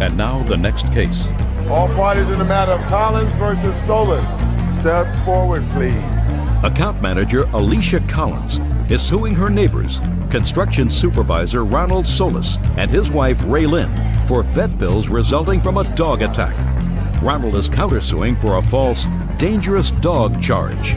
And now the next case. All parties in the matter of Collins versus Solis, step forward, please. Account manager Alicia Collins is suing her neighbors, construction supervisor Ronald Solis and his wife Ray Lynn, for vet bills resulting from a dog attack. Ronald is countersuing for a false, dangerous dog charge.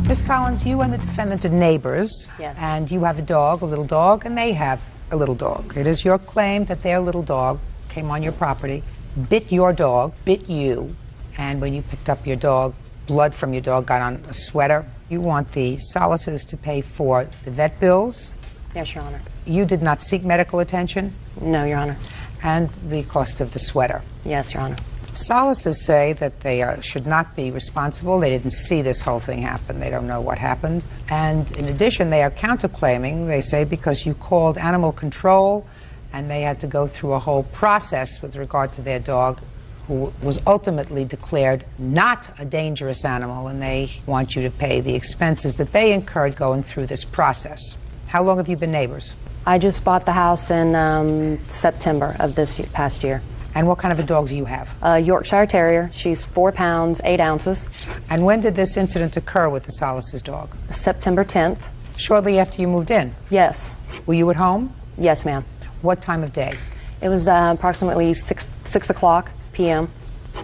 Ms. Collins, you and the defendant are neighbors. Yes. And you have a dog, a little dog, and they have a little dog. It is your claim that their little dog came on your property, bit your dog, bit you, and when you picked up your dog, blood from your dog got on a sweater. You want the Solises to pay for the vet bills. Yes, Your Honor. You did not seek medical attention. No, Your Honor. And the cost of the sweater. Yes, Your Honor. Solises say that they should not be responsible. They didn't see this whole thing happen. They don't know what happened. And in addition, they are counterclaiming, they say, because you called animal control and they had to go through a whole process with regard to their dog, who was ultimately declared not a dangerous animal, and they want you to pay the expenses that they incurred going through this process. How long have you been neighbors? I just bought the house in September of this past year. And what kind of a dog do you have? A Yorkshire Terrier. She's 4 pounds, 8 ounces. And when did this incident occur with the Solises dog? September 10th. Shortly after you moved in? Yes. Were you at home? Yes, ma'am. What time of day? It was approximately 6 o'clock p.m.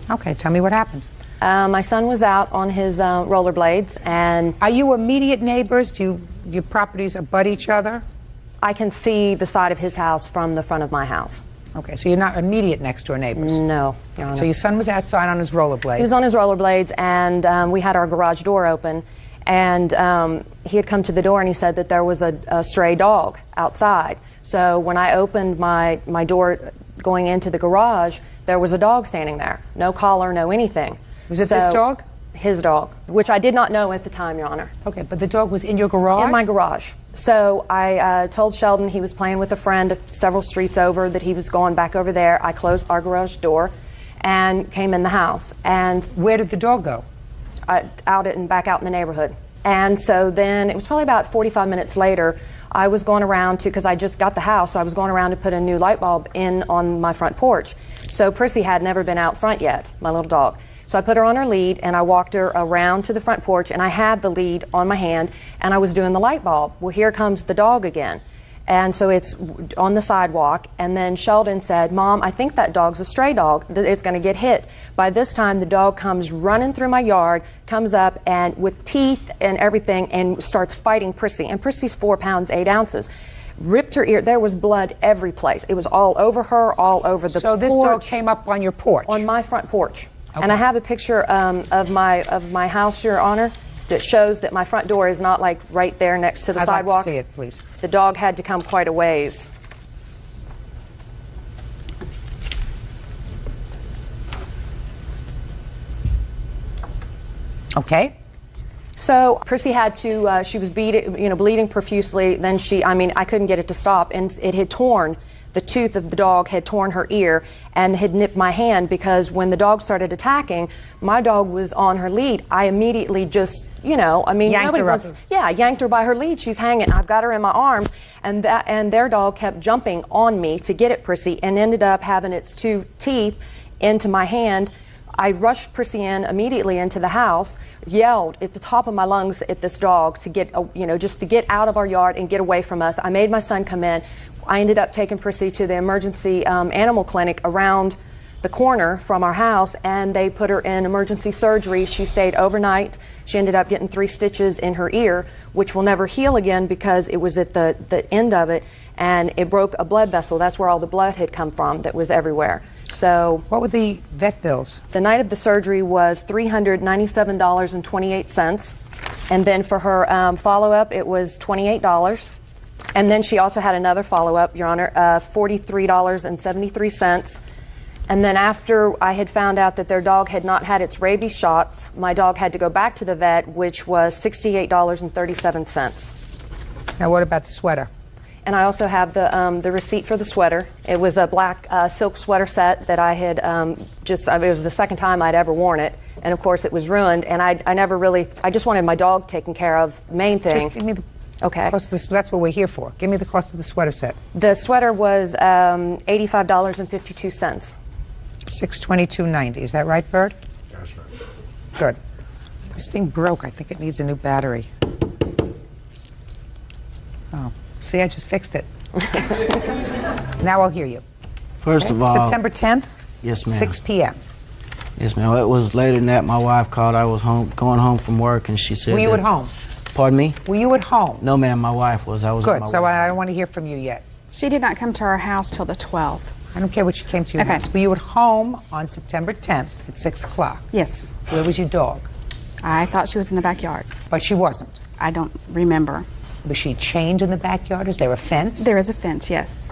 Okay, tell me what happened. My son was out on his rollerblades, and... Are you immediate neighbors? Do your properties abut each other? I can see the side of his house from the front of my house. Okay, so you're not immediate next-door neighbors? No, Your Honor. So your son was outside on his rollerblades? He was on his rollerblades, and we had our garage door open, and he had come to the door and he said that there was a stray dog outside. So when I opened my door going into the garage, there was a dog standing there. No collar, no anything. Was it this dog? His dog, which I did not know at the time, Your Honor. Okay, but the dog was in your garage? In my garage. So I told Sheldon he was playing with a friend several streets over, that he was going back over there. I closed our garage door and came in the house. And where did the dog go? Back out in the neighborhood. And so then it was probably about 45 minutes later, I was going around to, because I just got the house, so I was going around to put a new light bulb in on my front porch. So Prissy had never been out front yet, my little dog. So I put her on her lead, and I walked her around to the front porch, and I had the lead on my hand, and I was doing the light bulb. Well, here comes the dog again. And so it's on the sidewalk, and then Sheldon said, "Mom, I think that dog's a stray dog. It's going to get hit." By this time, the dog comes running through my yard, comes up, and with teeth and everything, and starts fighting Prissy. And Prissy's 4 pounds, 8 ounces. Ripped her ear. There was blood every place. It was all over her, all over the porch. So this dog came up on your porch? On my front porch. Okay. And I have a picture of my house, Your Honor, that shows that my front door is not like right there next to the sidewalk. I'd like to see it, please. The dog had to come quite a ways. Okay. So Prissy had to, she was bleeding profusely. Then I couldn't get it to stop, and it had torn. The tooth of the dog had torn her ear and had nipped my hand, because when the dog started attacking, my dog was on her lead. I immediately just, yanked her up. Yeah, I yanked her by her lead. She's hanging. I've got her in my arms, and their dog kept jumping on me to get at Prissy, and ended up having its 2 teeth into my hand. I rushed Prissy in immediately into the house, yelled at the top of my lungs at this dog to get, just to get out of our yard and get away from us. I made my son come in. I ended up taking Prissy to the emergency animal clinic around the corner from our house, and they put her in emergency surgery. She stayed overnight. She ended up getting 3 stitches in her ear, which will never heal again because it was at the end of it, and it broke a blood vessel. That's where all the blood had come from that was everywhere. So, what were the vet bills? The night of the surgery was $397.28, and then for her follow-up, it was $28. And then she also had another follow-up, Your Honor, $43.73. And then after I had found out that their dog had not had its rabies shots, my dog had to go back to the vet, which was $68.37. Now, what about the sweater? And I also have the receipt for the sweater. It was a black silk sweater set that I had it was the second time I'd ever worn it. And of course, it was ruined. And I just wanted my dog taken care of, the main thing. Just give me the okay. cost of this. That's what we're here for. Give me the cost of the sweater set. The sweater was $85.52. $622.90. Is that right, Bird? That's right. Good. This thing broke. I think it needs a new battery. Oh, see, I just fixed it. Now I'll hear you. First of all, September 10th? Yes, ma'am. 6 p.m. Yes, ma'am. It was later than that. My wife called. I was going home from work, and she said. Were you at home? Pardon me? Were you at home? No, ma'am. My wife was. I was. Good. At my So work. I don't want to hear from you yet. She did not come to our house till the 12th. I don't care what she came to your Okay. house. Were you at home on September 10th at 6 o'clock? Yes. Where was your dog? I thought she was in the backyard. But she wasn't. I don't remember. Was she chained in the backyard? Is there a fence? There is a fence, yes.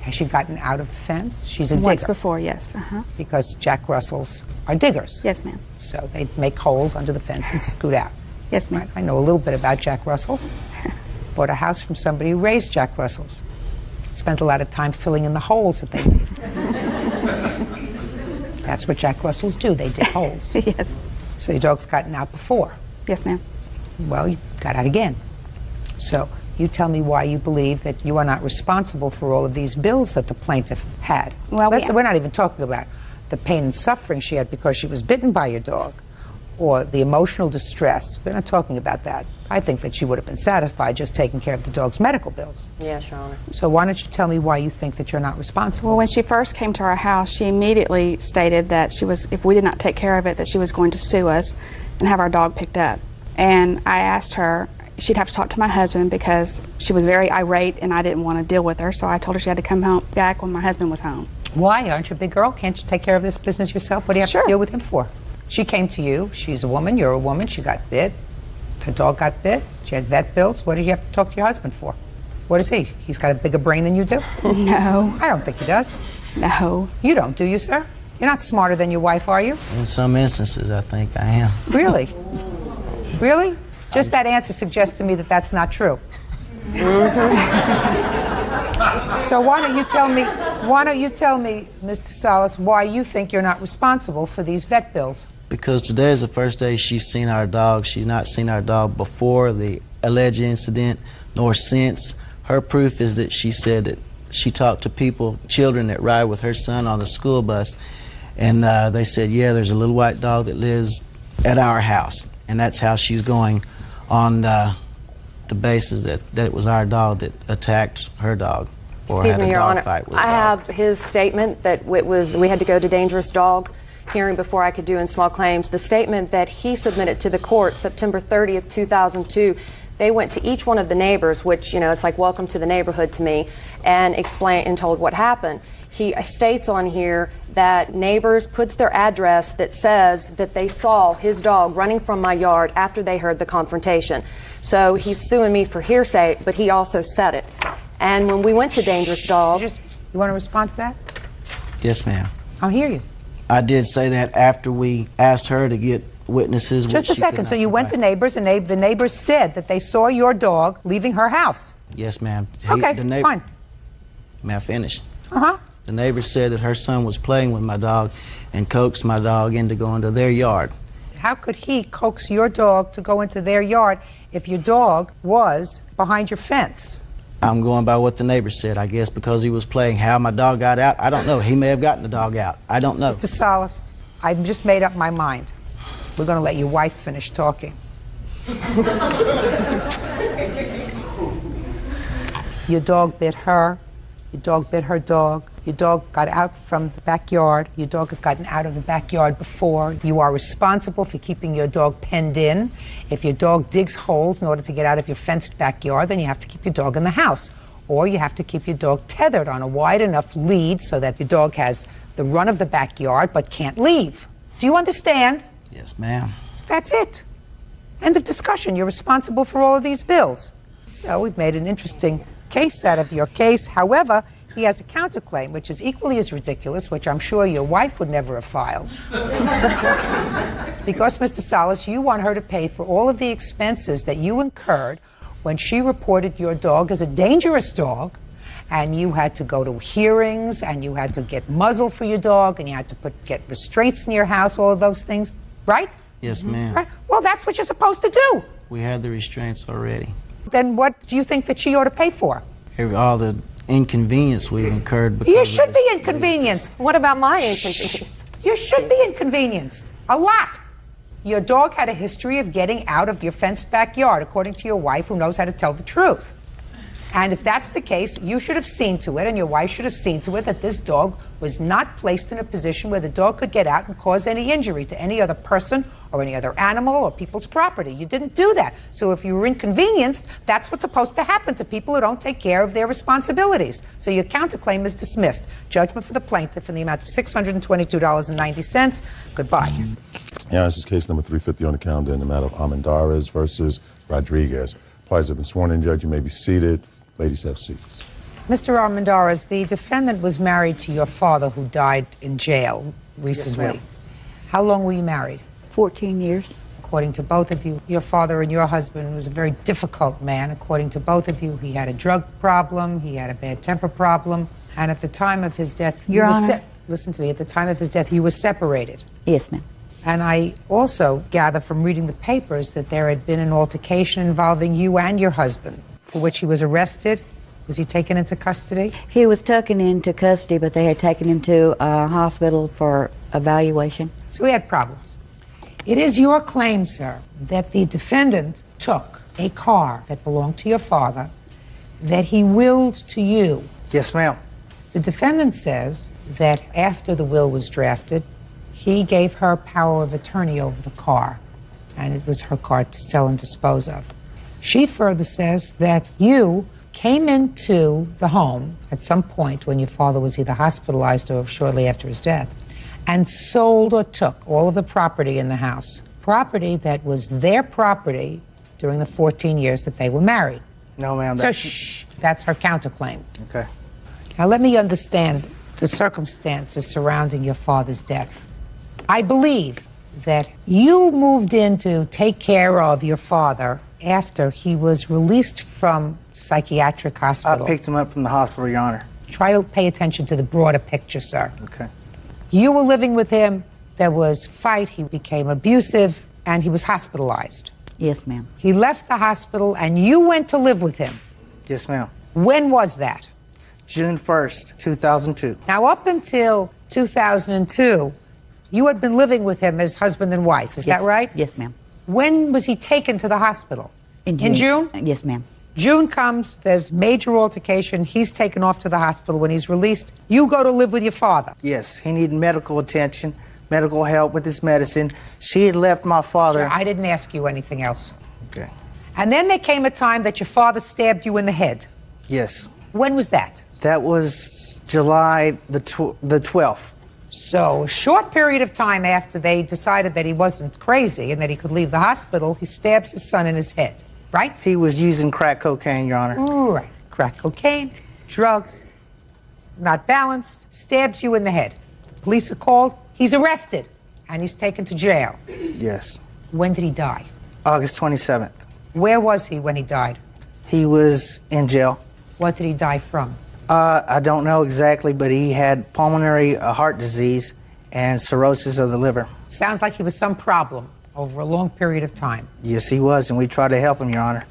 Has she gotten out of the fence? She's a Once digger. before, yes. Uh-huh. Because Jack Russells are diggers. Yes, ma'am. So they make holes under the fence and scoot out. Yes, ma'am. I know a little bit about Jack Russells. Bought a house from somebody who raised Jack Russells. Spent a lot of time filling in the holes that they made. That's what Jack Russells do. They dig holes. Yes. So your dog's gotten out before. Yes, ma'am. Well, you got out again. So you tell me why you believe that you are not responsible for all of these bills that the plaintiff had. Well, we're not even talking about the pain and suffering she had because she was bitten by your dog or the emotional distress. We're not talking about that. I think that she would have been satisfied just taking care of the dog's medical bills. Yes, Your Honor. So why don't you tell me why you think that you're not responsible? Well, when she first came to our house, she immediately stated that she was, if we did not take care of it, that she was going to sue us and have our dog picked up. And I asked her, she'd have to talk to my husband because she was very irate and I didn't want to deal with her. So I told her she had to come home back when my husband was home. Why? Aren't you a big girl? Can't you take care of this business yourself? What do you have Sure. to deal with him for? She came to you. She's a woman. You're a woman. She got bit. Her dog got bit. She had vet bills. What did you have to talk to your husband for? What is he? He's got a bigger brain than you do? No. I don't think he does. No. You don't, do you, sir? You're not smarter than your wife, are you? In some instances, I think I am. Really? Really? Just that answer suggests to me that that's not true. So why don't you tell me, Mr. Salas, why you think you're not responsible for these vet bills? Because today is the first day she's seen our dog. She's not seen our dog before the alleged incident, nor since. Her proof is that she said that she talked to people, children that ride with her son on the school bus, and they said, yeah, there's a little white dog that lives at our house. And that's how she's going on the basis that it was our dog that attacked her dog. Or Excuse had me, a Your dog Honor. fight with I a dog. have his statement that we had to go to dangerous dog hearing before I could do in small claims. The statement that he submitted to the court September 30th, 2002, they went to each one of the neighbors, which, you know, it's like welcome to the neighborhood to me, and explained and told what happened. He states on here that neighbors puts their address that says that they saw his dog running from my yard after they heard the confrontation. So he's suing me for hearsay, but he also said it. And when we went to dangerous dog... You want to respond to that? Yes, ma'am. I'll hear you. I did say that after we asked her to get witnesses. Just a second. So you went to neighbors, and the neighbors said that they saw your dog leaving her house. Yes, ma'am. Okay, fine. May I finish? Uh-huh. The neighbor said that her son was playing with my dog and coaxed my dog into going to their yard. How could he coax your dog to go into their yard if your dog was behind your fence? I'm going by what the neighbor said, I guess, because he was playing. How my dog got out, I don't know. He may have gotten the dog out. I don't know. Mr. Salas, I've just made up my mind. We're going to let your wife finish talking. Your dog bit her. Your dog bit her dog. Your dog got out from the backyard. Your dog has gotten out of the backyard before. You are responsible for keeping your dog penned in. If your dog digs holes in order to get out of your fenced backyard, then you have to keep your dog in the house. Or you have to keep your dog tethered on a wide enough lead so that your dog has the run of the backyard but can't leave. Do you understand? Yes, ma'am. That's it. End of discussion. You're responsible for all of these bills. So we've made an interesting case out of your case. However, he has a counterclaim, which is equally as ridiculous, which I'm sure your wife would never have filed. Because, Mr. Salas, you want her to pay for all of the expenses that you incurred when she reported your dog as a dangerous dog, and you had to go to hearings, and you had to get muzzle for your dog, and you had to get restraints in your house, all of those things, right? Yes, ma'am. Right? Well, that's what you're supposed to do. We had the restraints already. Then what do you think that she ought to pay for? All the inconvenience we've incurred because You of should this. be inconvenienced. What about my inconvenience? You should be inconvenienced. A lot. Your dog had a history of getting out of your fenced backyard, according to your wife, who knows how to tell the truth. And if that's the case, you should have seen to it, and your wife should have seen to it, that this dog was not placed in a position where the dog could get out and cause any injury to any other person or any other animal or people's property. You didn't do that. So if you were inconvenienced, that's what's supposed to happen to people who don't take care of their responsibilities. So your counterclaim is dismissed. Judgment for the plaintiff in the amount of $622.90. Goodbye. Yeah, this is case number 350 on the calendar in the matter of Armendariz versus Rodriguez. Parties have been sworn in, Judge. You may be seated. Ladies, have seats. Mr. Armendariz, the defendant was married to your father, who died in jail recently. Yes, ma'am. How long were you married? 14 years. According to both of you, your father and your husband was a very difficult man. According to both of you, he had a drug problem, he had a bad temper problem, and at the time of his death, Your Honor. Listen to me, at the time of his death, you were separated. Yes, ma'am. And I also gather from reading the papers that there had been an altercation involving you and your husband, for which he was arrested. Was he taken into custody? He was taken into custody, but they had taken him to a hospital for evaluation. So he had problems. It is your claim, sir, that the defendant took a car that belonged to your father that he willed to you. Yes, ma'am. The defendant says that after the will was drafted, he gave her power of attorney over the car, and it was her car to sell and dispose of. She further says that you came into the home at some point when your father was either hospitalized or shortly after his death, and sold or took all of the property in the house, property that was their property during the 14 years that they were married. No, ma'am. So shh, that's her counterclaim. Okay. Now let me understand the circumstances surrounding your father's death. I believe that you moved in to take care of your father after he was released from psychiatric I hospital. picked him up from the hospital, Your Honor. Try to pay attention to the broader picture, sir. Okay. You were living with him, there was fight, he became abusive, and he was hospitalized. Yes, ma'am. He left the hospital and you went to live with him. Yes, ma'am. When was that? June 1st, 2002. Now, up until 2002, you had been living with him as husband and wife, is Yes. that right? Yes, ma'am. When was he taken to the hospital? In June? Yes, ma'am. June comes, there's major altercation, he's taken off to the hospital. When he's released, you go to live with your father. Yes, he needed medical attention, medical help with his medicine. She had left my father. I didn't ask you anything else. Okay. And then there came a time that your father stabbed you in the head. Yes. When was that? That was July the 12th. So, a short period of time after they decided that he wasn't crazy and that he could leave the hospital, he stabs his son in his head, right? He was using crack cocaine, Your Honor. Ooh, right. Crack cocaine, drugs, not balanced, stabs you in the head. The police are called, he's arrested, and he's taken to jail. Yes. When did he die? August 27th. Where was he when he died? He was in jail. What did he die from? I don't know exactly, but he had pulmonary heart disease and cirrhosis of the liver. Sounds like he was some problem over a long period of time. Yes, he was, and we tried to help him, Your Honor.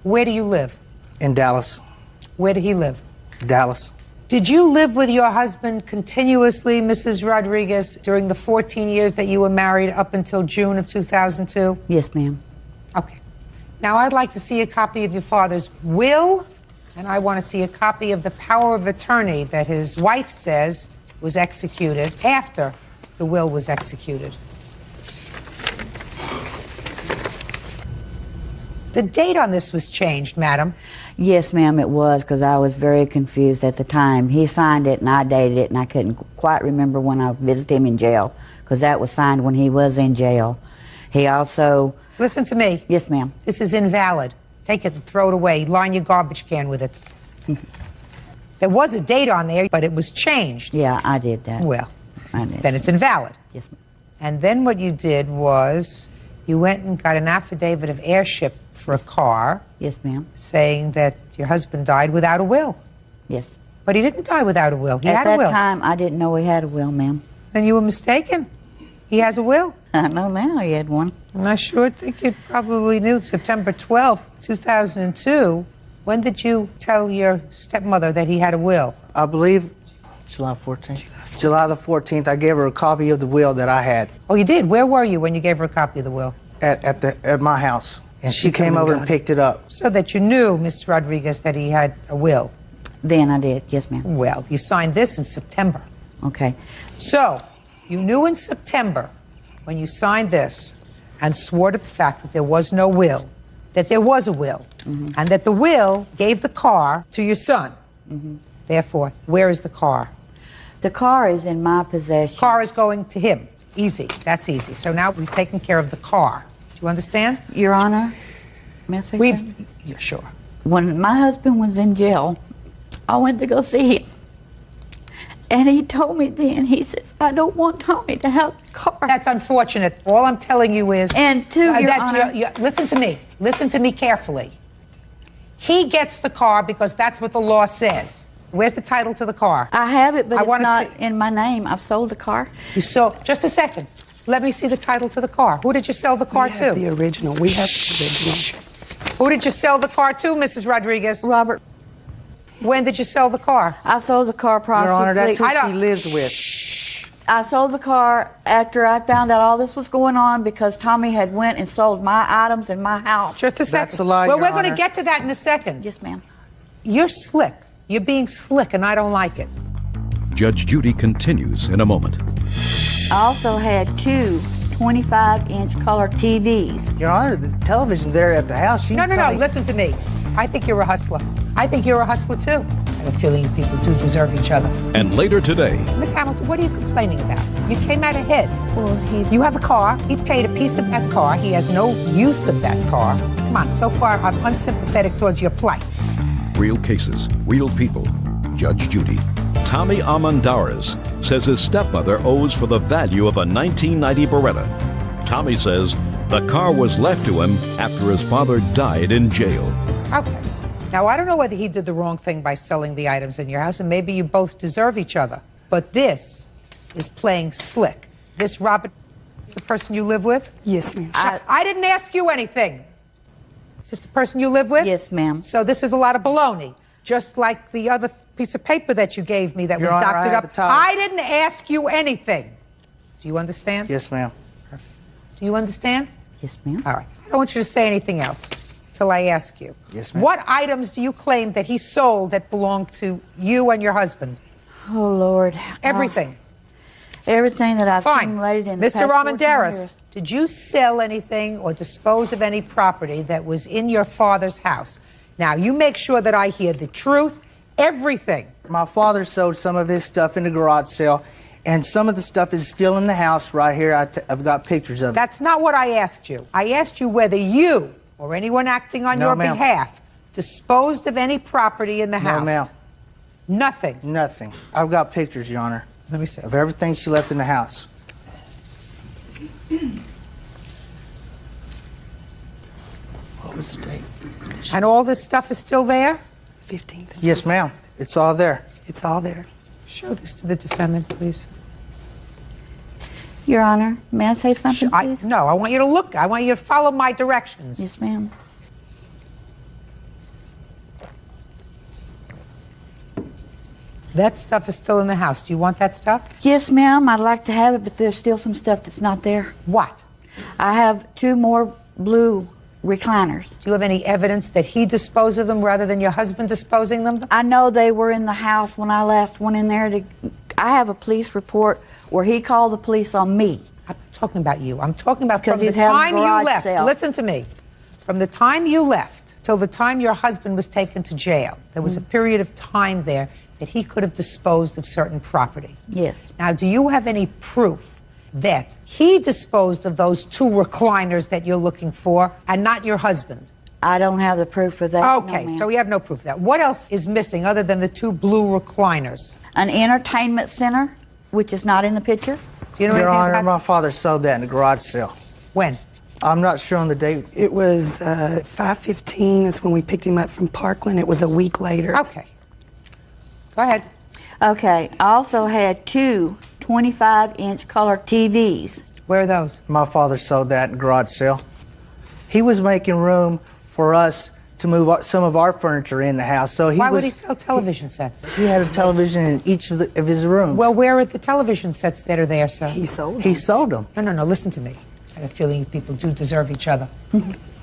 Where do you live? In Dallas. Where did he live? Dallas. Did you live with your husband continuously, Mrs. Rodriguez, during the 14 years that you were married up until June of 2002? Yes, ma'am. Okay. Now, I'd like to see a copy of your father's will, and I want to see a copy of the power of attorney that his wife says was executed after the will was executed. The date on this was changed, madam. Yes, ma'am, it was, because I was very confused at the time. He signed it, and I dated it, and I couldn't quite remember when I visited him in jail, because that was signed when he was in jail. He also... Listen to me. Yes, ma'am. This is invalid. Take it and throw it away. Line your garbage can with it. There was a date on there, but it was changed. Yeah, I did that. Well, I did. then it's invalid. Yes, ma'am. And then what you did was you went and got an affidavit of heirship for a car. Yes, ma'am. Saying that your husband died without a will. Yes. But he didn't die without a will. He had a will. At that time, I didn't know he had a will, ma'am. Then you were mistaken. He has a will. I know now he had one. And I sure think you probably knew September 12th, 2002, When did you tell your stepmother that he had a will? I believe July 14th. July the 14th, I gave her a copy of the will that I had. Oh, you did? Where were you when you gave her a copy of the will? At my house. And she came over and picked it up. So that you knew, Mrs. Rodriguez, that he had a will? Then I did, yes, ma'am. Well, you signed this in September. Okay. So, you knew in September, when you signed this, and swore to the fact that there was no will, that there was a will, and that the will gave the car to your son. Therefore, where is the car? The car is in my possession. Car is going to him. Easy. That's easy. So now we've taken care of the car. Do you understand? Your Honor, may I speak? Yeah, sure. When my husband was in jail, I went to go see him. And he told me then, he says, I don't want Tommy to have the car. That's unfortunate. All I'm telling you is... And to Your Honor... listen to me. Listen to me carefully. He gets the car because that's what the law says. Where's the title to the car? I have it, but it's not in my name. I've sold the car. You sold... Just a second. Let me see the title to the car. Who did you sell the car to? The original. We have the original. Who did you sell the car to, Mrs. Rodriguez? Robert. When did you sell the car? I sold the car probably... Your Honor, that's who she lives with. I sold the car after I found out all this was going on because Tommy had went and sold my items in my house. Just a second. That's a lie, Well, Your we're going Honor. to get to that in a second. Yes, ma'am. You're slick. You're being slick, and I don't like it. Judge Judy continues in a moment. I also had two 25-inch color TVs. Your Honor, the television there at the house. No. Listen to me. I think you're a hustler. I think you're a hustler, too. I have a feeling you people do deserve each other. And later today, Miss Hamilton, what are you complaining about? You came out ahead. Well, You have a car. He paid a piece of that car. He has no use of that car. Come on. So far, I'm unsympathetic towards your plight. real cases, real people. Judge Judy. Tommy Almendarez says his stepmother owes for the value of a 1990 Beretta. Tommy says the car was left to him after his father died in jail. Okay. Now, I don't know whether he did the wrong thing by selling the items in your house, and maybe you both deserve each other. But this is playing slick. This Robert is the person you live with? Yes, ma'am. I didn't ask you anything. Is this the person you live with? Yes, ma'am. So this is a lot of baloney, just like the other piece of paper that you gave me that Your was Honor, doctored I have up. the title. I didn't ask you anything. Do you understand? Yes, ma'am. Do you understand? Yes, ma'am. All right. I don't want you to say anything else till I ask you. Yes, ma'am. What items do you claim that he sold that belonged to you and your husband? Oh, Lord. Everything. Everything that I've Fine. accumulated in the Mr. past 14 Almendarez, years. did you sell anything or dispose of any property that was in your father's house? Now, you make sure that I hear the truth, everything. My father sold some of his stuff in the garage sale, and some of the stuff is still in the house right here. I've got pictures of it. That's not what I asked you. I asked you whether you or anyone acting on No, your ma'am. behalf disposed of any property in the house. No, ma'am. Nothing. Nothing. I've got pictures, Your Honor, Let me see. of everything she left in the house. What was the date? And all this stuff is still there? 15th. Yes, ma'am. It's all there. It's all there. Show this to the defendant, please. Your Honor, may I say something, please? No, I want you to look. I want you to follow my directions. Yes, ma'am. That stuff is still in the house. Do you want that stuff? Yes, ma'am. I'd like to have it, but there's still some stuff that's not there. What? I have 2 more blue recliners. Do you have any evidence that he disposed of them rather than your husband disposing them? I know they were in the house when I last went in there to... I have a police report where he called the police on me. I'm not talking about you. I'm talking about Because from the he's having a time you garage left. sale. Listen to me. From the time you left till the time your husband was taken to jail, there was a period of time there that he could have disposed of certain property. Yes. Now, do you have any proof that he disposed of those 2 recliners that you're looking for and not your husband? I don't have the proof of that. Okay, no, so we have no proof of that. What else is missing other than the 2 blue recliners? An entertainment center, which is not in the picture. Do you know Your anything Honor, about my father sold that in the garage sale. when? I'm not sure on the date. It was 5:15 is when we picked him up from Parkland. It was a week later. Okay. Go ahead. Okay. I also had 2 25-inch color TVs. Where are those? My father sold that in the garage sale. He was making room for us to move some of our furniture in the house. So Why would he sell television sets? He had a television in each of his rooms. Well, where are the television sets that are there, sir? He sold them. He sold them. No, listen to me. I have a feeling people do deserve each other.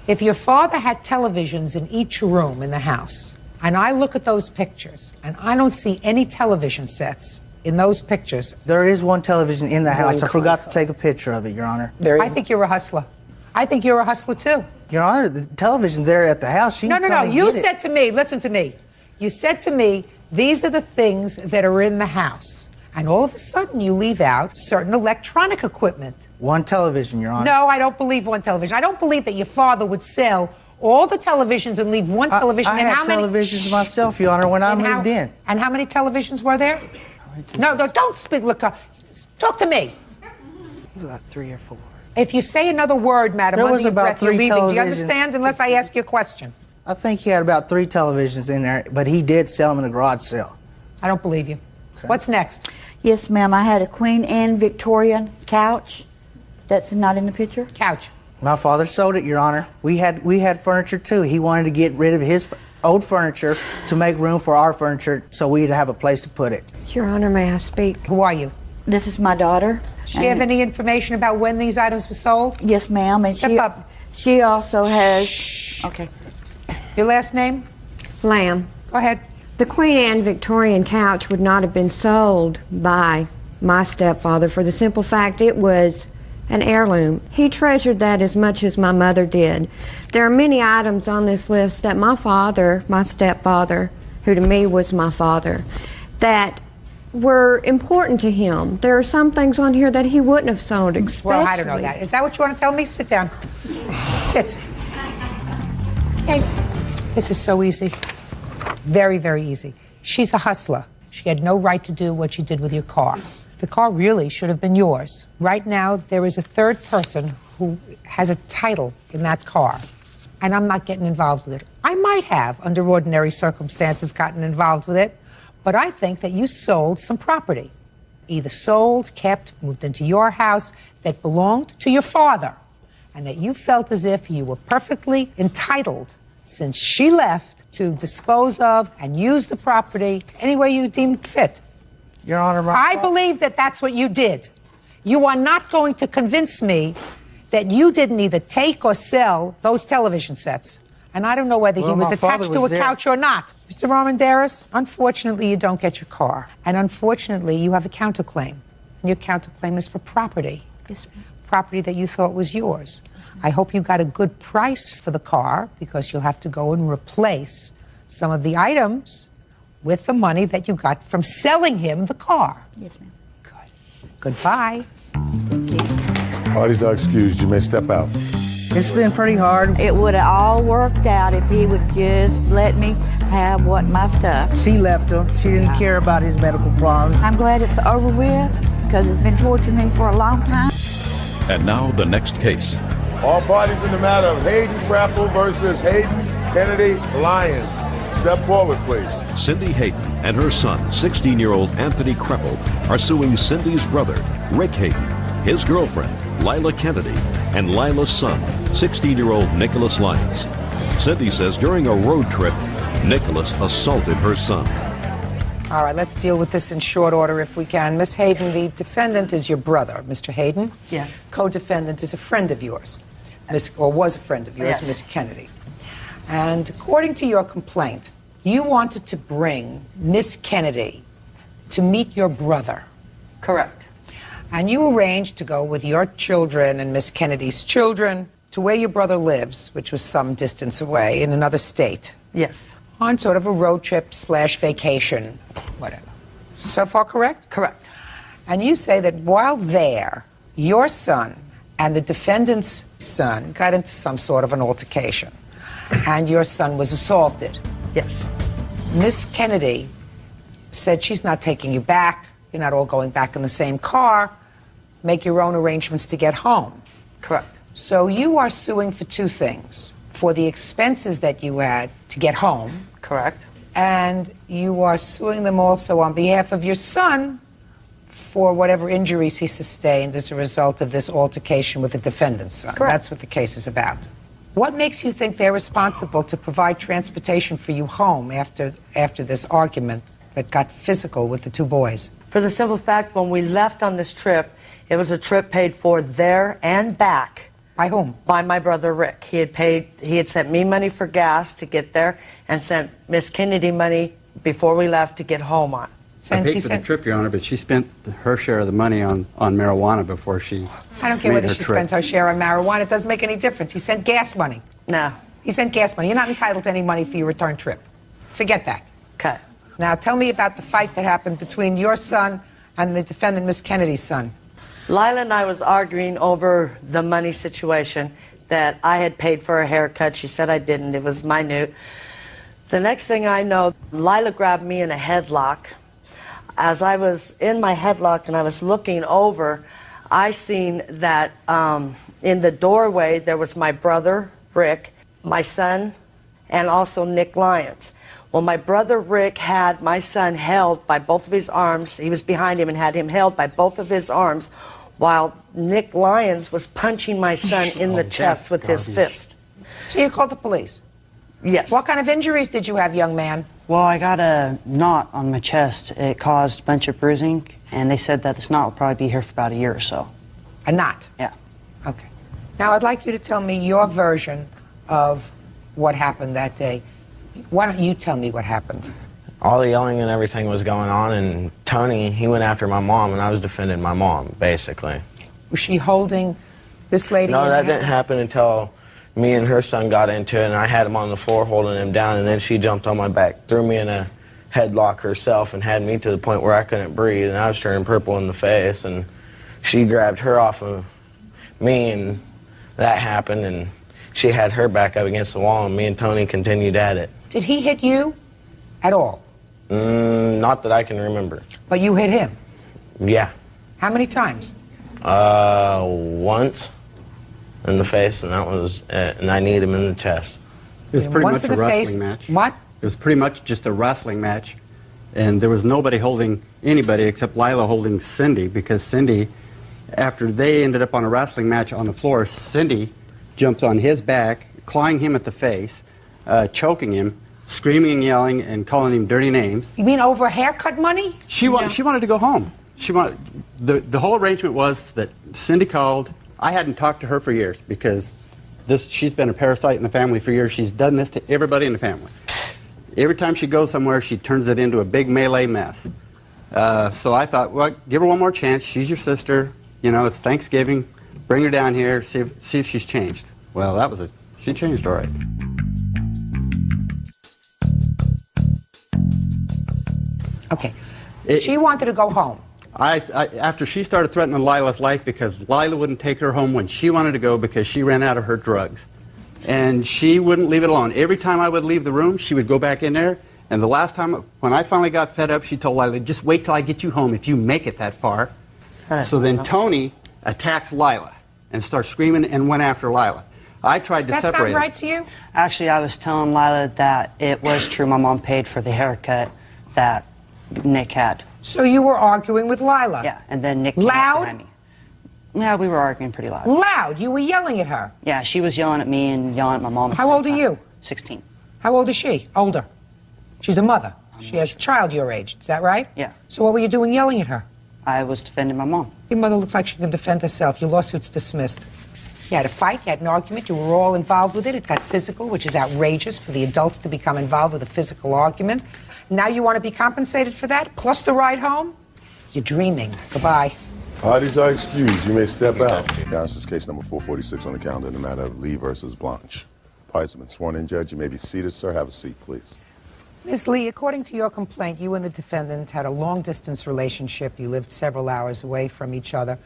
If your father had televisions in each room in the house, and I look at those pictures, and I don't see any television sets in those pictures. There is one television in the house. I forgot to take a picture of it, Your Honor. I think you're a hustler. I think you're a hustler, too. Your Honor, the television's there at the house. She No. can come and You get it. said to me, listen to me. You said to me, these are the things that are in the house. And all of a sudden, you leave out certain electronic equipment. One television, Your Honor. No, I don't believe one television. I don't believe that your father would sell all the televisions and leave one television. I had televisions myself, Your Honor, when I moved in. And how many televisions were there? No, don't speak. Look, talk to me. About 3 or 4. If you say another word, madam, There under was your about breath, you're 3 leaving. Do you televisions. understand? Unless I ask you a question. I think he had about 3 televisions in there, but he did sell them in a garage sale. I don't believe you. Okay. What's next? Yes, ma'am. I had a Queen Anne Victorian couch. That's not in the picture? Couch. My father sold it, Your Honor. We had furniture too. He wanted to get rid of his old furniture to make room for our furniture so we'd have a place to put it. Your Honor, may I speak? Who are you? This is my daughter. Does she have any information about when these items were sold? Yes, ma'am. And Step up. She also has... Okay. Your last name? Lamb. Go ahead. The Queen Anne Victorian couch would not have been sold by my stepfather for the simple fact it was an heirloom. He treasured that as much as my mother did. There are many items on this list that my father, my stepfather, who to me was my father, that were important to him. There are some things on here that he wouldn't have sold, especially... Well, I don't know that. Is that what you want to tell me? Sit down. Sit. Okay. This is so easy. Very, very easy. She's a hustler. She had no right to do what she did with your car. The car really should have been yours. Right now, there is a third person who has a title in that car, and I'm not getting involved with it. I might have, under ordinary circumstances, gotten involved with it, but I think that you sold some property. Either sold, kept, moved into your house that belonged to your father, and that you felt as if you were perfectly entitled, since she left, to dispose of and use the property any way you deemed fit. Your Honor, I believe that that's what you did. You are not going to convince me that you didn't either take or sell those television sets. And I don't know whether he was attached to a couch or not. Mr. Armendariz, unfortunately, you don't get your car. And unfortunately, you have a counterclaim. And your counterclaim is for property. Yes, ma'am. Property that you thought was yours. I hope you got a good price for the car, because you'll have to go and replace some of the items with the money that you got from selling him the car. Yes, ma'am. Good. Goodbye. Thank you. Parties are excused. You may step out. It's been pretty hard. It would have all worked out if he would just let me have my stuff. She left him. She didn't care about his medical problems. I'm glad it's over with, because it's been torturing me for a long time. And now the next case. All parties in the matter of Hayden Grapple versus Hayden Kennedy Lyons. Step forward, please. Cindy Hayden and her son, 16-year-old Anthony Kreppel, are suing Cindy's brother, Rick Hayden, his girlfriend, Lila Kennedy, and Lila's son, 16-year-old Nicholas Lyons. Cindy says during a road trip, Nicholas assaulted her son. All right, let's deal with this in short order if we can. Miss Hayden, the defendant is your brother, Mr. Hayden. Yes. Co-defendant is a friend of yours, or was a friend of yours, Yes. Miss Kennedy. And according to your complaint, you wanted to bring Miss Kennedy to meet your brother. Correct. And you arranged to go with your children and Miss Kennedy's children to where your brother lives, which was some distance away in another state, Yes. on sort of a road trip / vacation, whatever. So far correct? Correct. And you say that while there, your son and the defendant's son got into some sort of an altercation, and your son was assaulted. Yes. Miss Kennedy said she's not taking you back. You're not all going back in the same car. Make your own arrangements to get home. Correct. So you are suing for two things. For the expenses that you had to get home. Correct. And you are suing them also on behalf of your son for whatever injuries he sustained as a result of this altercation with the defendant's son. Correct. That's what the case is about. What makes you think they're responsible to provide transportation for you home after this argument that got physical with the two boys? For the simple fact, when we left on this trip, it was a trip paid for there and back. By whom? By my brother Rick. He had sent me money for gas to get there and sent Miss Kennedy money before we left to get home on. I paid for the trip, Your Honor, but she spent her share of the money on marijuana before she I don't care whether she spent her share on marijuana. It doesn't make any difference. He sent gas money. No. He sent gas money. You're not entitled to any money for your return trip. Forget that. Okay. Now tell me about the fight that happened between your son and the defendant, Miss Kennedy's son. Lila and I was arguing over the money situation, that I had paid for a haircut. She said I didn't. It was minute. The next thing I know, Lila grabbed me in a headlock. As I was in my headlock and I was looking over, I seen that in the doorway there was my brother, Rick, my son, and also Nick Lyons. Well, my brother Rick had my son held by both of his arms. He was behind him and had him held by both of his arms, while Nick Lyons was punching my son in the chest with his fist. So you called the police? Yes. What kind of injuries did you have, young man? Well, I got a knot on my chest. It caused a bunch of bruising, and they said that this knot will probably be here for about a year or so. A knot? Yeah. Okay. Now, I'd like you to tell me your version of what happened that day. Why don't you tell me what happened? All the yelling and everything was going on, and Tony, he went after my mom, and I was defending my mom, basically. Was she holding this lady? No, that didn't happen until me and her son got into it, and I had him on the floor holding him down, and then she jumped on my back, threw me in a headlock herself, and had me to the point where I couldn't breathe, and I was turning purple in the face, and she grabbed her off of me, and that happened, and she had her back up against the wall, and me and Tony continued at it. Did he hit you at all? Not that I can remember. But you hit him? Yeah. How many times? Once in the face, and that was it, and I kneed him in the chest. It was pretty Once much in a the wrestling face. match. What? It was pretty much just a wrestling match, and there was nobody holding anybody except Lila holding Cindy, because Cindy, after they ended up on a wrestling match on the floor, Cindy jumps on his back, clawing him at the face, choking him, screaming and yelling and calling him dirty names. You mean over haircut money? She wanted to go home. The whole arrangement was that Cindy called. I hadn't talked to her for years because she's been a parasite in the family for years. She's done this to everybody in the family. Every time she goes somewhere, she turns it into a big melee mess. So I thought, well, give her one more chance. She's your sister. You know, it's Thanksgiving. Bring her down here, see if she's changed. Well, that was it. She changed all right. Okay. She wanted to go home. After she started threatening Lila's life because Lila wouldn't take her home when she wanted to go because she ran out of her drugs. And she wouldn't leave it alone. Every time I would leave the room, she would go back in there. And the last time, when I finally got fed up, she told Lila, just wait till I get you home if you make it that far. So then Tony attacks Lila and starts screaming and went after Lila. I tried to separate them. Does that sound right to you? Actually, I was telling Lila that it was true. My mom paid for the haircut that Nick had. So you were arguing with Lila? Yeah, and then Nick came up behind me. Yeah, we were arguing pretty loud. Loud? You were yelling at her? Yeah, she was yelling at me and yelling at my mom. How old are you? 16. How old is she? Older. She's a mother. She has a child your age. Is that right? Yeah. So what were you doing yelling at her? I was defending my mom. Your mother looks like she can defend herself. Your lawsuit's dismissed. You had a fight, you had an argument, you were all involved with it. It got physical, which is outrageous for the adults to become involved with a physical argument. Now you want to be compensated for that, plus the ride home? You're dreaming. Goodbye. Parties are excused. You may step out. This is case number 446 on the calendar in the matter of Lee versus Blanche. Parties have been sworn in, Judge. You may be seated, sir. Have a seat, please. Ms. Lee, according to your complaint, you and the defendant had a long-distance relationship. You lived several hours away from each other,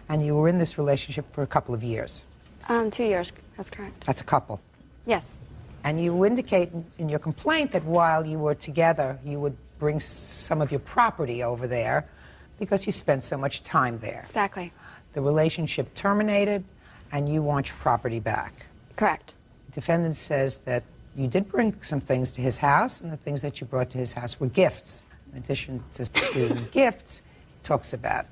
and you were in this relationship for a couple of years. 2 years. That's correct. That's a couple. Yes. And you indicate in your complaint that while you were together, you would bring some of your property over there because you spent so much time there. Exactly. The relationship terminated, and you want your property back. Correct. The defendant says that you did bring some things to his house, and the things that you brought to his house were gifts. In addition to being gifts, he talks about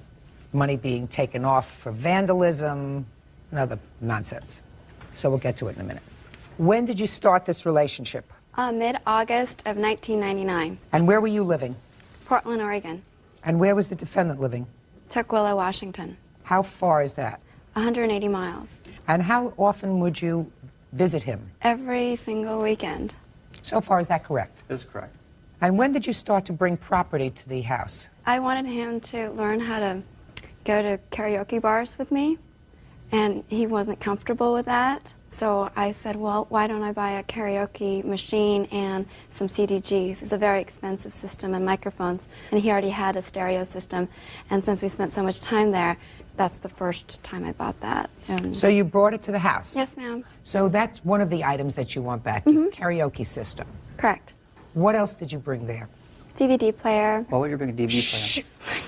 money being taken off for vandalism and other nonsense. So we'll get to it in a minute. When did you start this relationship? Mid-August of 1999, And where were you living? Portland, Oregon. And where was the defendant living? Tukwila, Washington. How far is that? 180 miles. And how often would you visit him? Every single weekend. So far, is that correct? That's correct. And when did you start to bring property to the house? I wanted him to learn how to go to karaoke bars with me, and he wasn't comfortable with that. So I said, well, why don't I buy a karaoke machine and some CDGs? It's a very expensive system and microphones, and he already had a stereo system. And since we spent so much time there, that's the first time I bought that. So you brought it to the house? Yes, ma'am. So that's one of the items that you want back, your karaoke system. Correct. What else did you bring there? DVD player. Why would you bring a DVD player?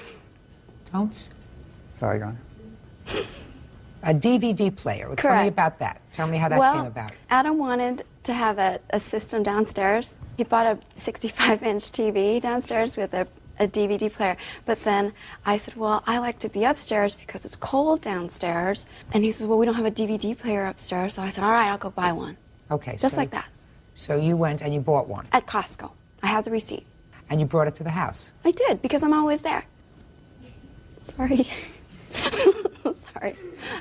Don't. Sorry, Your Honor. A DVD player. Well, tell me Correct. about that. Tell me how that Well, came about. Adam wanted to have a system downstairs. He bought a 65-inch TV downstairs with a DVD player. But then I said, well, I like to be upstairs because it's cold downstairs. And he says, well, we don't have a DVD player upstairs. So I said, all right, I'll go buy one. Okay. Just so, like that. So you went and you bought one. At Costco. I have the receipt. And you brought it to the house. I did, because I'm always there. Sorry. Sorry.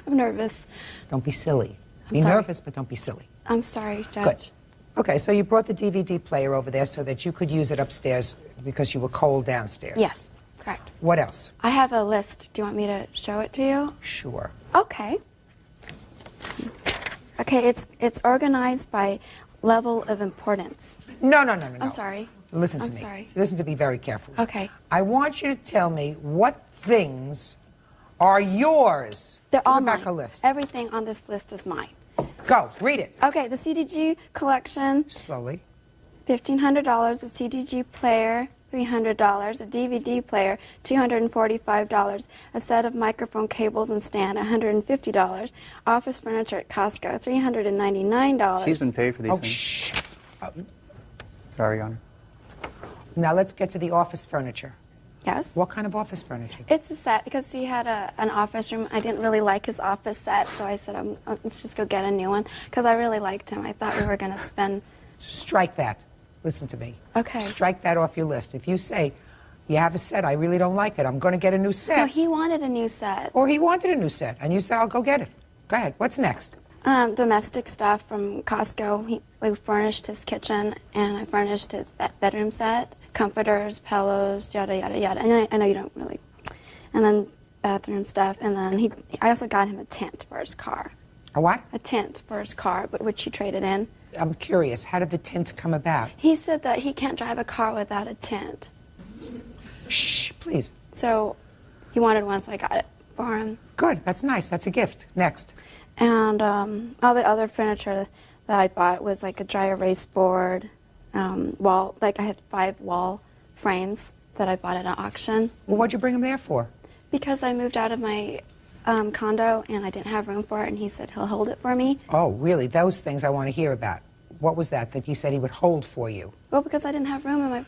I'm nervous. Don't be silly. Be sorry. nervous, but don't be silly. I'm sorry, Judge. Good. Okay, so you brought the DVD player over there so that you could use it upstairs because you were cold downstairs. Yes, correct. What else? I have a list. Do you want me to show it to you? Sure. Okay. Okay, it's organized by level of importance. No. I'm sorry. Listen to I'm me. sorry. Listen to me very carefully. Okay. I want you to tell me what things are yours. They're all Give me back mine. a list. Everything on this list is mine. Go, read it. Okay, the CDG collection. Slowly. $1,500, a CDG player, $300, a DVD player, $245, a set of microphone cables and stand, $150, office furniture at Costco, $399. She's been paid for these Oh, things. shh. Sorry, Your Honor. Now let's get to the office furniture. Yes? What kind of office furniture? It's a set because he had an office room. I didn't really like his office set, so I said, let's just go get a new one because I really liked him. I thought we were going to spend... Strike that. Listen to me. Okay. Strike that off your list. If you say, you have a set, I really don't like it, I'm going to get a new set. No, he wanted a new set. Or he wanted a new set, and you said, I'll go get it. Go ahead. What's next? Domestic stuff from Costco. We furnished his kitchen, and I furnished his bedroom set, comforters, pillows, yada, yada, yada. And I know you don't really... And then bathroom stuff, and then I also got him a tent for his car. A what? A tent for his car, but which he traded in. I'm curious, how did the tent come about? He said that he can't drive a car without a tent. Shh, please. So he wanted one, so I got it for him. Good, that's nice. That's a gift. Next. And all the other furniture that I bought was like a dry erase board, wall, like I had 5 wall frames that I bought at an auction. Well, what'd you bring him there for? Because I moved out of my condo and I didn't have room for it, and he said he'll hold it for me. Oh, really? Those things I want to hear about. What was that he said he would hold for you? Well, because I didn't have room in my...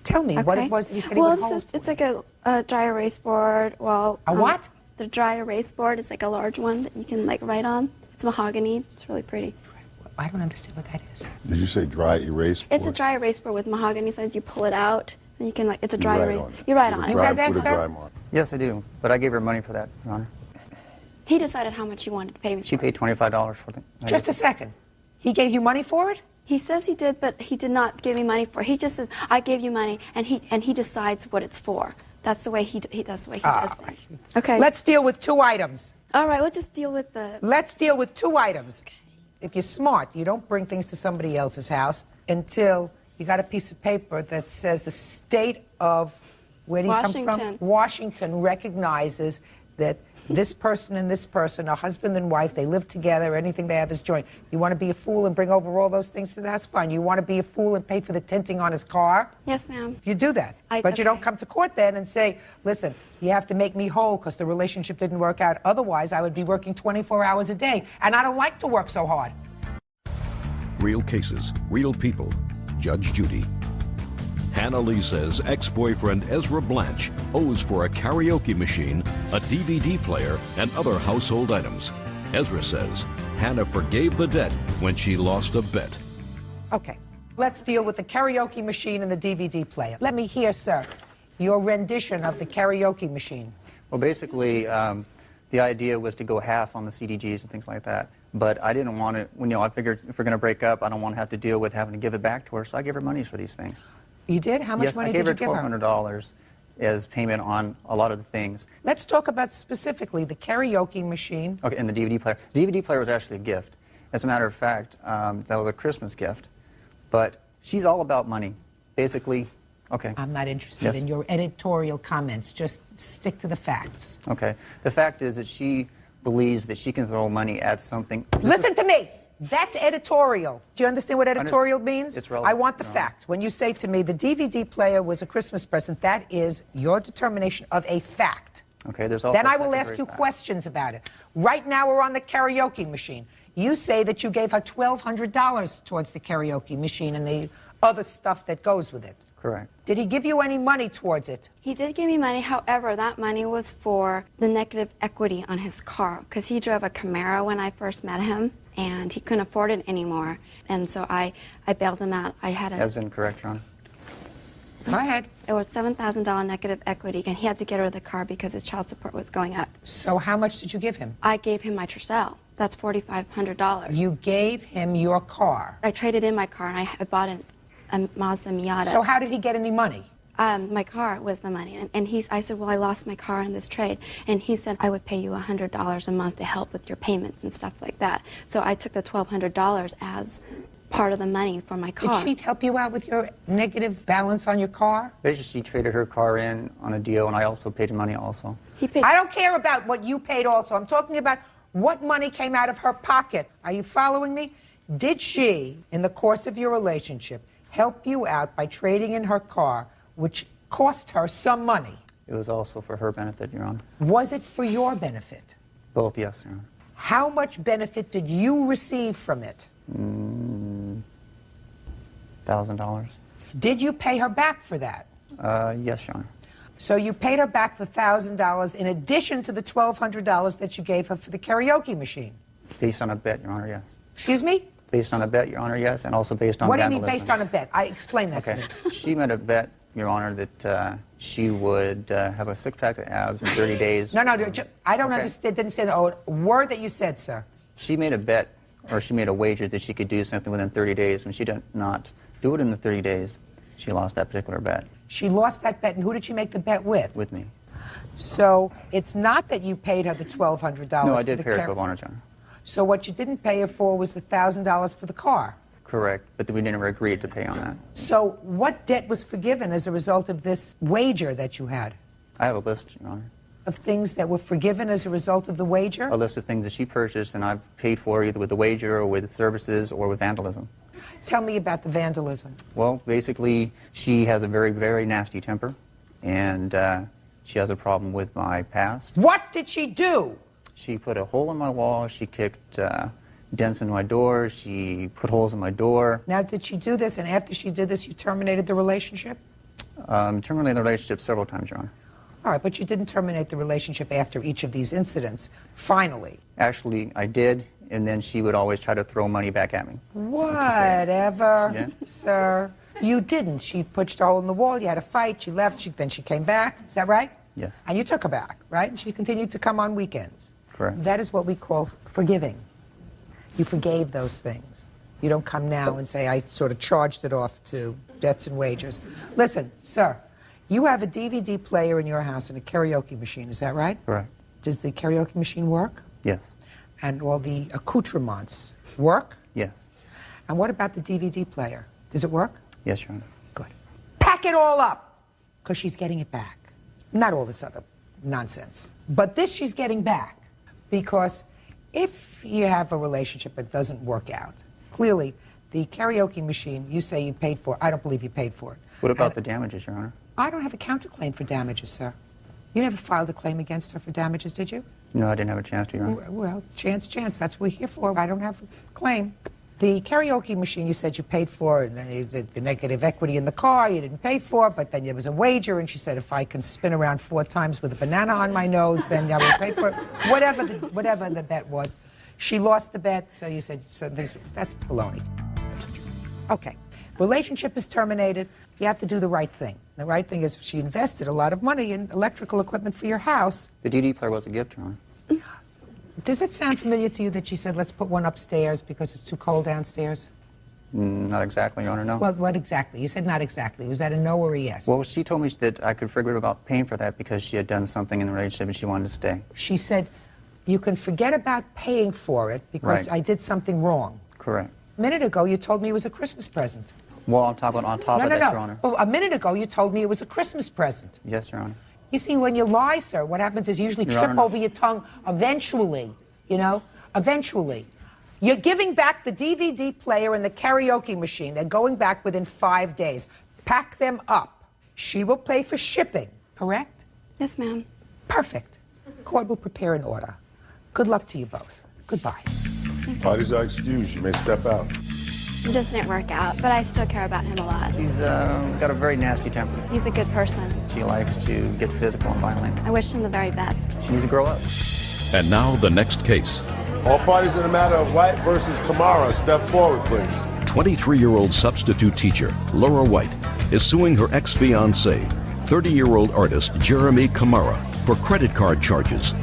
Tell me what it was that he said he would hold. It's like a dry erase board. Well, a what? The dry erase board. It's like a large one that you can like write on. It's mahogany. It's really pretty. I don't understand what that is. Did you say dry erase board? It's a dry erase board with mahogany size. You pull it out, and you can like. It's a dry write erase. on it. You write on it. You have that, sir? Yes, I do. But I gave her money for that, Your Honor. He decided how much he wanted to pay me. She paid $25 for it. Just a second. He gave you money for it? He says he did, but he did not give me money for it. He just says, I gave you money, and he decides what it's for. That's the way he does things. Okay. Let's deal with 2 items. All right, we'll just deal with the... Let's deal with 2 items. Okay. If you're smart, you don't bring things to somebody else's house until you got a piece of paper that says the state of, where do you come from? Washington recognizes that this person and this person are husband and wife. They live together. Anything they have is joint. You want to be a fool and bring over all those things to the house? Fine. You want to be a fool and pay for the tinting on his car? Yes, ma'am. You do that. But you don't come to court then and say, listen, you have to make me whole because the relationship didn't work out. Otherwise, I would be working 24 hours a day. And I don't like to work so hard. Real cases, real people. Judge Judy. Hannah Lee says ex-boyfriend Ezra Blanche owes for a karaoke machine, a DVD player, and other household items. Ezra says Hannah forgave the debt when she lost a bet. Okay, let's deal with the karaoke machine and the DVD player. Let me hear, sir, your rendition of the karaoke machine. Well, basically, the idea was to go half on the CDGs and things like that. But I didn't want to, I figured if we're going to break up, I don't want to have to deal with having to give it back to her, so I gave her money for these things. You did? How much money did you give her? Yes, I gave her $1,200 as payment on a lot of the things. Let's talk about specifically the karaoke machine. Okay, and the DVD player. The DVD player was actually a gift. As a matter of fact, that was a Christmas gift. But she's all about money. Basically, okay. I'm not interested in your editorial comments. Just stick to the facts. Okay. The fact is that she believes that she can throw money at something. Listen to me. That's editorial. Do you understand what editorial means? It's relevant. I want the facts. When you say to me the DVD player was a Christmas present, that is your determination of a fact. Okay, there's also then I will ask you questions about it. Right now we're on the karaoke machine. You say that you gave her $1,200 towards the karaoke machine and the other stuff that goes with it. Correct. Did he give you any money towards it? He did give me money. However, that money was for the negative equity on his car because he drove a Camaro when I first met him and he couldn't afford it anymore. And so I bailed him out. I had a... That's incorrect, John. Go ahead. It was $7,000 negative equity, and he had to get rid of the car because his child support was going up. So how much did you give him? I gave him my Tercel. That's $4,500. You gave him your car? I traded in my car, and I bought a Mazda Miata. So how did he get any money? My car was the money, and I said, well, I lost my car in this trade, and he said, I would pay you $100 a month to help with your payments and stuff like that. So I took the $1,200 as part of the money for my car. Did she help you out with your negative balance on your car? Basically, she traded her car in on a deal, and I also paid money also. I don't care about what you paid also. I'm talking about what money came out of her pocket. Are you following me? Did she, in the course of your relationship, help you out by trading in her car, which cost her some money? It was also for her benefit, Your Honor. Was it for your benefit? Both, yes, Your Honor. How much benefit did you receive from it? $1,000. Did you pay her back for that? Yes, Your Honor. So you paid her back the $1,000 in addition to the $1,200 that you gave her for the karaoke machine? Based on a bet, Your Honor, yes. Excuse me? Based on a bet, Your Honor, yes, and also based on What do you vandalism. mean based on a bet? Explain that to me. She made a bet, Your Honor, that she would have a six-pack of abs in 30 days. No, I don't understand. Didn't say a word that you said, sir. She made a bet, or she made a wager that she could do something within 30 days. When she did not do it in the 30 days, she lost that particular bet. She lost that bet, and who did she make the bet with? With me. So it's not that you paid her the $1,200 No, I did pay her $1,200, Your Honor. So what you didn't pay her for was the $1,000 for the car? Correct, but we never agreed to pay on that. So what debt was forgiven as a result of this wager that you had? I have a list, Your Honor. Of things that were forgiven as a result of the wager? A list of things that she purchased and I've paid for either with the wager or with services or with vandalism. Tell me about the vandalism. Well, basically, she has a very, very nasty temper, and she has a problem with my past. What did she do? She put a hole in my wall, she kicked dents in my door, she put holes in my door. Now, did she do this, and after she did this, you terminated the relationship? Terminated the relationship several times, Your Honor. All right, but you didn't terminate the relationship after each of these incidents, finally. Actually, I did, and then she would always try to throw money back at me. Whatever, Yeah. sir. You didn't. She punched a hole in the wall, you had a fight, she left, then she came back. Is that right? Yes. And you took her back, right? And she continued to come on weekends. Correct. That is what we call forgiving. You forgave those things. You don't come now and say, I sort of charged it off to debts and wagers. Listen, sir, you have a DVD player in your house and a karaoke machine, is that right? Correct. Does the karaoke machine work? Yes. And all the accoutrements work? Yes. And what about the DVD player? Does it work? Yes, Your Honor. Good. Pack it all up, because she's getting it back. Not all this other nonsense. But this she's getting back, because if you have a relationship that doesn't work out, clearly the karaoke machine you say you paid for, I don't believe you paid for it. What about the damages, Your Honor? I don't have a counterclaim for damages, sir. You never filed a claim against her for damages, did you? No, I didn't have a chance to, Your Honor. Well, chance. That's what we're here for. I don't have a claim. The karaoke machine you said you paid for, and then you did the negative equity in the car you didn't pay for, but then there was a wager, and she said, if I can spin around 4 times with a banana on my nose, then I will pay for it. Whatever the bet was. She lost the bet, so you said, that's baloney. Okay. Relationship is terminated. You have to do the right thing. The right thing is if she invested a lot of money in electrical equipment for your house. The DVD player was a gift, Your Honor. Does it sound familiar to you that she said, let's put one upstairs because it's too cold downstairs? Not exactly, Your Honor, no. Well, what exactly? You said not exactly. Was that a no or a yes? Well, she told me that I could forget about paying for that because she had done something in the relationship and she wanted to stay. She said, you can forget about paying for it because I did something wrong. Correct. A minute ago, you told me it was a Christmas present. Well, I'm talking on top of that, Your Honor. Well, a minute ago, you told me it was a Christmas present. Yes, Your Honor. You see, when you lie, sir, what happens is you usually trip over your tongue eventually, you know, eventually. You're giving back the DVD player and the karaoke machine. They're going back within 5 days. Pack them up. She will pay for shipping, correct? Yes, ma'am. Perfect. Court will prepare an order. Good luck to you both. Goodbye. Parties are excused. You may step out. It just didn't work out, but I still care about him a lot. She's got a very nasty temper. He's a good person. She likes to get physical and violent. I wish him the very best. She needs to grow up. And now the next case. All parties in the matter of White versus Kamara, step forward, please. 23-year-old substitute teacher Laura White is suing her ex-fiancé, 30-year-old artist Jeremy Kamara, for credit card charges.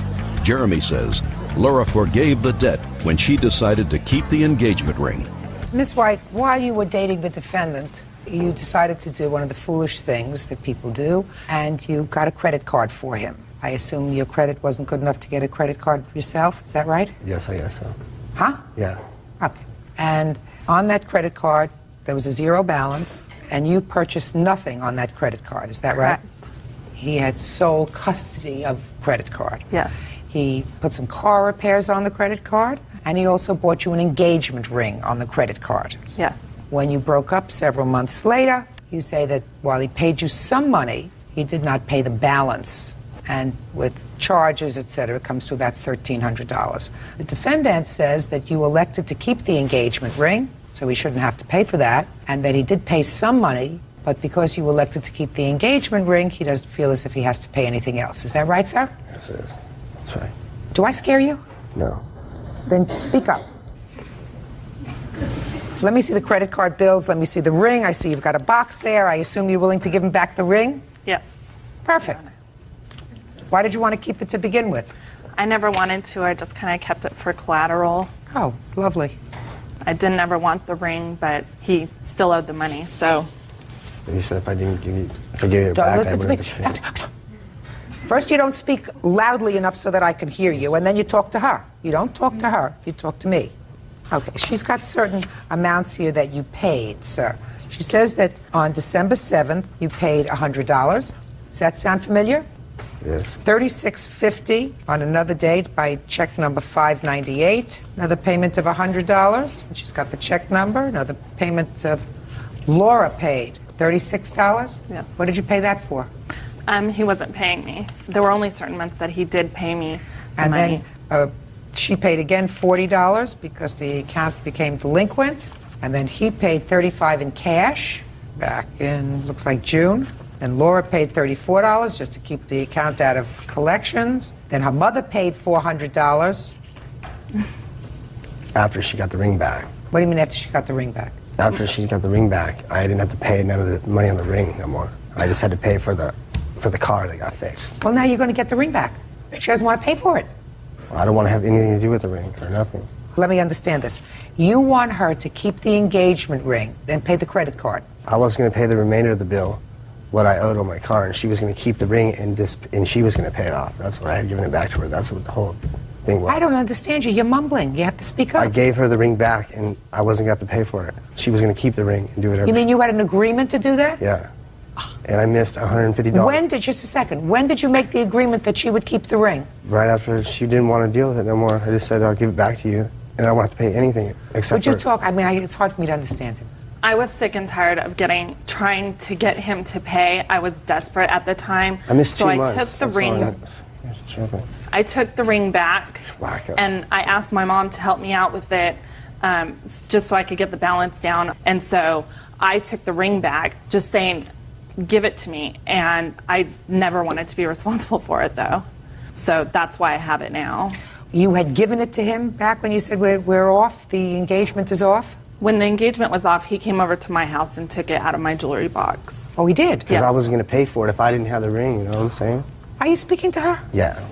Jeremy says Laura forgave the debt when she decided to keep the engagement ring. Miss White, while you were dating the defendant, you decided to do one of the foolish things that people do, and you got a credit card for him. I assume your credit wasn't good enough to get a credit card yourself. Is that right? Yes, I guess so. Huh? Yeah. Okay. And on that credit card, there was a zero balance, and you purchased nothing on that credit card. Is that right? Correct. He had sole custody of the credit card. Yes. He put some car repairs on the credit card, and he also bought you an engagement ring on the credit card. Yes. When you broke up several months later, you say that while he paid you some money, he did not pay the balance. And with charges, etc., it comes to about $1,300. The defendant says that you elected to keep the engagement ring, so he shouldn't have to pay for that, and that he did pay some money, but because you elected to keep the engagement ring, he doesn't feel as if he has to pay anything else. Is that right, sir? Yes, it is. That's right. Do I scare you? No. Then speak up. Let me see the credit card bills. Let me see the ring. I see you've got a box there. I assume you're willing to give him back the ring? Yes. Perfect. Why did you want to keep it to begin with? I never wanted to. I just kind of kept it for collateral. Oh, it's lovely. I didn't ever want the ring, but he still owed the money, so. You said if I didn't give you, if I gave it back, Listen I to wouldn't me. have to pay. First, you don't speak loudly enough so that I can hear you, and then you talk to her. You don't talk to her, you talk to me. Okay, she's got certain amounts here that you paid, sir. She says that on December 7th, you paid $100. Does that sound familiar? Yes. $36.50 on another date by check number 598. Another payment of $100. And she's got the check number. Another payment of Laura paid $36. Yes. What did you pay that for? He wasn't paying me. There were only certain months that he did pay me the And money. then she paid again $40 because the account became delinquent. And then he paid $35 in cash back in, looks like June. And Laura paid $34 just to keep the account out of collections. Then her mother paid $400. After she got the ring back. What do you mean after she got the ring back? After she got the ring back, I didn't have to pay none of the money on the ring no more. I just had to pay for the car that got fixed. Well, now you're going to get the ring back. She doesn't want to pay for it. Well, I don't want to have anything to do with the ring or nothing. Let me understand this. You want her to keep the engagement ring, then pay the credit card. I was going to pay the remainder of the bill, what I owed on my car, and she was going to keep the ring and she was going to pay it off. That's what I had given it back to her. That's what the whole thing was. I don't understand you. You're mumbling. You have to speak up. I gave her the ring back, and I wasn't going to have to pay for it. She was going to keep the ring and do whatever. You mean you had an agreement to do that? Yeah. And I missed $150. Just a second. When did you make the agreement that she would keep the ring? Right after she didn't want to deal with it no more. I just said, I'll give it back to you, and I won't have to pay anything except Would you talk? I mean, it's hard for me to understand him. I was sick and tired of trying to get him to pay. I was desperate at the time. I missed 2 months. So I took the ring. I took the ring back, and I asked my mom to help me out with it, just so I could get the balance down. And so I took the ring back, just saying, give it to me. And I never wanted to be responsible for it, though. So that's why I have it now. you had given it to him back when you said we're off, the engagement is off? When the engagement was off, he came over to my house and took it out of my jewelry box. Oh, he did? Because I was going to pay for it if I didn't have the ring, you know what I'm saying? Are you speaking to her? Yeah.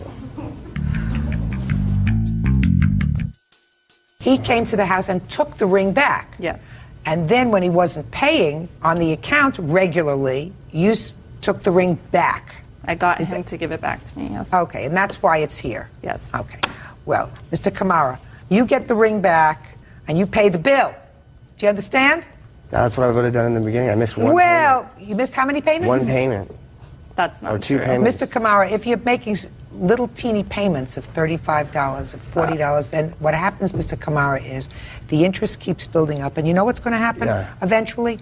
He came to the house and took the ring back. Yes. And then when he wasn't paying on the account regularly, you took the ring back. I got him to give it back to me, yes. Okay, and that's why it's here? Yes. Okay. Well, Mr. Kamara, you get the ring back and you pay the bill. Do you understand? That's what I would have done in the beginning. I missed one Well, you missed how many payments? One payment. That's not Or two true. payments. Mr. Kamara, if you're making little teeny payments of $35, of $40, then what happens, Mr. Kamara, is the interest keeps building up. And you know what's going to happen? Yeah. Eventually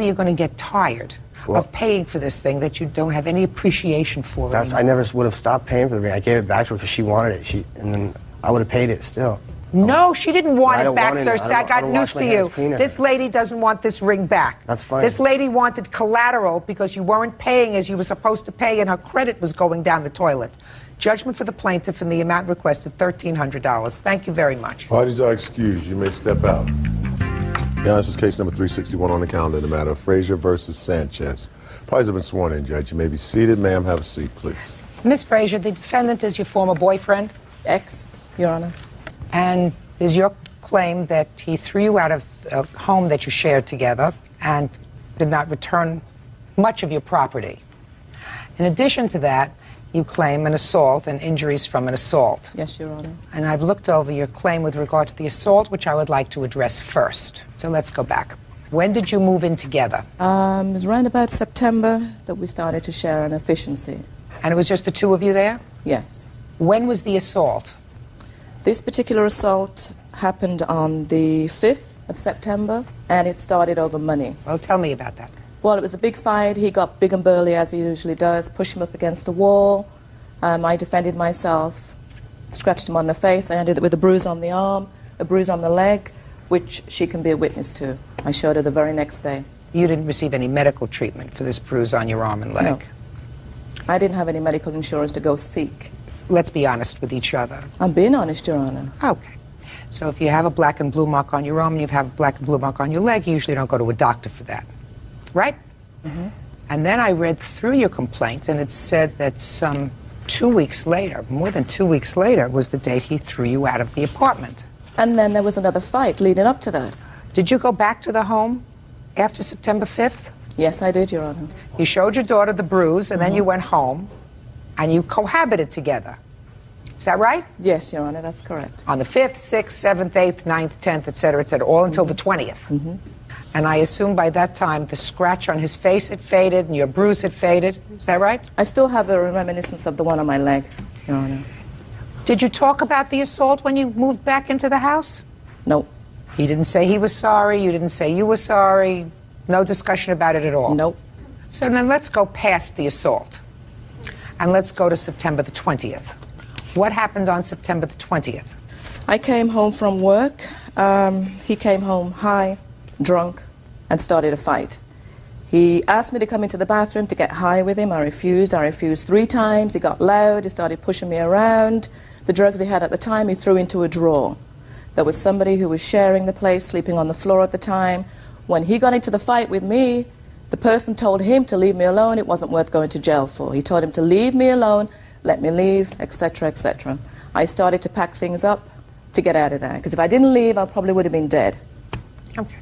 you're going to get tired of paying for this thing that you don't have any appreciation for. I never would have stopped paying for the ring. I gave it back to her because she wanted it. And then I would have paid it still. No, she didn't want it back, sir. I got don't news wash for my you. hands clean of This it. lady doesn't want this ring back. That's fine. This lady wanted collateral because you weren't paying as you were supposed to pay and her credit was going down the toilet. Judgment for the plaintiff in the amount requested, $1,300. Thank you very much. Parties are excused. You may step out. Your Honor, this is case number 361 on the calendar in the matter of Frazier versus Sanchez. Parties have been sworn in, Judge. You may be seated. Ma'am, have a seat, please. Miss Frazier, the defendant is your former boyfriend? Ex, Your Honor. And is your claim that he threw you out of a home that you shared together and did not return much of your property? In addition to that, you claim an assault and injuries from an assault. Yes, Your Honor. And I've looked over your claim with regard to the assault, which I would like to address first. So let's go back. When did you move in together? It was around about September that we started to share an efficiency. And it was just the two of you there? Yes. When was the assault? This particular assault happened on the 5th of September, and it started over money. Well, tell me about that. Well, it was a big fight. He got big and burly, as he usually does, pushed him up against the wall. I defended myself, scratched him on the face. I ended up with a bruise on the arm, a bruise on the leg, which she can be a witness to. I showed her the very next day. You didn't receive any medical treatment for this bruise on your arm and leg? No. I didn't have any medical insurance to go seek. Let's be honest with each other. I'm being honest, Your Honor. Okay. So if you have a black and blue mark on your arm and you have a black and blue mark on your leg, you usually don't go to a doctor for that. Right? Mm-hmm. And then I read through your complaint, and it said that some 2 weeks later, more than 2 weeks later, was the date he threw you out of the apartment. And then there was another fight leading up to that. Did you go back to the home after September 5th? Yes, I did, Your Honor. You showed your daughter the bruise, and then you went home, and you cohabited together. Is that right? Yes, Your Honor, that's correct. On the 5th, 6th, 7th, 8th, 9th, 10th, et cetera, all until the 20th. Mm-hmm. And I assume by that time the scratch on his face had faded and your bruise had faded. Is that right? I still have a reminiscence of the one on my leg, Your Honor. Did you talk about the assault when you moved back into the house? No. He didn't say he was sorry. You didn't say you were sorry. No discussion about it at all? Nope. So then let's go past the assault. And let's go to September the 20th. What happened on September the 20th? I came home from work. He came home high, drunk, and started a fight. He asked me to come into the bathroom to get high with him. I refused. I refused 3 times. He got loud. He started pushing me around. The drugs he had at the time, he threw into a drawer. There was somebody who was sharing the place, sleeping on the floor at the time. When he got into the fight with me, the person told him to leave me alone. It wasn't worth going to jail for. He told him to leave me alone, let me leave, etc., etc. I started to pack things up to get out of there, because if I didn't leave, I probably would have been dead. Okay.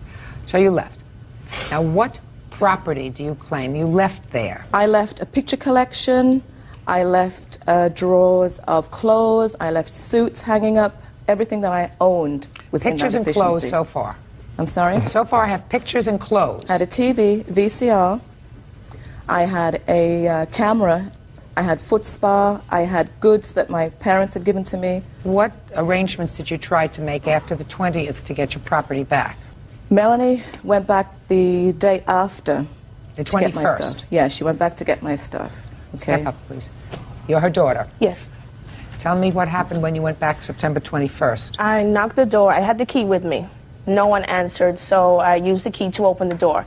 So you left. Now, what property do you claim you left there? I left a picture collection. I left drawers of clothes. I left suits hanging up. Everything that I owned was in that Pictures and efficiency. clothes so far? I'm sorry? So far I have pictures and clothes. I had a TV, VCR. I had a camera. I had foot spa. I had goods that my parents had given to me. What arrangements did you try to make after the 20th to get your property back? Melanie went back the day after. The to get my 21st? stuff. Yeah, she went back to get my stuff. Okay. Step up, please. You're her daughter? Yes. Tell me what happened when you went back September 21st. I knocked the door. I had the key with me. No one answered, so I used the key to open the door.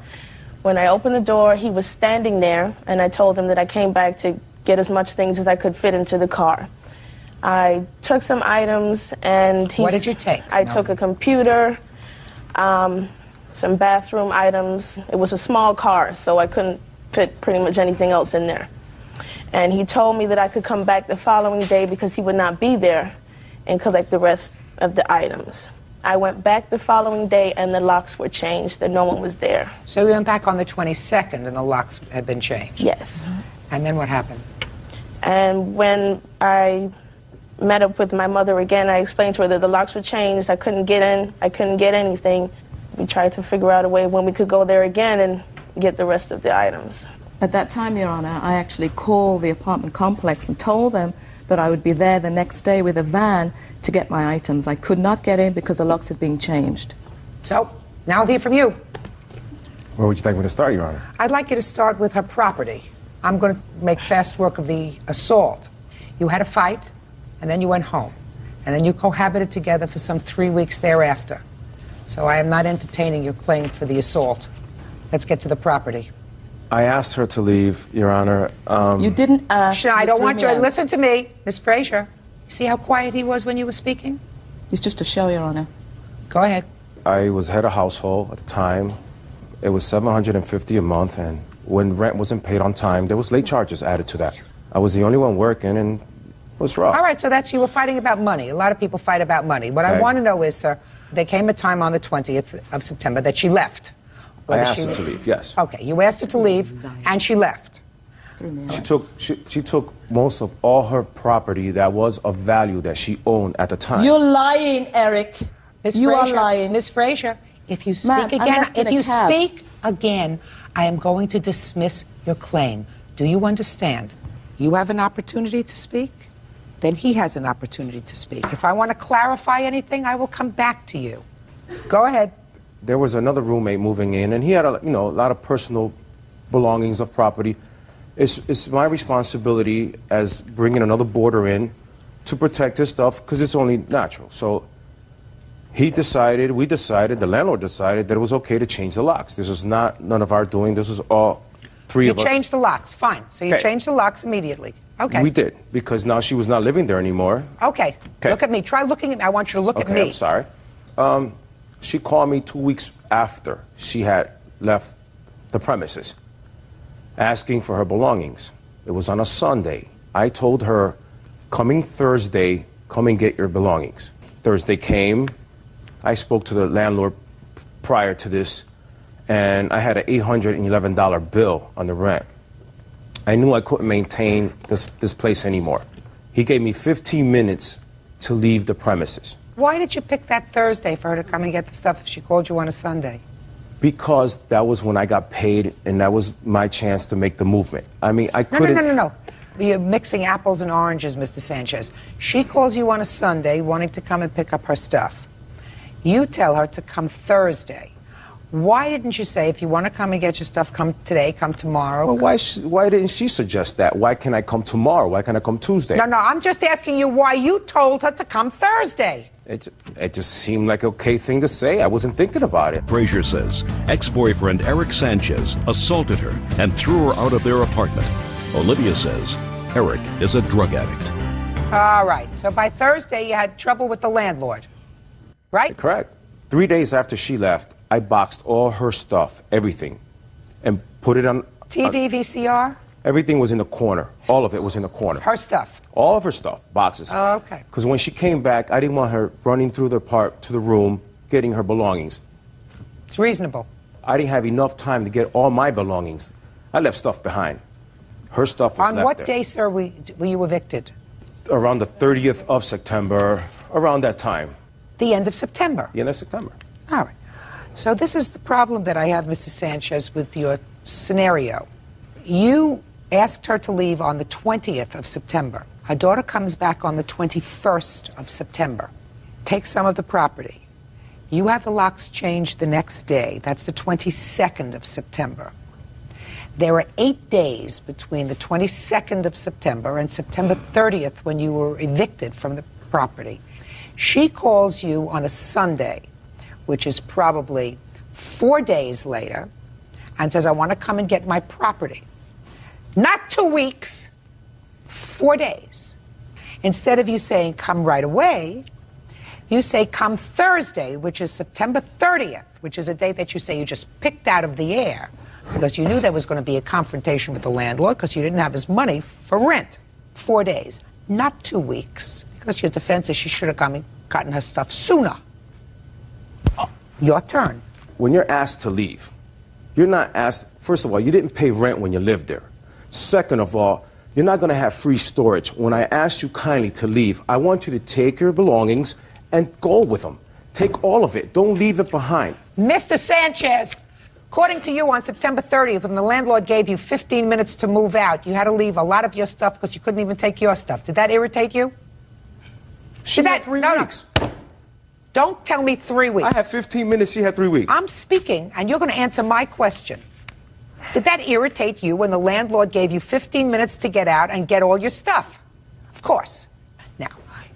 When I opened the door, he was standing there, and I told him that I came back to get as much things as I could fit into the car. I took some items and What did you take? I took a computer, some bathroom items. It was a small car, so I couldn't fit pretty much anything else in there. And he told me that I could come back the following day because he would not be there and collect the rest of the items. I went back the following day and the locks were changed and no one was there. So you went back on the 22nd and the locks had been changed? Yes. And then what happened? And when I met up with my mother again, I explained to her that the locks were changed. I couldn't get in. I couldn't get anything. We tried to figure out a way when we could go there again and get the rest of the items. At that time, Your Honor, I actually called the apartment complex and told them that I would be there the next day with a van to get my items. I could not get in because the locks had been changed. So, now I'll hear from you. Where would you like me to start, Your Honor? I'd like you to start with her property. I'm going to make fast work of the assault. You had a fight, and then you went home. And then you cohabited together for some 3 weeks thereafter. So I am not entertaining your claim for the assault. Let's get to the property. I asked her to leave, Your Honor. You didn't ask. I don't want you to out. listen to me, Miss Frazier. See how quiet he was when you were speaking? It's just a show, Your Honor. Go ahead. I was head of household at the time. It was $750 a month, and when rent wasn't paid on time, there was late charges added to that. I was the only one working, and it was rough. All right, so you were fighting about money. A lot of people fight about money. What I want to know is, sir, there came a time on the 20th of September that she left. I asked her to leave, yes. Okay, you asked her to leave, and she left. She took most of all her property that was of value that she owned at the time. You're lying, Eric. You are lying. Miss Frazier, if you speak again, I am going to dismiss your claim. Do you understand? You have an opportunity to speak, then he has an opportunity to speak. If I want to clarify anything, I will come back to you. Go ahead. There was another roommate moving in, and he had a lot of personal belongings of property. It's my responsibility as bringing another boarder in to protect his stuff because it's only natural. So we decided, the landlord decided that it was okay to change the locks. This was none of our doing. This was all three of us. You changed the locks, fine. So you changed the locks immediately. Okay. We did, because now she was not living there anymore. Okay. Look at me. Try looking at me. I want you to look at me. I'm sorry. She called me 2 weeks after she had left the premises, asking for her belongings. It was on a Sunday. I told her, coming Thursday, come and get your belongings. Thursday came. I spoke to the landlord prior to this, and I had an $811 bill on the rent. I knew I couldn't maintain this place anymore. He gave me 15 minutes to leave the premises. Why did you pick that Thursday for her to come and get the stuff if she called you on a Sunday? Because that was when I got paid, and that was my chance to make the movement. I mean, I couldn't... No. You're mixing apples and oranges, Mr. Sanchez. She calls you on a Sunday wanting to come and pick up her stuff. You tell her to come Thursday. Why didn't you say, if you want to come and get your stuff, come today, come tomorrow? Well, why didn't she suggest that? Why can't I come tomorrow? Why can't I come Tuesday? No, I'm just asking you why you told her to come Thursday. It just seemed like an okay thing to say. I wasn't thinking about it. Frazier says ex-boyfriend Eric Sanchez assaulted her and threw her out of their apartment. Olivia says Eric is a drug addict. All right, so by Thursday you had trouble with the landlord, right? Correct. 3 days after she left, I boxed all her stuff, everything, and put it on... TV, VCR? Everything was in the corner. All of it was in the corner. Her stuff? All of her stuff, boxes. Oh, okay. Because when she came back, I didn't want her running through the part to the room, getting her belongings. It's reasonable. I didn't have enough time to get all my belongings. I left stuff behind. Her stuff was left there. On what day, sir, were you evicted? Around the 30th of September, around that time. The end of September? The end of September. All right. So this is the problem that I have, Mr. Sanchez, with your scenario. You asked her to leave on the 20th of September. Her daughter comes back on the 21st of September, takes some of the property. You have the locks changed the next day. That's the 22nd of September. There are 8 days between the 22nd of September and September 30th when you were evicted from the property. She calls you on a Sunday, which is probably 4 days later, and says, I want to come and get my property. Not 2 weeks, 4 days. Instead of you saying come right away, you say come Thursday, which is September 30th, which is a date that you say you just picked out of the air because you knew there was going to be a confrontation with the landlord because you didn't have his money for rent. 4 days, not 2 weeks, because your defense is she should have gotten her stuff sooner. Your turn. When you're asked to leave, you're not asked, first of all, you didn't pay rent when you lived there. Second of all, you're not going to have free storage. When I ask you kindly to leave, I want you to take your belongings and go with them. Take all of it. Don't leave it behind. Mr. Sanchez, according to you, on September 30th, when the landlord gave you 15 minutes to move out, you had to leave a lot of your stuff because you couldn't even take your stuff. Did that irritate you? She had 3 weeks. No. Don't tell me 3 weeks. I had 15 minutes. She had 3 weeks. I'm speaking, and you're going to answer my question. Did that irritate you when the landlord gave you 15 minutes to get out and get all your stuff? Of course. Now,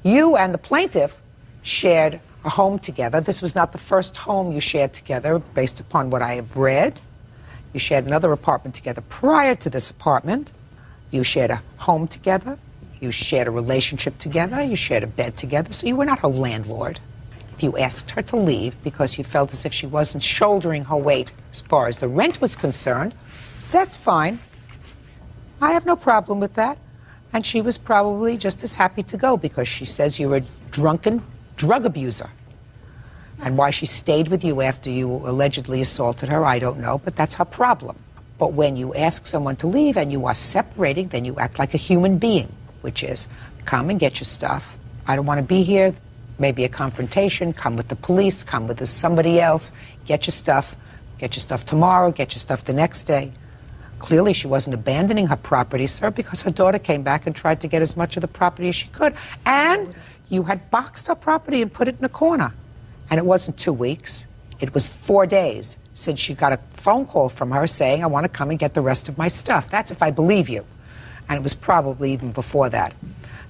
you and the plaintiff shared a home together. This was not the first home you shared together, based upon what I have read. You shared another apartment together prior to this apartment. You shared a home together. You shared a relationship together. You shared a bed together. So you were not her landlord. If you asked her to leave because you felt as if she wasn't shouldering her weight as far as the rent was concerned, that's fine. I have no problem with that. And she was probably just as happy to go because she says you're a drunken drug abuser. And why she stayed with you after you allegedly assaulted her, I don't know, but that's her problem. But when you ask someone to leave and you are separating, then you act like a human being, which is come and get your stuff. I don't want to be here. Maybe a confrontation, come with the police, come with somebody else, get your stuff tomorrow, get your stuff the next day. Clearly she wasn't abandoning her property, sir, because her daughter came back and tried to get as much of the property as she could. And you had boxed her property and put it in a corner. And it wasn't 2 weeks, it was 4 days since she got a phone call from her saying, I want to come and get the rest of my stuff. That's if I believe you. And it was probably even before that.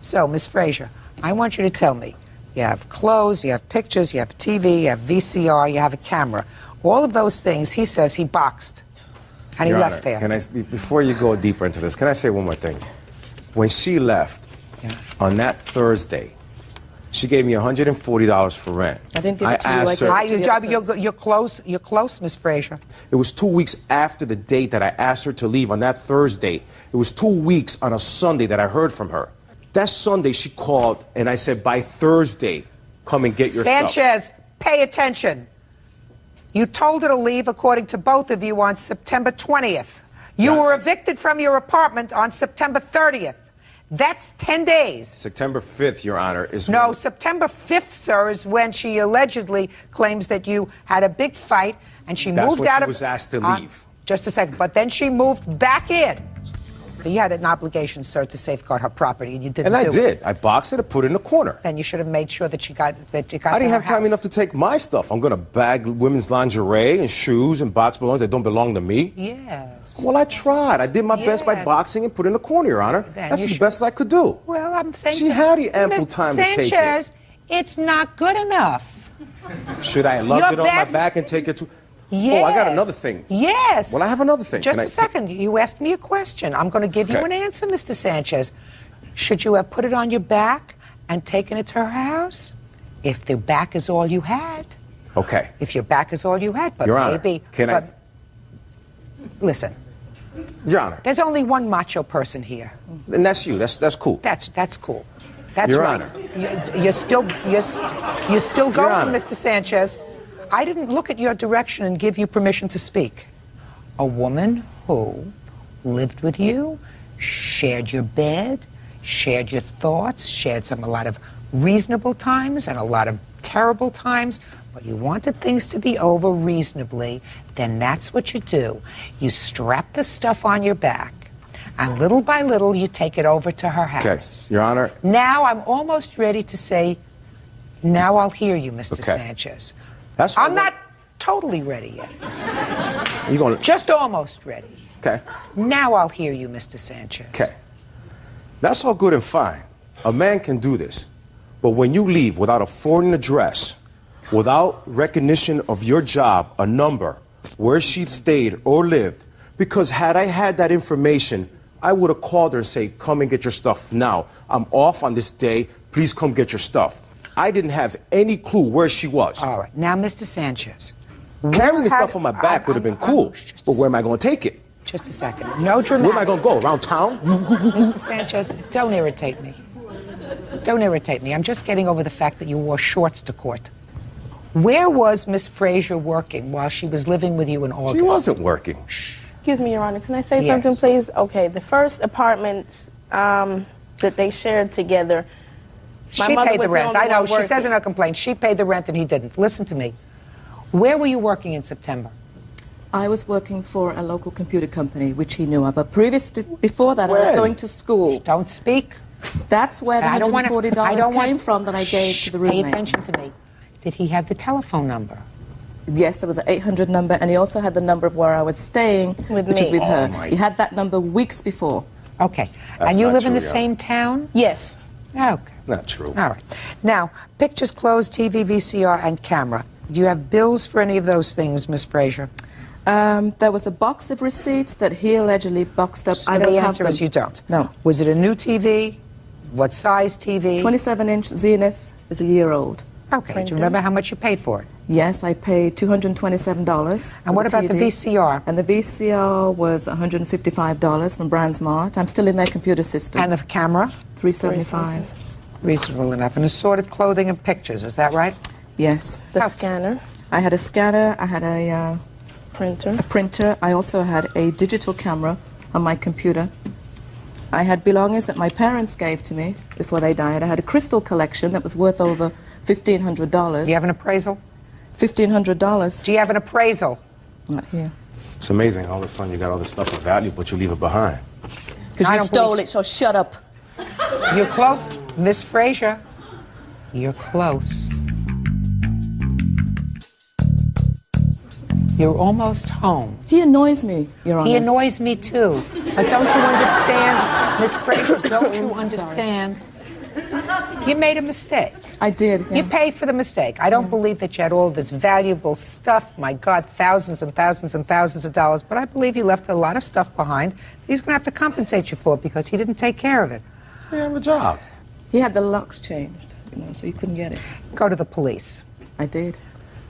So, Ms. Frazier, I want you to tell me, you have clothes, you have pictures, you have TV, you have VCR, you have a camera. All of those things, he says he boxed. And Your he Honor, left there. Can I, before you go deeper into this, can I say one more thing? When she left on that Thursday, she gave me $140 for rent. I didn't give it to you. You're close, Miss Frazier. It was 2 weeks after the date that I asked her to leave on that Thursday. It was 2 weeks on a Sunday that I heard from her. That Sunday she called and I said, by Thursday, come and get your stuff. Sanchez, pay attention. You told her to leave, according to both of you, on September 20th. You were evicted from your apartment on September 30th. That's 10 days. September 5th, Your Honor, is No, when... September 5th, sir, is when she allegedly claims that you had a big fight and she That's moved when out she of... was asked to leave. Just a second. But then she moved back in. You had an obligation, sir, to safeguard her property, and you didn't do it. And I did. I boxed it and put it in a corner. Then you should have made sure that you got I didn't have time enough to take my stuff. I'm going to bag women's lingerie and shoes and box belongings that don't belong to me. Yes. Well, I tried. I did my best by boxing and put it in a corner, Your Honor. Then That's you as best as I could do. Well, I'm saying... She had ample time to take it. Sanchez, it's not good enough. Should I have lugged it on my back and take it to... Yes. Oh, I got another thing. Yes. Well, I have another thing. Just a second. You asked me a question. I'm going to give you an answer, Mr. Sanchez. Should you have put it on your back and taken it to her house? If the back is all you had. Okay. If your back is all you had. But Your Honor, maybe... can I... Listen. Your Honor. There's only one macho person here. And that's you. That's cool. That's cool. That's Your right. Honor. You're still going, Mr. Sanchez. I didn't look at your direction and give you permission to speak. A woman who lived with you, shared your bed, shared your thoughts, shared a lot of reasonable times and a lot of terrible times, but you wanted things to be over reasonably, then that's what you do. You strap the stuff on your back, and little by little you take it over to her house. Okay, Your Honor. Now I'm almost ready to say, now I'll hear you, Mr. Sanchez. I'm not totally ready yet, Mr. Sanchez. You're gonna... Just almost ready. Okay. Now I'll hear you, Mr. Sanchez. Okay. That's all good and fine. A man can do this. But when you leave without a foreign address, without recognition of your job, a number, where she stayed or lived, because had I had that information I would have called her and say, come and get your stuff now. I'm off on this day. Please come get your stuff. I didn't have any clue where she was. All right. Now, Mr. Sanchez. Carrying the stuff on my back would have been cool, but where am I going to take it? Just a second. No dramatic. Where am I going to go? Around town? Mr. Sanchez, don't irritate me. Don't irritate me. I'm just getting over the fact that you wore shorts to court. Where was Miss Frazier working while she was living with you in August? She wasn't working. Excuse me, Your Honor. Can I say Yes. something, please? Okay, the first apartment that they shared together, She paid the rent. I know. She says in her complaint she paid the rent and he didn't. Listen to me. Where were you working in September? I was working for a local computer company, which he knew of. But before that, I was going to school. Don't speak. That's where the $140 came from that I gave to the roommate. Pay attention to me. Did he have the telephone number? Yes, there was an 800 number, and he also had the number of where I was staying, which was with her. He had that number weeks before. Okay. And you live in the same town? Yes. Okay. Not true. All right. Now, pictures, clothes, TV, VCR, and camera. Do you have bills for any of those things, Miss Frazier? There was a box of receipts that he allegedly boxed up. So I don't the have answer them. is you don't. No. Was it a new TV? What size TV? 27-inch Zenith is a year old. Okay. Do you remember how much you paid for it? Yes, I paid $227. And what about the VCR? And the VCR was $155 from Brandsmart. I'm still in their computer system. And the camera? $375. Reasonable enough. And assorted clothing and pictures, is that right? Yes. The scanner. I had a scanner. I had a printer. I also had a digital camera on my computer. I had belongings that my parents gave to me before they died. I had a crystal collection that was worth over $1,500. Do you have an appraisal? $1,500. Do you have an appraisal? Not here. It's amazing. All of a sudden you got all this stuff of value, but you leave it behind. Because you stole it, so shut up. You're close. Miss Frazier, you're close. You're almost home. He annoys me, Your Honor. He annoys me too. But don't you understand, Miss Frazier, don't you understand? You made a mistake. I did. Yeah. You paid for the mistake. I don't believe that you had all this valuable stuff. My God, thousands and thousands and thousands of dollars. But I believe you left a lot of stuff behind. He's going to have to compensate you for it because he didn't take care of it. You have a job. He had the locks changed, so you couldn't get it. Go to the police. I did.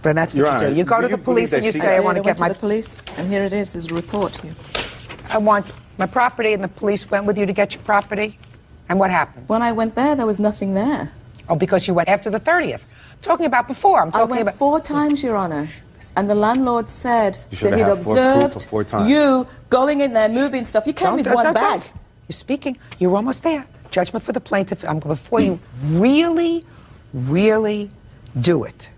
But that's what you do. You go to the police and you say, I want to get my... the police, and here it is, his report here. I want my property, and the police went with you to get your property? And what happened? When I went there was nothing there. Oh, because you went after the 30th. I'm talking about before. I'm talking I went about 4 times, Your Honor. And the landlord said should that he'd have proof observed of 4 times. you going in there, moving stuff. You came with one bag. You're speaking. You're almost there. Judgment for the plaintiff. Before you really, really do it.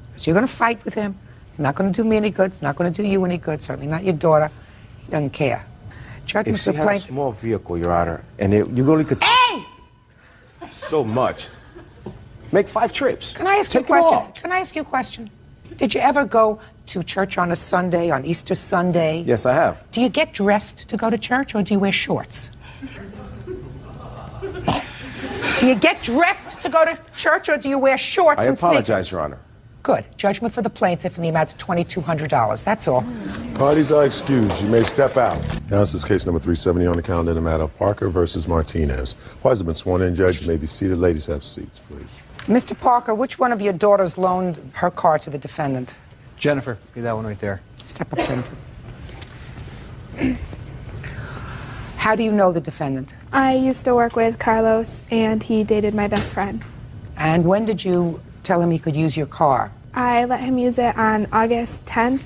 Because you're going to fight with him. It's not going to do me any good. It's not going to do you any good. Certainly not your daughter. He doesn't care. Judgment If for she the had a plaintiff. small vehicle, Your Honor, and you really could... Hey! So much. Make 5 trips. Can I ask you a question? Can I ask you a question? Did you ever go to church on a Sunday, on Easter Sunday? Yes, I have. Do you get dressed to go to church, or do you wear shorts? Do you get dressed to go to church, or do you wear shorts and I apologize, sneakers? Your Honor. Good. Judgment for the plaintiff in the amount of $2,200. That's all. Parties are excused. You may step out. Now this is case number 370 on the calendar in the matter of Parker versus Martinez. Parties have been sworn in. Judge, you may be seated. Ladies, have seats, please. Mr. Parker, which one of your daughters loaned her car to the defendant? Jennifer, be that one right there. Step up, Jennifer. How do you know the defendant? I used to work with Carlos, and he dated my best friend. And when did you tell him he could use your car? I let him use it on August 10th.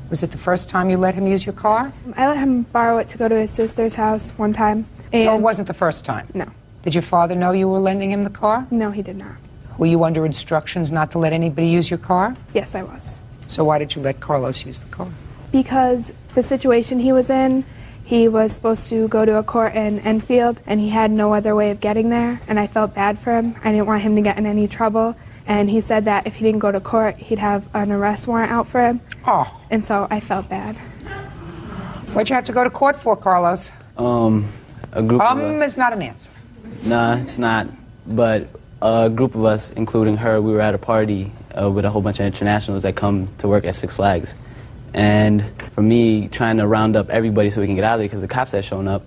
Was it the first time you let him use your car? I let him borrow it to go to his sister's house one time. And So it wasn't the first time? No. Did your father know you were lending him the car? No, he did not. Were you under instructions not to let anybody use your car? Yes, I was. So why did you let Carlos use the car? Because the situation he was in, he was supposed to go to a court in Enfield, and he had no other way of getting there, and I felt bad for him. I didn't want him to get in any trouble, and he said that if he didn't go to court, he'd have an arrest warrant out for him. Oh. And so I felt bad. What'd you have to go to court for, Carlos? A group of us. Is not an answer. Nah, it's not. But a group of us, including her, we were at a party with a whole bunch of internationals that come to work at Six Flags. And for me, trying to round up everybody so we can get out of there because the cops had shown up,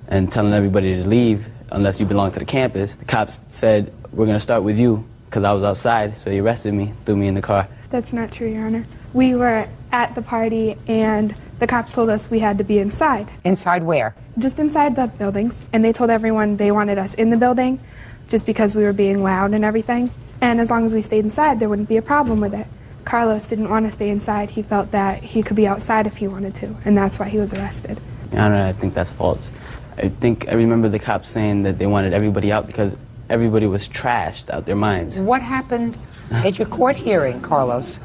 and telling everybody to leave unless you belong to the campus. The cops said, we're going to start with you, because I was outside, so he arrested me, threw me in the car. That's not true, Your Honor. We were at the party, and the cops told us we had to be inside. Inside where? Just inside the buildings. And they told everyone they wanted us in the building just because we were being loud and everything. And as long as we stayed inside, there wouldn't be a problem with it. Carlos didn't want to stay inside. He felt that he could be outside if he wanted to, and that's why he was arrested. Your Honor, I think that's false. I remember the cops saying that they wanted everybody out because everybody was trashed out their minds. What happened at your court hearing, Carlos?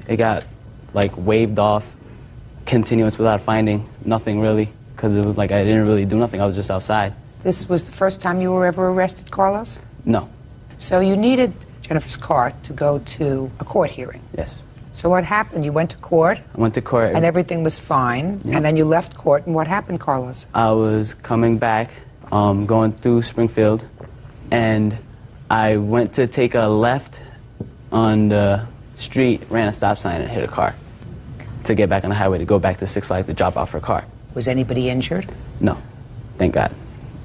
It got, like, waved off, continuous without finding, nothing really, because it was like I didn't really do nothing, I was just outside. This was the first time you were ever arrested, Carlos? No. So you needed Jennifer's car to go to a court hearing? Yes. So what happened? You went to court? I went to court. And everything was fine, Yeah. and then you left court, and what happened, Carlos? I was coming back, going through Springfield, and I went to take a left on the street, ran a stop sign, and hit a car to get back on the highway to go back to Six Flags to drop off her car. Was anybody injured? No, thank God.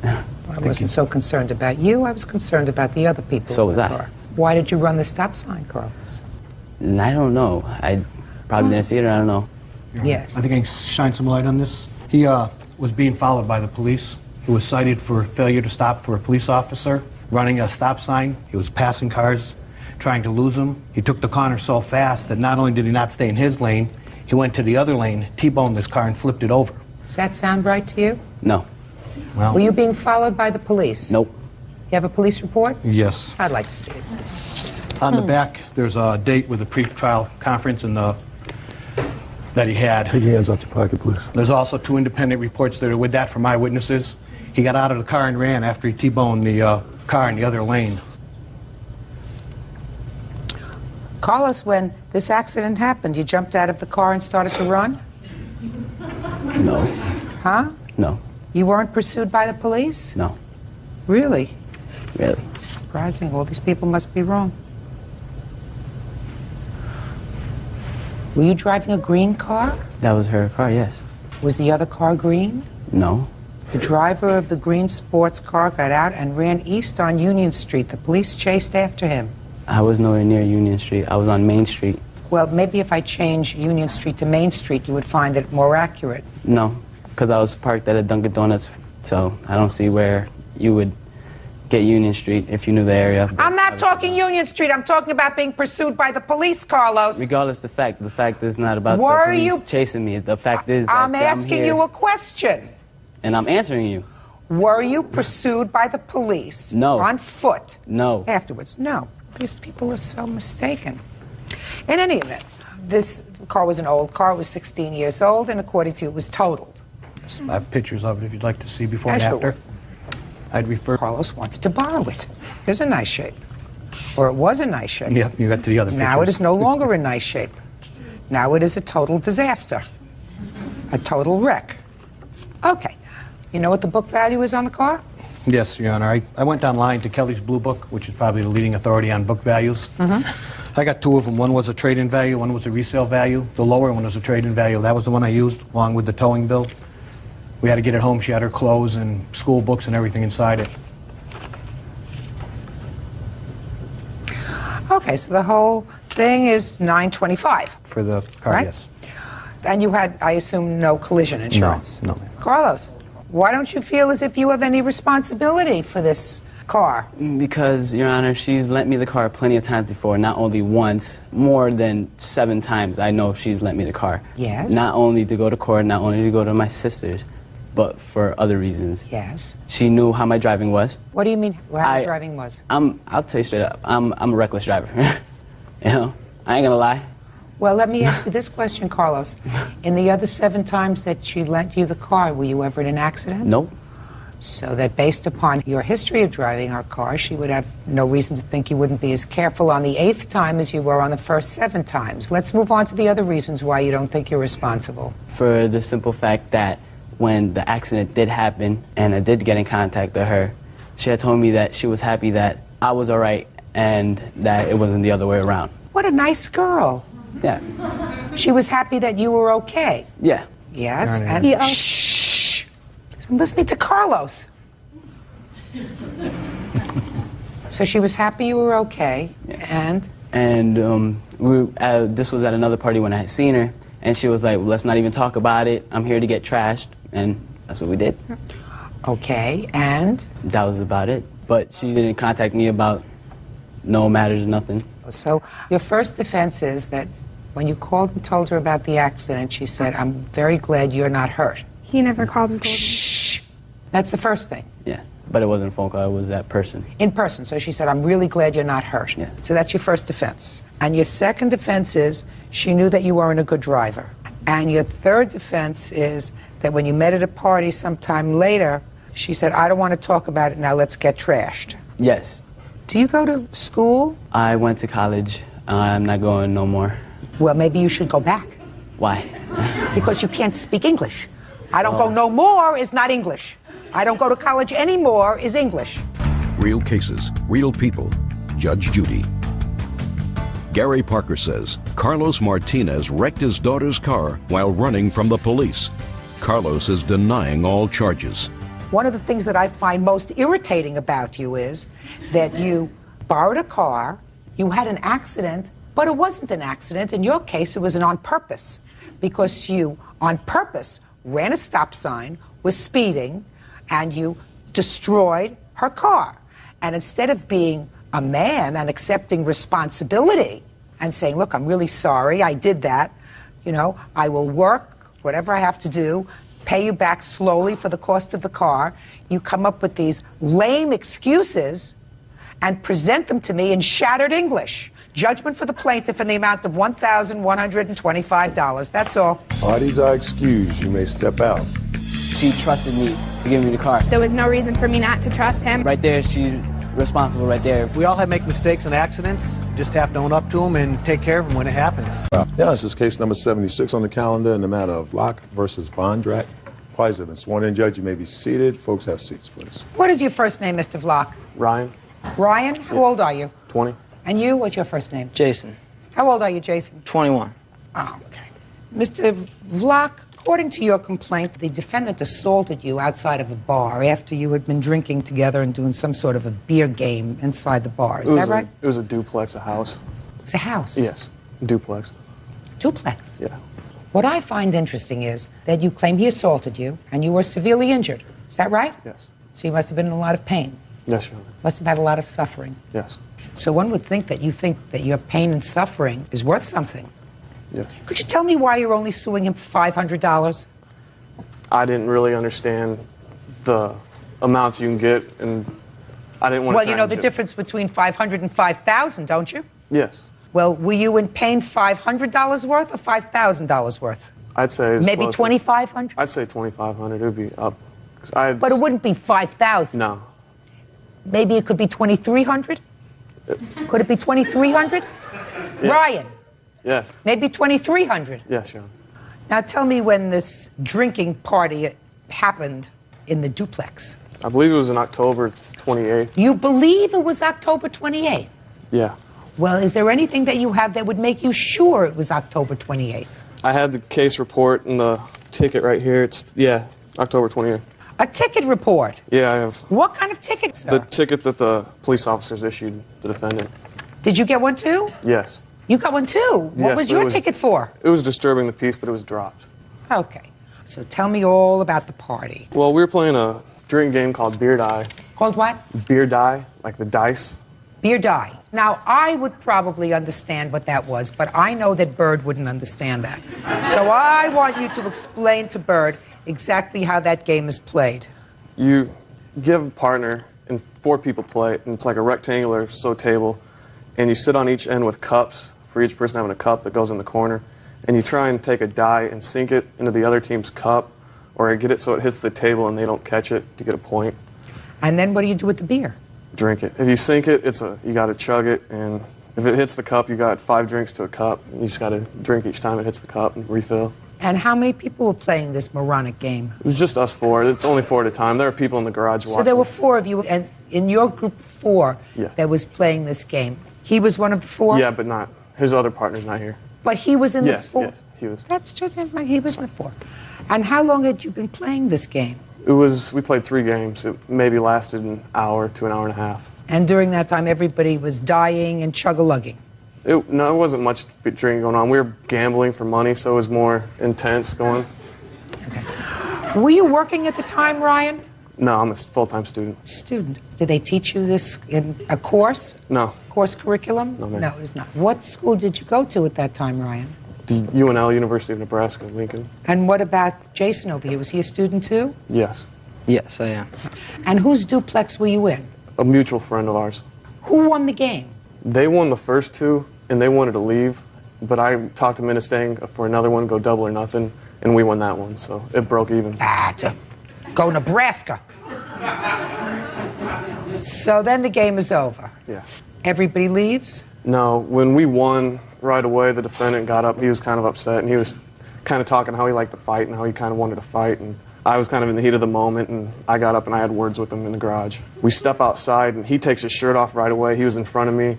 I wasn't so concerned about you. I was concerned about the other people So in was the I. car. Why did you run the stop sign, Carlos? And I don't know. I probably didn't see it, or I don't know. Yes. I think I can shine some light on this. He was being followed by the police. He was cited for failure to stop for a police officer, running a stop sign. He was passing cars, trying to lose them. He took the corner so fast that not only did he not stay in his lane, he went to the other lane, T-boned this car, and flipped it over. Does that sound right to you? No. Well, Were you being followed by the police? Nope. You have a police report? Yes. I'd like to see it, please. On the back, there's a date with a pre-trial conference that he had. Take your hands out your pocket, please. There's also 2 independent reports that are with that from eyewitnesses. He got out of the car and ran after he T-boned the car in the other lane. Carlos, when this accident happened, you jumped out of the car and started to run? No. Huh? No. You weren't pursued by the police? No. Really? Really. Surprising. All these people must be wrong. Were you driving a green car? That was her car, yes. Was the other car green? No. The driver of the green sports car got out and ran east on Union Street. The police chased after him. I was nowhere near Union Street. I was on Main Street. Well, maybe if I change Union Street to Main Street, you would find it more accurate. No, because I was parked at a Dunkin' Donuts, so I don't see where you would get Union Street if you knew the area. I'm not talking Union Street. I'm talking about being pursued by the police, Carlos. Regardless the fact is not about Were the police you- chasing me. The fact is that I'm asking here, you a question. and I'm answering you. Were you pursued by the police? No. On foot? No. Afterwards? No. These people are so mistaken. In any event, this car was an old car. It was 16 years old, and according to you, it was totaled. I have pictures of it if you'd like to see before and Yeah, after. sure. I'd refer. Carlos wanted to borrow it. It's in nice shape. Or it was in nice shape. Yeah, you got to the other pictures. Now it is no longer in nice shape. Now it is a total disaster. A total wreck. Okay. You know what the book value is on the car? Yes, Your Honor. I went online to Kelly's Blue Book, which is probably the leading authority on book values. I got 2 of them. One was a trade-in value, one was a resale value. The lower one was a trade-in value. That was the one I used, along with the towing bill. We had to get it home. She had her clothes and school books and everything inside it. Okay, so the whole thing is $925. For the car, Right? yes. And you had, I assume, no collision insurance. No. Carlos, why don't you feel as if you have any responsibility for this car? Because, Your Honor, she's lent me the car plenty of times before, not only once, more than 7 times I know she's lent me the car. Yes. Not only to go to court, not only to go to my sister's, but for other reasons. Yes. She knew how my driving was. What do you mean how the driving was? I'll tell you straight up, I'm a reckless driver. You know, I ain't gonna lie. Well, let me ask you this question, Carlos. In the other 7 times that she lent you the car, were you ever in an accident? Nope. So that based upon your history of driving our car, she would have no reason to think you wouldn't be as careful on the 8th time as you were on the first 7 times. Let's move on to the other reasons why you don't think you're responsible. For the simple fact that when the accident did happen and I did get in contact with her, she had told me that she was happy that I was all right and that it wasn't the other way around. What a nice girl. Yeah. She was happy that you were okay. Yeah. Yes. Your Honor. And He shh. There's I'm listening to Carlos. So she was happy you were okay, and? And this was at another party when I had seen her, and she was like, well, let's not even talk about it. I'm here to get trashed, and that's what we did. Okay, and? That was about it. But she didn't contact me about no matters, nothing. So your first defense is that when you called and told her about the accident, she said, I'm very glad you're not hurt. He never called and told me. Shh! That's the first thing. Yeah, but it wasn't a phone call, it was that person. In person. So she said, I'm really glad you're not hurt. Yeah. So that's your first defense. And your second defense is she knew that you weren't a good driver. And your third defense is that when you met at a party sometime later, she said, I don't want to talk about it now, let's get trashed. Yes. Do you go to school? I went to college. I'm not going no more. Well, maybe you should go back. Why? Because you can't speak English. I don't go no more is not English. I don't go to college anymore is English. Real cases, real people. Judge Judy. Gary Parker says Carlos Martinez wrecked his daughter's car while running from the police. Carlos is denying all charges. One of the things that I find most irritating about you is that you borrowed a car, you had an accident, but it wasn't an accident. In your case, it was an on purpose, because you, on purpose, ran a stop sign, was speeding, and you destroyed her car. And instead of being a man and accepting responsibility and saying, look, I'm really sorry, I did that, you know, I will work, whatever I have to do, pay you back slowly for the cost of the car, you come up with these lame excuses and present them to me in shattered English. Judgment for the plaintiff in the amount of $1,125. That's all. Parties are excused. You may step out. She trusted me to give me the car. There was no reason for me not to trust him. Right there, she's responsible right there. We all make mistakes and accidents. Just have to own up to them and take care of them when it happens. Yeah, this is case number 76 on the calendar in the matter of Locke versus Vondrack. Parties have been sworn in. Judge, you may be seated. Folks, have seats, please. What is your first name, Mr. Vlock? Ryan. Ryan? How old are you? 20. And you? What's your first name? Jason. How old are you, Jason? 21. Oh, okay. Mr. Vlock, according to your complaint, the defendant assaulted you outside of a bar after you had been drinking together and doing some sort of a beer game inside the bar. Is that right? It was a duplex, a house. It was a house? Yes, duplex. Duplex? Yeah. What I find interesting is that you claim he assaulted you and you were severely injured. Is that right? Yes. So you must have been in a lot of pain. Yes, Your Honor. Must have had a lot of suffering. Yes. So one would think that you think that your pain and suffering is worth something. Yes. Could you tell me why you're only suing him for $500? I didn't really understand the amounts you can get, and I didn't want to. Well, you know the difference between $500 and $5,000, don't you? Yes. Well, were you in pain $500 worth or $5,000 worth? I'd say it's maybe $2,500. I'd say $2,500. It would be up. But it wouldn't be $5,000. No. Maybe it could be $2,300. Could it be $2,300? Yeah. Ryan. Yes. Maybe $2,300. Yes, Your Honor. Now tell me when this drinking party happened in the duplex. I believe it was in October 28th. You believe it was October 28th? Yeah. Well, is there anything that you have that would make you sure it was October 28th? I had the case report and the ticket right here. It's, October 28th. A ticket report? Yeah, I have. What kind of ticket, sir? The ticket that the police officers issued the defendant. Did you get one too? Yes. You got one too? What was your ticket for? It was disturbing the peace, but it was dropped. Okay. So tell me all about the party. Well, we were playing a drink game called Beer Die. Called what? Beer Die, like the dice. Beer Die. Now, I would probably understand what that was, but I know that Bird wouldn't understand that. So I want you to explain to Bird exactly how that game is played. You give a partner, and 4 people play, and it's like a rectangular table, and you sit on each end with cups, for each person having a cup that goes in the corner, and you try and take a die and sink it into the other team's cup, or get it so it hits the table and they don't catch it to get a point. And then what do you do with the beer? Drink it. If you sink it, you got to chug it, and if it hits the cup, you got 5 drinks to a cup. You just got to drink each time it hits the cup and refill. And how many people were playing this moronic game? It was just us 4. It's only 4 at a time. There are people in the garage watching. So there were 4 of you, and in your group of 4 that was playing this game. He was one of the 4? Yeah, but not. His other partner's not here. But he was in the 4? Yes, he was. That's just like he was in the 4. And how long had you been playing this game? We played 3 games. It maybe lasted an hour to an hour and a half. And during that time, everybody was dying and chug-a-lugging. No, it wasn't much drinking going on. We were gambling for money, so it was more intense going. Were you working at the time, Ryan? No, I'm a full-time student. Student. Did they teach you this in a course? No. Course curriculum? No, ma'am. No, it is not. What school did you go to at that time, Ryan? UNL, University of Nebraska, Lincoln. And what about Jason over here? Was he a student too? Yes. Yes, I am. And whose duplex were you in? A mutual friend of ours. Who won the game? They won the first 2, and they wanted to leave, but I talked them into staying for another one, go double or nothing, and we won that one, so it broke even. Go Nebraska. So then the game is over. Yeah. Everybody leaves? No, when we won right away, the defendant got up. He was kind of upset, and he was kind of talking how he liked to fight and how he kind of wanted to fight. And I was kind of in the heat of the moment, and I got up and I had words with him in the garage. We step outside, and he takes his shirt off right away. He was in front of me,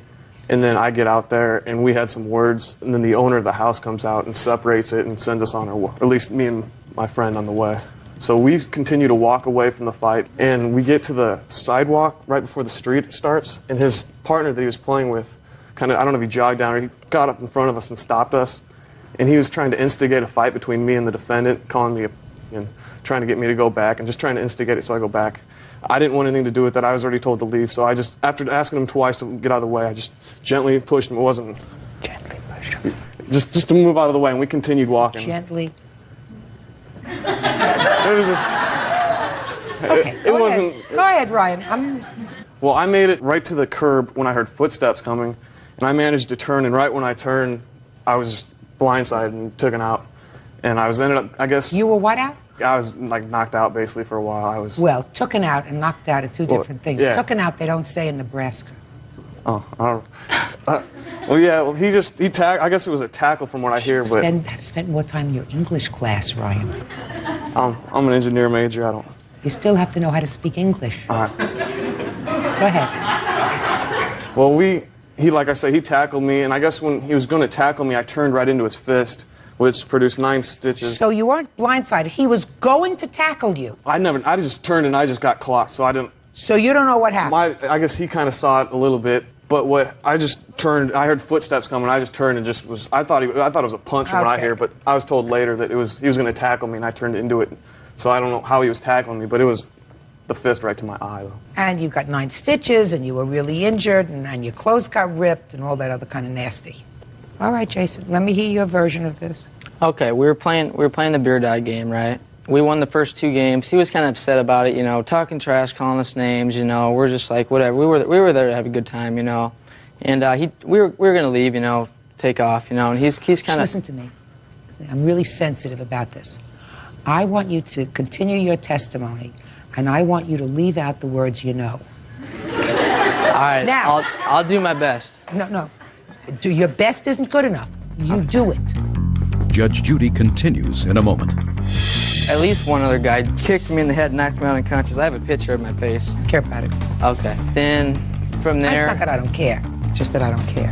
and then I get out there, and we had some words. And then the owner of the house comes out and separates it and sends us on our way, or at least me and my friend on the way. So we continue to walk away from the fight, and we get to the sidewalk right before the street starts, and his partner that he was playing with, I don't know if he jogged down or he got up in front of us and stopped us, and he was trying to instigate a fight between me and the defendant, calling me and trying to get me to go back and just trying to instigate it so I go back. I didn't want anything to do with that. I was already told to leave, so I just, after asking him twice to get out of the way, I just gently pushed him. It wasn't... Gently pushed him. Just to move out of the way, and we continued walking. Gently. It was just... Okay, it wasn't... Go ahead, Ryan. Well, I made it right to the curb when I heard footsteps coming, and I managed to turn, and right when I turned, I was just blindsided and taken out. And I ended up, I guess... You were what out? I was, knocked out, basically, for a while. I was... Well, taken out and knocked out are two different things. Yeah. Taken out, they don't say in Nebraska. Oh, I don't... well, yeah, well, I guess it was a tackle from what I hear, but... Spend more time in your English class, Ryan. I'm an engineer major, I don't... You still have to know how to speak English. All right. Go ahead. Well, like I said, he tackled me, and I guess when he was going to tackle me, I turned right into his fist, which produced 9 stitches. So you weren't blindsided. He was going to tackle you. I just turned and I just got clocked, so I didn't... So you don't know what happened? I guess he kind of saw it a little bit, but I just turned, I heard footsteps coming, I just turned and just was, I thought it was a punch from what I hear, but I was told later that he was going to tackle me, and I turned into it. So I don't know how he was tackling me, but it was the fist right to my eye, though. And you got 9 stitches, and you were really injured, and your clothes got ripped, and all that other kind of nasty. All right, Jason, let me hear your version of this. Okay, we were playing the beer die game, right? We won the first 2 games. He was kind of upset about it, talking trash, calling us names, We're just like, whatever. We were there to have a good time, And we were going to leave, take off, and he's kind of... Just listen to me. I'm really sensitive about this. I want you to continue your testimony, and I want you to leave out the words you know. All right, now, I'll do my best. No. Do your best isn't good enough. You do it. Judge Judy continues in a moment. At least one other guy kicked me in the head, knocked me out unconscious. I have a picture of my face. Care about it. Okay. Then from there... It's not that I don't care. It's just that I don't care.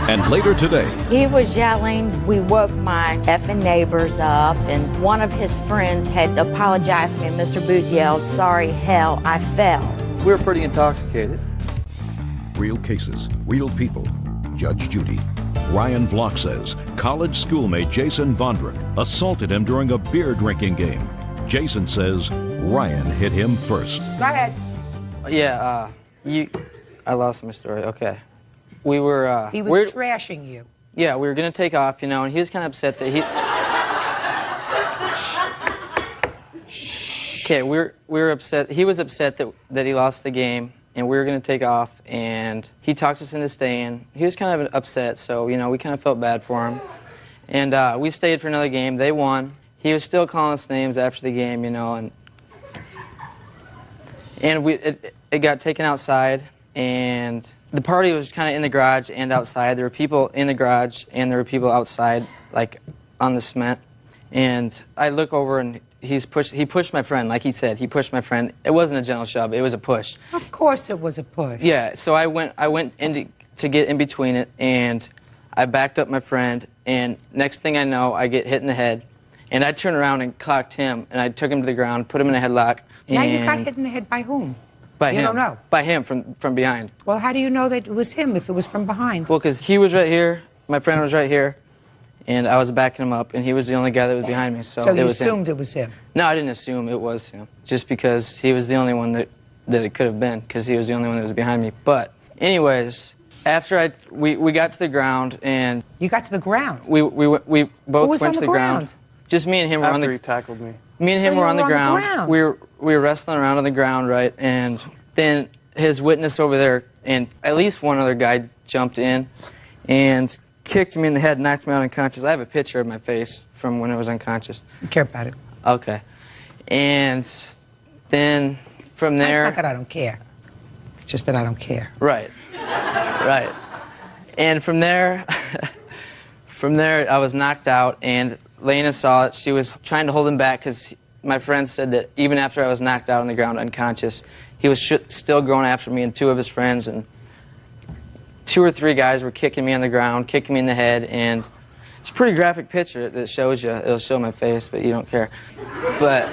And later today... He was yelling. We woke my effing neighbors up, and one of his friends had apologized to me, and Mr. Booth yelled, "Sorry, hell, I fell." We were pretty intoxicated. Real cases, real people. Judge Judy. Ryan Vlock says college schoolmate Jason Vondrick assaulted him during a beer drinking game. Jason says Ryan hit him first. Go ahead. Yeah, I lost my story. Okay. We were... he was trashing you. Yeah, we were going to take off, and he was kind of upset that he... Okay, we were upset. He was upset that he lost the game, and we were going to take off, and he talked us into staying. He was kind of upset, so, we kind of felt bad for him. And we stayed for another game. They won. He was still calling us names after the game, and it got taken outside, and the party was kind of in the garage and outside. There were people in the garage, and there were people outside, like on the cement. And I look over, and he pushed my friend, like he said. He pushed my friend. It wasn't a gentle shove. It was a push. Of course it was a push. Yeah, so I went in to get in between it, and I backed up my friend, and next thing I know, I get hit in the head. And I turned around and clocked him, and I took him to the ground, put him in a headlock. Now you got hit in the head by whom? By you him. don't know. By him from behind. Well, how do you know that it was him if it was from behind? Well, because he was right here, my friend was right here, and I was backing him up, and he was the only guy that was behind me. So you it was assumed him. it was him? No, I didn't assume it was him, just because he was the only one that it could have been, because he was the only one that was behind me. But anyways, after we got to the ground, and... You got to the ground? We both Who was went on to the the ground. Just me and him were on the... After he tackled me. Me and him were on the ground. We were wrestling around on the ground, right? And then his witness over there, and at least one other guy jumped in and kicked me in the head, knocked me out unconscious. I have a picture of my face from when I was unconscious. You care about it? Okay. And then from there... It's not that I don't care. It's just that I don't care. Right. Right. And from there, I was knocked out, and Lena saw it. She was trying to hold him back because my friend said that even after I was knocked out on the ground unconscious, he was still going after me and two of his friends, and 2 or 3 guys were kicking me on the ground, kicking me in the head, and it's a pretty graphic picture that shows you. It'll show my face, but you don't care. But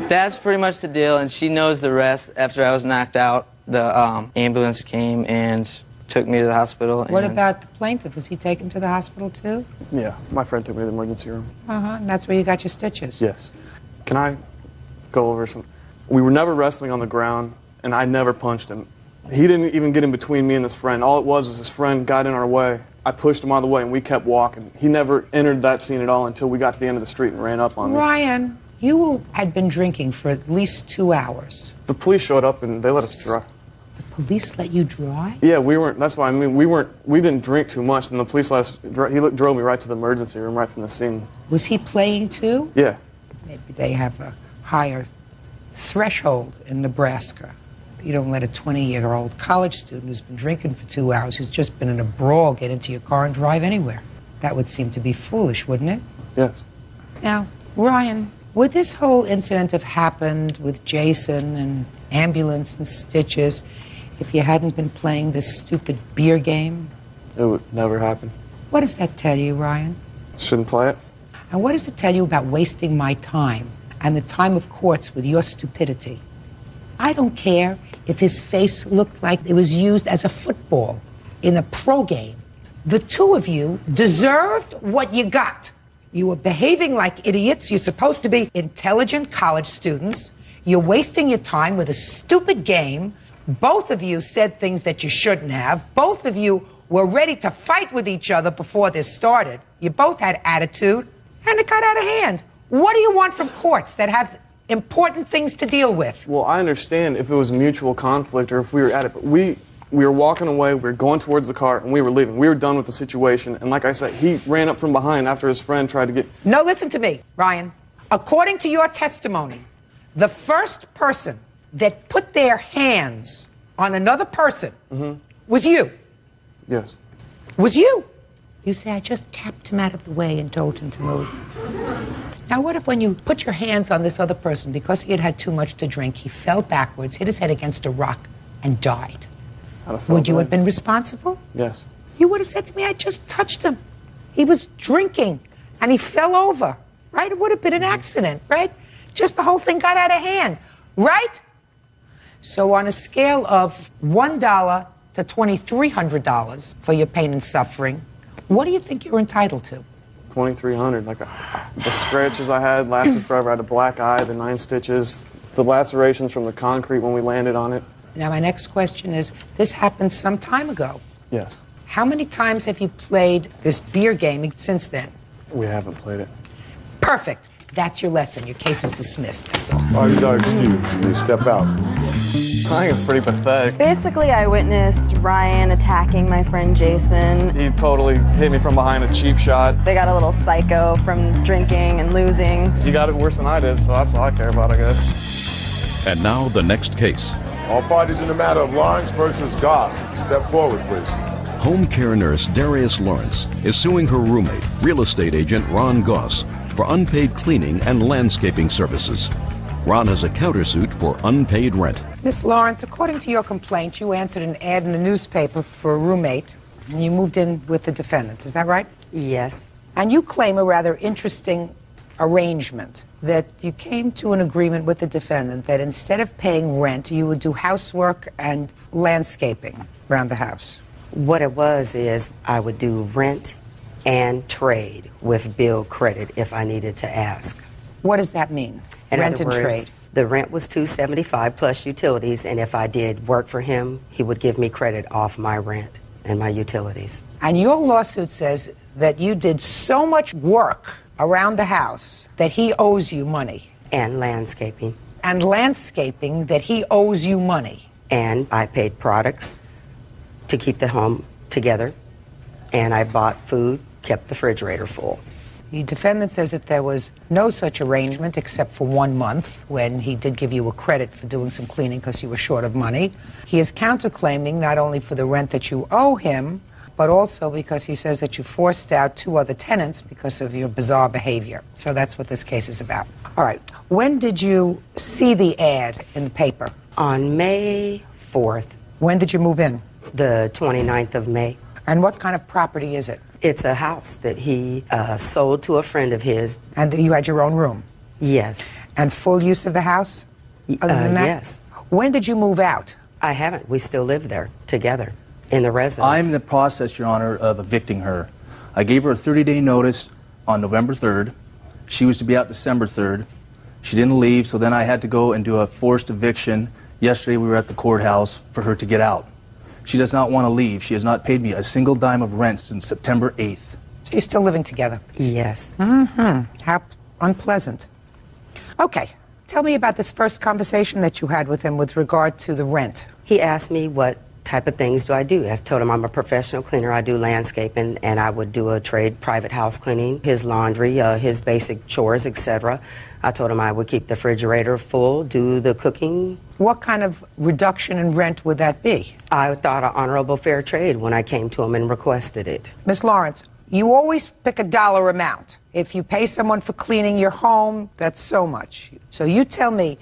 that's pretty much the deal, and she knows the rest. After I was knocked out, the ambulance came and took me to the hospital. What about the plaintiff? Was he taken to the hospital too? Yeah, my friend took me to the emergency room. And that's where you got your stitches? Yes. Can I go over some? We were never wrestling on the ground, and I never punched him. He didn't even get in between me and his friend. All it was his friend got in our way. I pushed him out of the way, and we kept walking. He never entered that scene at all until we got to the end of the street and ran up on me. Ryan, you had been drinking for at least 2 hours. The police showed up, and they let us drive. The police let you drive? Yeah, we weren't. That's why I mean we didn't drink too much, and the police let us. He drove me right to the emergency room, right from the scene. Was he playing too? Yeah. Maybe they have a higher threshold in Nebraska. You don't let a 20-year-old college student who's been drinking for 2 hours, who's just been in a brawl, get into your car and drive anywhere. That would seem to be foolish, wouldn't it? Yes. Now, Ryan, would this whole incident have happened with Jason and ambulance and stitches if you hadn't been playing this stupid beer game? It would never happen. What does that tell you, Ryan? Shouldn't play it. And what does it tell you about wasting my time and the time of courts with your stupidity? I don't care if his face looked like it was used as a football in a pro game. The two of you deserved what you got. You were behaving like idiots. You're supposed to be intelligent college students. You're wasting your time with a stupid game. Both of you said things that you shouldn't have. Both of you were ready to fight with each other before this started. You both had attitude, and it got out of hand. What do you want from courts that have important things to deal with? Well, I understand if it was mutual conflict or if we were at it, but we were walking away, we were going towards the car, and we were leaving. We were done with the situation, and like I said, he ran up from behind after his friend tried to get... No, listen to me, Ryan. According to your testimony, the first person that put their hands on another person was you. Yes. Was you. You say, I just tapped him out of the way and told him to move. Now, what if when you put your hands on this other person, because he had had too much to drink, he fell backwards, hit his head against a rock, and died? Would you have been responsible? Yes. You would have said to me, I just touched him. He was drinking, and he fell over, right? It would have been an accident, right? Just the whole thing got out of hand, right? So on a scale of $1 to $2,300 for your pain and suffering, what do you think you're entitled to? $2,300. Like the scratches I had lasted forever. I had a black eye, the 9 stitches, the lacerations from the concrete when we landed on it. Now, my next question is, this happened some time ago. Yes. How many times have you played this beer game since then? We haven't played it. Perfect. That's your lesson. Your case is dismissed. That's all. Parties are excused. You may step out. I think it's pretty pathetic. Basically, I witnessed Ryan attacking my friend Jason. He totally hit me from behind, a cheap shot. They got a little psycho from drinking and losing. He got it worse than I did, so that's all I care about, I guess. And now the next case. All parties in the matter of Lawrence versus Goss. Step forward, please. Home care nurse Darius Lawrence is suing her roommate, real estate agent Ron Goss, for unpaid cleaning and landscaping services. Ron has a countersuit for unpaid rent. Miss Lawrence, according to your complaint, you answered an ad in the newspaper for a roommate, and you moved in with the defendant. Is that right? Yes. And you claim a rather interesting arrangement that you came to an agreement with the defendant that instead of paying rent, you would do housework and landscaping around the house? What it was is I would do rent and trade with bill credit if I needed to ask. What does that mean? Rent and trade? The rent was $275 plus utilities, and if I did work for him, he would give me credit off my rent and my utilities. And your lawsuit says that you did so much work around the house that he owes you money. And landscaping. And landscaping that he owes you money. And I paid products to keep the home together, and I bought food, kept the refrigerator full. The defendant says that there was no such arrangement except for 1 month when he did give you a credit for doing some cleaning because you were short of money. He is counterclaiming not only for the rent that you owe him, but also because he says that you forced out 2 other tenants because of your bizarre behavior. So that's what this case is about. All right. When did you see the ad in the paper? On May 4th. When did you move in? The 29th of May. And what kind of property is it? It's a house that he sold to a friend of his. And you had your own room? Yes. And full use of the house? Other than that? Yes. When did you move out? I haven't. We still live there together in the residence. I'm in the process, Your Honor, of evicting her. I gave her a 30-day notice on November 3rd. She was to be out December 3rd. She didn't leave, so then I had to go and do a forced eviction. Yesterday we were at the courthouse for her to get out. She does not want to leave. She has not paid me a single dime of rent since September 8th. So you're still living together? Yes. Mm-hmm. How unpleasant. Okay. Tell me about this first conversation that you had with him with regard to the rent. He asked me what type of things do I do. I told him I'm a professional cleaner. I do landscaping, and I would do a trade private house cleaning, his laundry, his basic chores, etc. I told him I would keep the refrigerator full, do the cooking. What kind of reduction in rent would that be? I thought an honorable fair trade when I came to him and requested it. Miss Lawrence, you always pick a dollar amount. If you pay someone for cleaning your home, that's so much. So you tell me,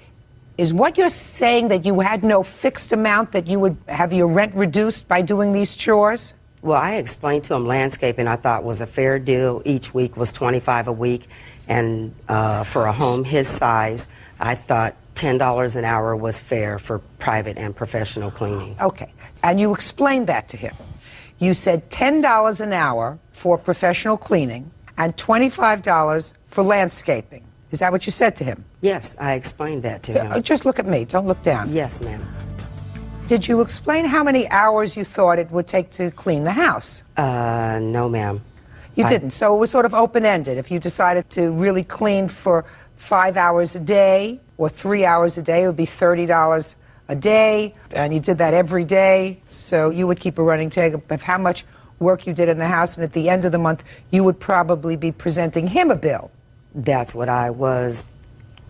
is what you're saying that you had no fixed amount that you would have your rent reduced by doing these chores? Well, I explained to him landscaping I thought was a fair deal. Each week was $25 a week. And for a home his size, I thought $10 an hour was fair for private and professional cleaning. Okay. And you explained that to him. You said $10 an hour for professional cleaning and $25 for landscaping. Is that what you said to him? Yes, I explained that to him. Just look at me. Don't look down. Yes, ma'am. Did you explain how many hours you thought it would take to clean the house? No, ma'am. You didn't. So it was sort of open-ended. If you decided to really clean for 5 hours a day or 3 hours a day, it would be $30 a day, and you did that every day. So you would keep a running tag of how much work you did in the house, and at the end of the month, you would probably be presenting him a bill. That's what I was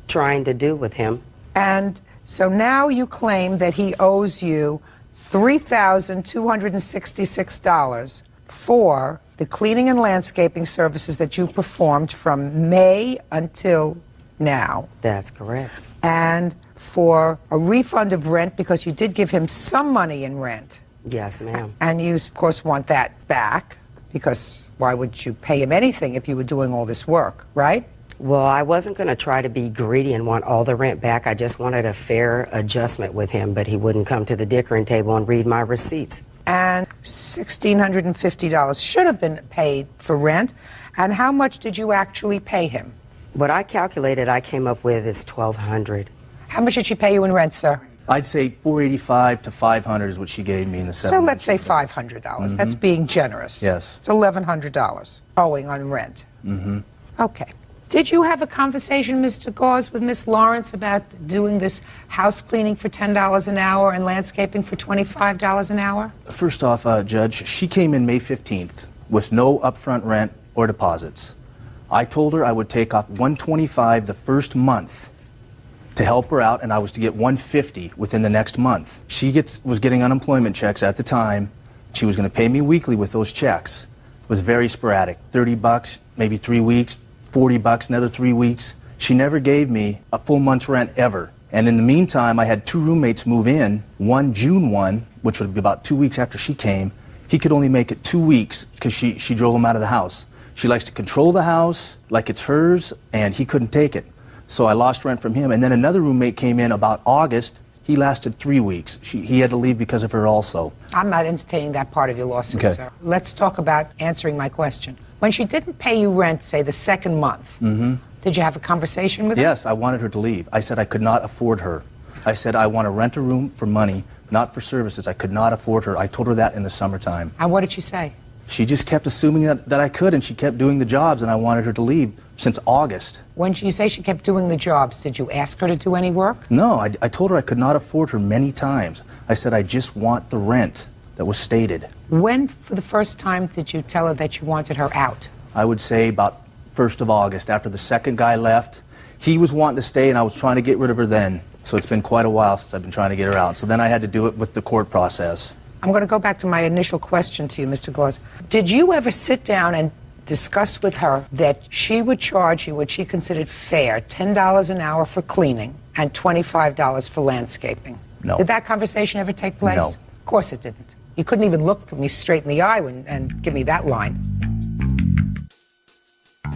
trying to do with him. And so now you claim that he owes you $3,266 for the cleaning and landscaping services that you performed from May until now. That's correct. And for a refund of rent because you did give him some money in rent. Yes, ma'am. And you, of course, want that back because why would you pay him anything if you were doing all this work, right? Well, I wasn't going to try to be greedy and want all the rent back. I just wanted a fair adjustment with him, but he wouldn't come to the dickering table and read my receipts. And $1,650 should have been paid for rent. And how much did you actually pay him? What I calculated I came up with is $1,200. How much did she pay you in rent, sir? I'd say $485 to $500 is what she gave me in the So let's say $500. Mm-hmm. That's being generous. Yes. It's $1,100 owing on rent. Mm-hmm. Okay. Did you have a conversation, Mr. Gauze, with Miss Lawrence about doing this house cleaning for $10 an hour and landscaping for $25 an hour? First off, Judge, she came in May 15th with no upfront rent or deposits. I told her I would take off $125 the first month to help her out, and I was to get $150 within the next month. She was getting unemployment checks at the time. She was going to pay me weekly with those checks. It was very sporadic, $30, maybe 3 weeks, $40, another 3 weeks. She never gave me a full month's rent ever. And in the meantime, I had 2 roommates move in, one June 1, which would be about 2 weeks after she came. He could only make it 2 weeks because she drove him out of the house. She likes to control the house like it's hers, and he couldn't take it. So I lost rent from him. And then another roommate came in about August. He lasted 3 weeks. He had to leave because of her also. I'm not entertaining that part of your lawsuit, Okay. sir. Let's talk about answering my question. When she didn't pay you rent, say, the second month, did you have a conversation with her? Yes, I wanted her to leave. I said I could not afford her. I said I want to rent a room for money, not for services. I could not afford her. I told her that in the summertime. And what did she say? She just kept assuming that I could, and she kept doing the jobs, and I wanted her to leave since August. When you say she kept doing the jobs, did you ask her to do any work? No, I told her I could not afford her many times. I said I just want the rent that was stated. When, for the first time, did you tell her that you wanted her out? I would say about 1st of August, after the second guy left. He was wanting to stay, and I was trying to get rid of her then. So it's been quite a while since I've been trying to get her out. So then I had to do it with the court process. I'm going to go back to my initial question to you, Mr. Claus. Did you ever sit down and discuss with her that she would charge you what she considered fair, $10 an hour for cleaning and $25 for landscaping? No. Did that conversation ever take place? No. Of course it didn't. You couldn't even look me straight in the eye and give me that line.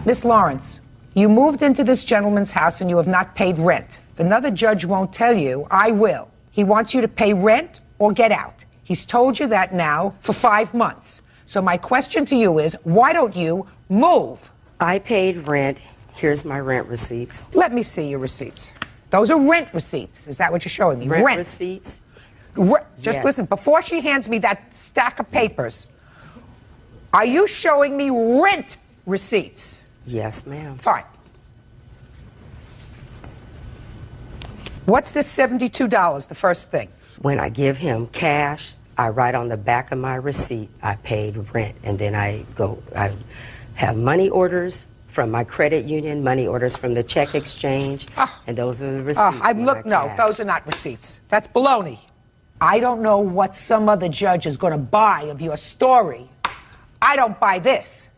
Miss Lawrence, you moved into this gentleman's house and you have not paid rent. If another judge won't tell you, I will. He wants you to pay rent or get out. He's told you that now for 5 months. So my question to you is, why don't you move? I paid rent. Here's my rent receipts. Let me see your receipts. Those are rent receipts. Is that what you're showing me? Rent receipts? Just Yes. listen, before she hands me that stack of papers, are you showing me rent receipts? Yes, ma'am. Fine. What's this $72, the first thing? When I give him cash, I write on the back of my receipt, I paid rent. And then I have money orders from my credit union, money orders from the check exchange, and those are the receipts. No, those are not receipts. That's baloney. I don't know what some other judge is going to buy of your story. I don't buy this.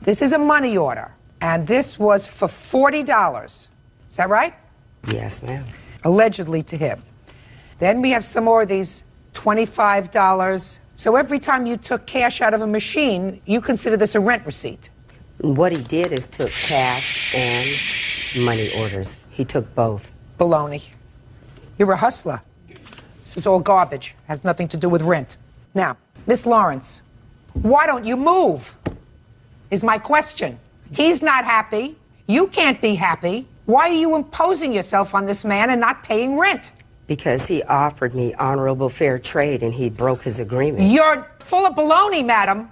This is a money order, and this was for $40. Is that right? Yes, ma'am. Allegedly to him. Then we have some more of these $25. So every time you took cash out of a machine, you consider this a rent receipt. What he did is took cash and money orders. He took both. Baloney. You're a hustler. This is all garbage. Has nothing to do with rent. Now, Miss Lawrence, why don't you move? Is my question. He's not happy. You can't be happy. Why are you imposing yourself on this man and not paying rent? Because he offered me honorable fair trade and he broke his agreement. You're full of baloney, madam.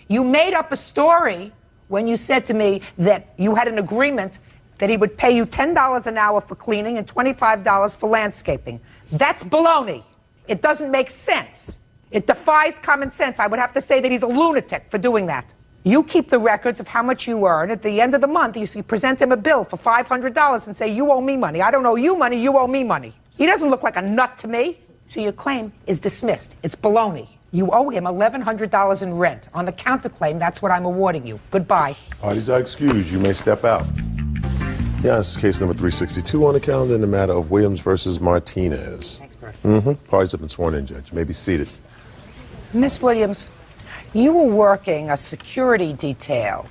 You made up a story when you said to me that you had an agreement that he would pay you $10 an hour for cleaning and $25 for landscaping. That's baloney. It doesn't make sense. It defies common sense. I would have to say that he's a lunatic for doing that. You keep the records of how much you earn. At the end of the month, you present him a bill for $500 and say, you owe me money. I don't owe you money, you owe me money. He doesn't look like a nut to me. So your claim is dismissed. It's baloney. You owe him $1,100 in rent. On the counterclaim, that's what I'm awarding you. Goodbye. Parties are excused. You may step out. Yeah, this is case number 362 on the calendar in the matter of Williams versus Martinez. Thanks, Bert. Parties have been sworn in, Judge. You may be seated. Miss Williams, you were working a security detail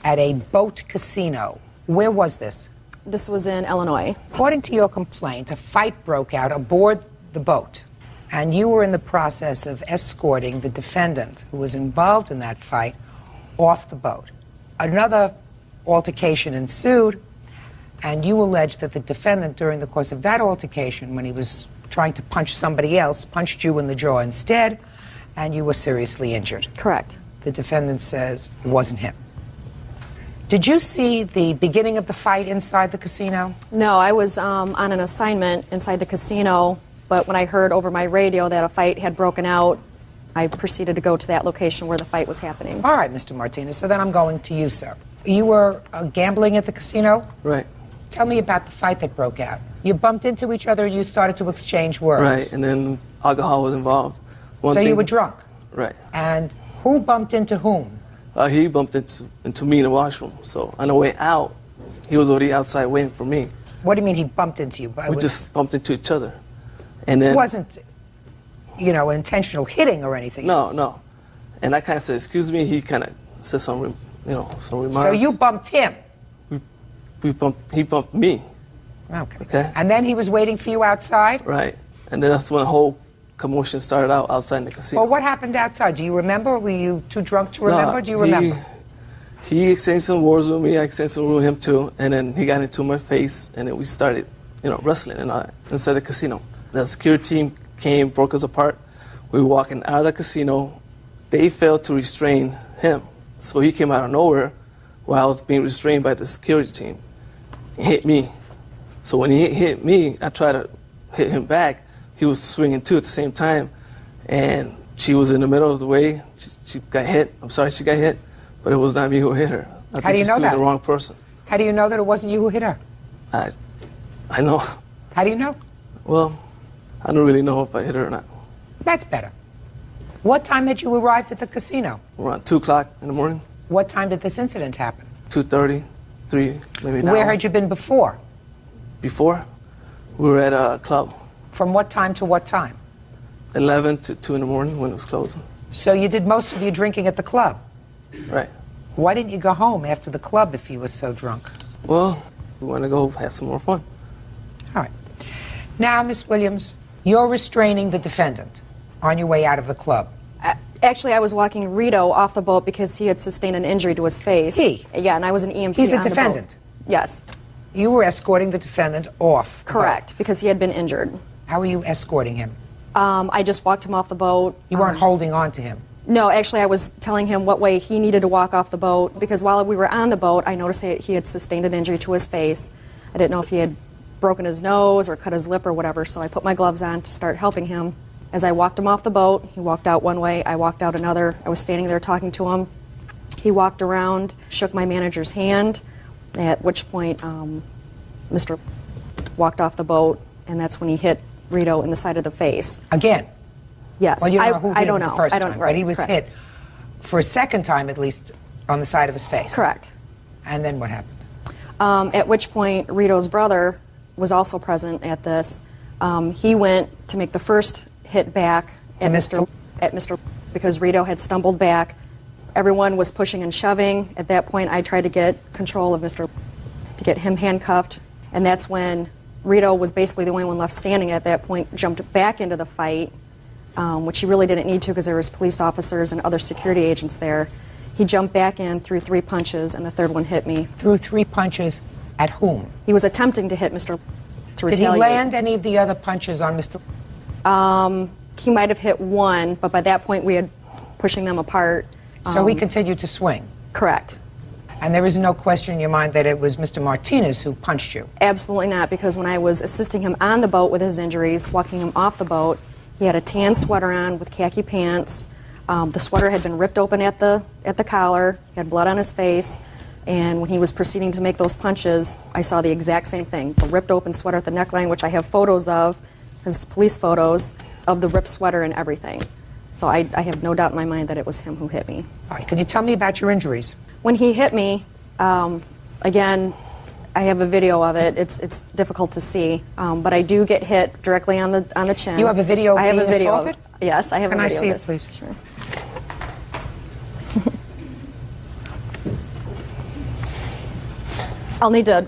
at a boat casino. Where was this? This was in Illinois. According to your complaint, a fight broke out aboard the boat, and you were in the process of escorting the defendant who was involved in that fight off the boat. Another altercation ensued, and you allege that the defendant, during the course of that altercation, when he was trying to punch somebody else, punched you in the jaw instead, and you were seriously injured. Correct. The defendant says it wasn't him. Did you see the beginning of the fight inside the casino? No, I was on an assignment inside the casino, but when I heard over my radio that a fight had broken out, I proceeded to go to that location where the fight was happening. All right, Mr. Martinez, so then I'm going to you, sir. You were gambling at the casino? Right. Tell me about the fight that broke out. You bumped into each other and you started to exchange words. Right, and then alcohol was involved. So you were drunk? Right. And who bumped into whom? He bumped into me in the washroom. So on the way out, he was already outside waiting for me. What do you mean he bumped into you? We just bumped into each other. And then it wasn't, you know, an intentional hitting or anything No, else. no. And I kind of said, excuse me. He kind of said some, some remarks. So you bumped him? He bumped me. Okay. And then he was waiting for you outside? Right. And then that's when the whole commotion started out outside the casino. Well, what happened outside? Do you remember? Were you too drunk to remember? Do you remember? He exchanged some words with me. I exchanged some words with him too. And then he got into my face, and then we started, wrestling and all that inside the casino. The security team came, broke us apart. We were walking out of the casino. They failed to restrain him. So he came out of nowhere while I was being restrained by the security team. He hit me. So when he hit me, I tried to hit him back. He was swinging too at the same time. And she was in the middle of the way. She got hit. I'm sorry she got hit, but it was not me who hit her. How do you know that? The wrong person. How do you know that it wasn't you who hit her? I know. How do you know? Well, I don't really know if I hit her or not. That's better. What time had you arrived at the casino? Around 2 o'clock in the morning. What time did this incident happen? 2:30, 3, maybe now. Where had you been before? Before? We were at a club. From what time to what time? 11 to 2 in the morning when it was closing. So you did most of your drinking at the club? Right. Why didn't you go home after the club if you were so drunk? Well, we want to go have some more fun. All right. Now, Miss Williams, you're restraining the defendant on your way out of the club. Actually, I was walking Rito off the boat because he had sustained an injury to his face. He? Yeah, and I was an EMT. He's the on defendant? The boat. Yes. You were escorting the defendant off? Correct, because he had been injured. How were you escorting him? I just walked him off the boat. You weren't holding on to him? No, actually, I was telling him what way he needed to walk off the boat because while we were on the boat, I noticed he had sustained an injury to his face. I didn't know if he had broken his nose or cut his lip or whatever, so I put my gloves on to start helping him. As I walked him off the boat, he walked out one way, I walked out another. I was standing there talking to him. He walked around, shook my manager's hand, at which point Mr. walked off the boat, and that's when he hit Rito in the side of the face. Again? Yes. Well, you don't know who hit him the first I don't time, know. but he was Correct. hit for a second time at least on the side of his face. Correct. And then what happened? At which point Rito's brother was also present at this. He went to make the first hit back at Mr. because Rito had stumbled back. Everyone was pushing and shoving. At that point, I tried to get control of Mr. to get him handcuffed, and that's when Rito was basically the only one left standing at that point, jumped back into the fight, which he really didn't need to because there was police officers and other security agents there. He jumped back in, threw 3 punches, and the third one hit me. Threw 3 punches at whom? He was attempting to hit Mr. to Did retaliate. he land any of the other punches on Mr.? He might have hit one, but by that point we had pushing them apart. So he continued to swing? Correct. And there is no question in your mind that it was Mr. Martinez who punched you? Absolutely not, because when I was assisting him on the boat with his injuries, walking him off the boat, he had a tan sweater on with khaki pants. The sweater had been ripped open at the collar. He had blood on his face. And when he was proceeding to make those punches, I saw the exact same thing. The ripped open sweater at the neckline, which I have photos of, his police photos, of the ripped sweater and everything. So I have no doubt in my mind that it was him who hit me. All right, can you tell me about your injuries? When he hit me, again, I have a video of it. It's difficult to see, but I do get hit directly on the chin. You have a video of I have being a video assaulted? Yes, I have Can a I video see of it, this. please? Sure. I'll need to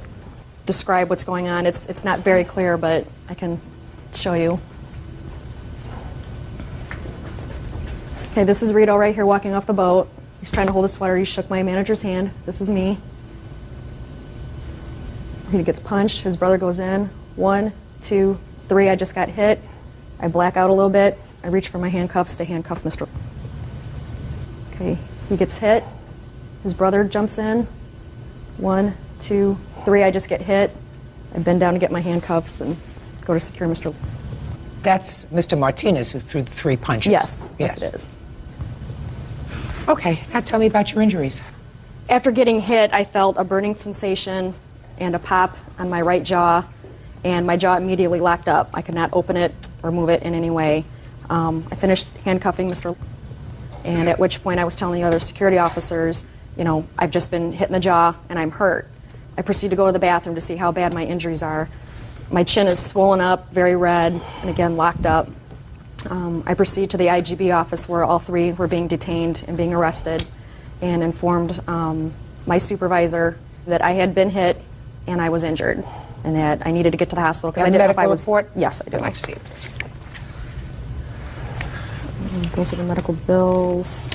describe what's going on. It's not very clear, but I can show you. Okay, this is Rito right here walking off the boat. He's trying to hold a sweater. He shook my manager's hand. This is me. He gets punched. His brother goes in. 1, 2, 3. I just got hit. I black out a little bit. I reach for my handcuffs to handcuff Mr. Okay, he gets hit. His brother jumps in. 1, 2, 3. I just get hit. I bend down to get my handcuffs and go to secure Mr. That's Mr. Martinez who threw the 3 punches? Yes, yes it is. Okay, now tell me about your injuries. After getting hit, I felt a burning sensation and a pop on my right jaw, and my jaw immediately locked up. I could not open it or move it in any way. I finished handcuffing Mr. and at which point I was telling the other security officers, you know, I've just been hit in the jaw and I'm hurt. I proceed to go to the bathroom to see how bad my injuries are. My chin is swollen up, very red, and again locked up. I proceed to the IGB office where all 3 were being detained and being arrested. and informed my supervisor that I had been hit and I was injured and that I needed to get to the hospital because I didn't know if I was. Report? Yes, I do. I'd like to see it. Those are the medical bills.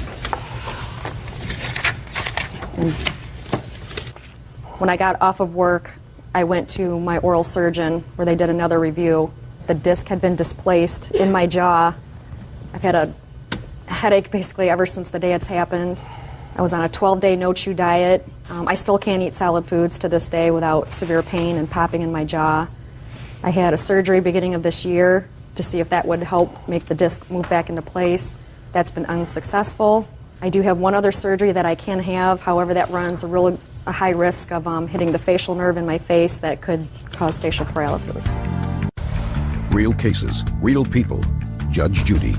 And when I got off of work, I went to my oral surgeon where they did another review. The disc had been displaced in my jaw. I've had a headache basically ever since the day it's happened. I was on a 12-day no-chew diet. I still can't eat solid foods to this day without severe pain and popping in my jaw. I had a surgery beginning of this year to see if that would help make the disc move back into place. That's been unsuccessful. I do have one other surgery that I can have, however that runs a high risk of hitting the facial nerve in my face that could cause facial paralysis. Real cases, real people. Judge Judy.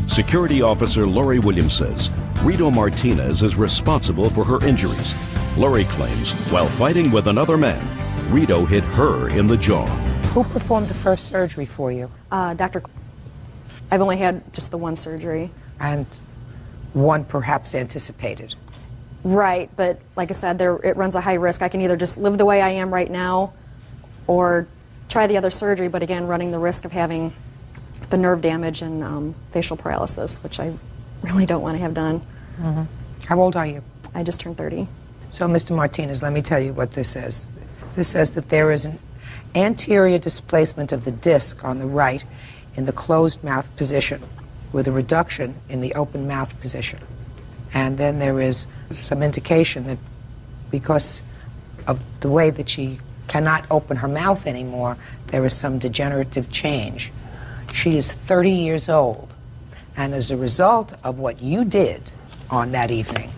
Security Officer Lori Williams says Rito Martinez is responsible for her injuries. Lori claims while fighting with another man, Rito hit her in the jaw. Who performed the first surgery for you? Dr. I've only had just the one surgery. And one perhaps anticipated. Right, but like I said, it runs a high risk. I can either just live the way I am right now or try the other surgery, but again, running the risk of having the nerve damage and facial paralysis, which I really don't want to have done. Mm-hmm. How old are you? I just turned 30. So, Mr. Martinez, let me tell you what this says. This says that there is an anterior displacement of the disc on the right in the closed mouth position with a reduction in the open mouth position. And then there is some indication that because of the way that she cannot open her mouth anymore, there is some degenerative change. She is 30 years old, and as a result of what you did on that evening,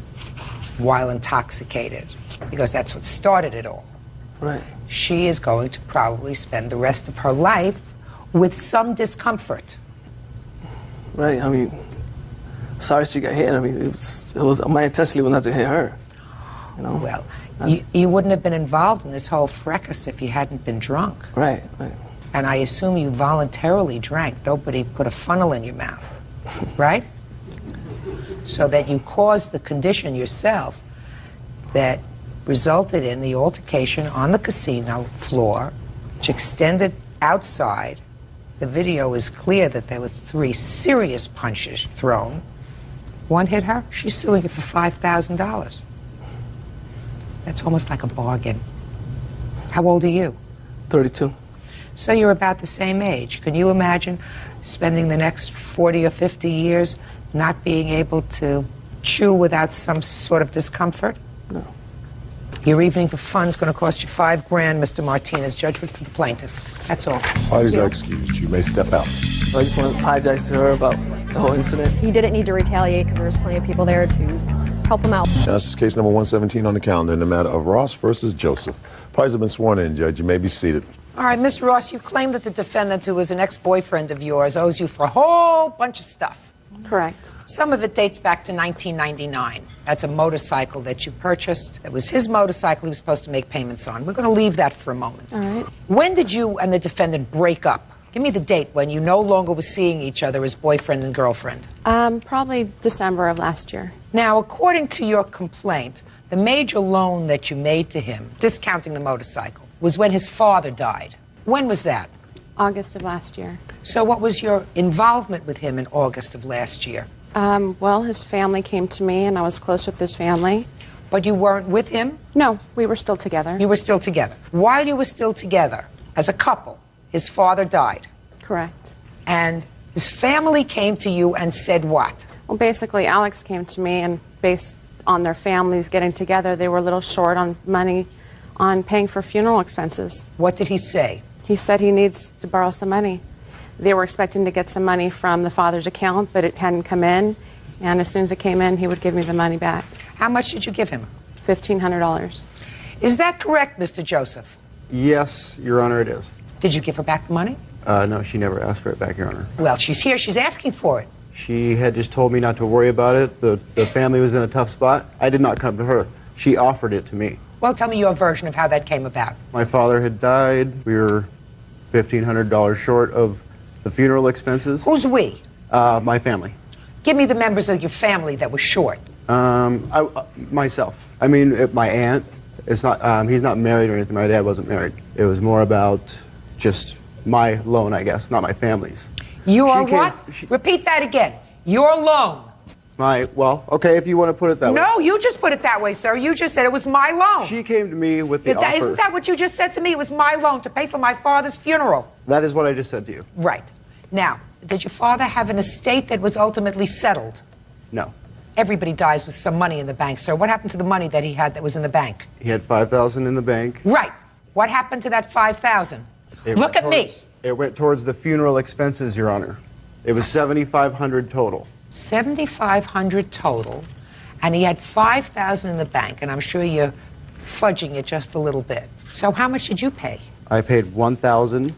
while intoxicated, because that's what started it all, right, she is going to probably spend the rest of her life with some discomfort. Right, I mean, sorry she got hit. I mean, it was my intention was not to hit her. You know? Well, you wouldn't have been involved in this whole fracas if you hadn't been drunk. Right, right. And I assume you voluntarily drank. Nobody put a funnel in your mouth, right? So that you caused the condition yourself that resulted in the altercation on the casino floor, which extended outside. The video is clear that there were 3 serious punches thrown. One hit her. She's suing you for $5,000. That's almost like a bargain. How old are you? 32. So you're about the same age. Can you imagine spending the next 40 or 50 years not being able to chew without some sort of discomfort? No. Your evening of fun's going to cost you $5,000, Mr. Martinez. Judgment for the plaintiff. That's all. Parties are excused. You may step out. So I just want to apologize to her about the whole incident. He didn't need to retaliate because there was plenty of people there to help him out. Now, this is case number 117 on the calendar in the matter of Ross versus Joseph. Parties have been sworn in, Judge. You may be seated. All right, Miss Ross, you claim that the defendant, who is an ex-boyfriend of yours, owes you for a whole bunch of stuff. Correct. Some of it dates back to 1999. That's a motorcycle that you purchased. It was his motorcycle he was supposed to make payments on. We're going to leave that for a moment. All right. When did you and the defendant break up? Give me the date when you no longer were seeing each other as boyfriend and girlfriend. Probably December of last year. Now, according to your complaint, the major loan that you made to him, discounting the motorcycle, was when his father died. When was that? August of last year. So what was your involvement with him in August of last year? Well, his family came to me, and I was close with his family. But you weren't with him? No, we were still together. You were still together. While you were still together, as a couple, his father died. Correct. And his family came to you and said what? Well, basically, Alex came to me, and based on their families getting together, they were a little short on money on paying for funeral expenses. What did he say? He said he needs to borrow some money. They were expecting to get some money from the father's account, but it hadn't come in. And as soon as it came in, he would give me the money back. How much did you give him? $1,500. Is that correct, Mr. Joseph? Yes, Your Honor, it is. Did you give her back the money? No, she never asked for it back, Your Honor. Well, she's here. She's asking for it. She had just told me not to worry about it. The family was in a tough spot. I did not come to her. She offered it to me. Well, tell me your version of how that came about. My father had died. We were $1,500 short of the funeral expenses. Who's we? My family. Give me the members of your family that were short. Myself. I mean, my aunt. It's not. He's not married or anything. My dad wasn't married. It was more about just my loan, I guess, not my family's. You are what? Repeat that again. Your loan. Well, okay, if you want to put it that way. No, you just put it that way, sir. You just said it was my loan. She came to me with the offer. Isn't that what you just said to me? It was my loan to pay for my father's funeral. That is what I just said to you. Right. Now, did your father have an estate that was ultimately settled? No. Everybody dies with some money in the bank, sir. What happened to the money that he had that was in the bank? He had $5,000 in the bank. Right. What happened to that $5,000? Look at me. It went towards the funeral expenses, Your Honor. It was $7,500 total. $7,500 total, and he had $5,000 in the bank, and I'm sure you're fudging it just a little bit. So how much did you pay? I paid $1,000,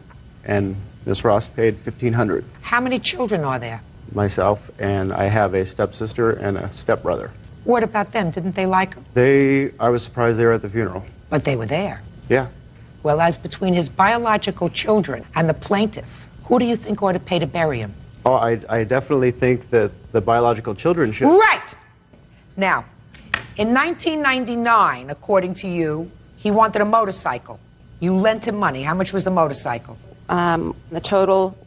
and Miss Ross paid $1,500. How many children are there? Myself, and I have a stepsister and a stepbrother. What about them? Didn't they like him? I was surprised they were at the funeral. But they were there. Yeah. Well, as between his biological children and the plaintiff, who do you think ought to pay to bury him? Oh, I definitely think that the biological children should. Right! Now, in 1999, according to you, he wanted a motorcycle. You lent him money. How much was the motorcycle? The total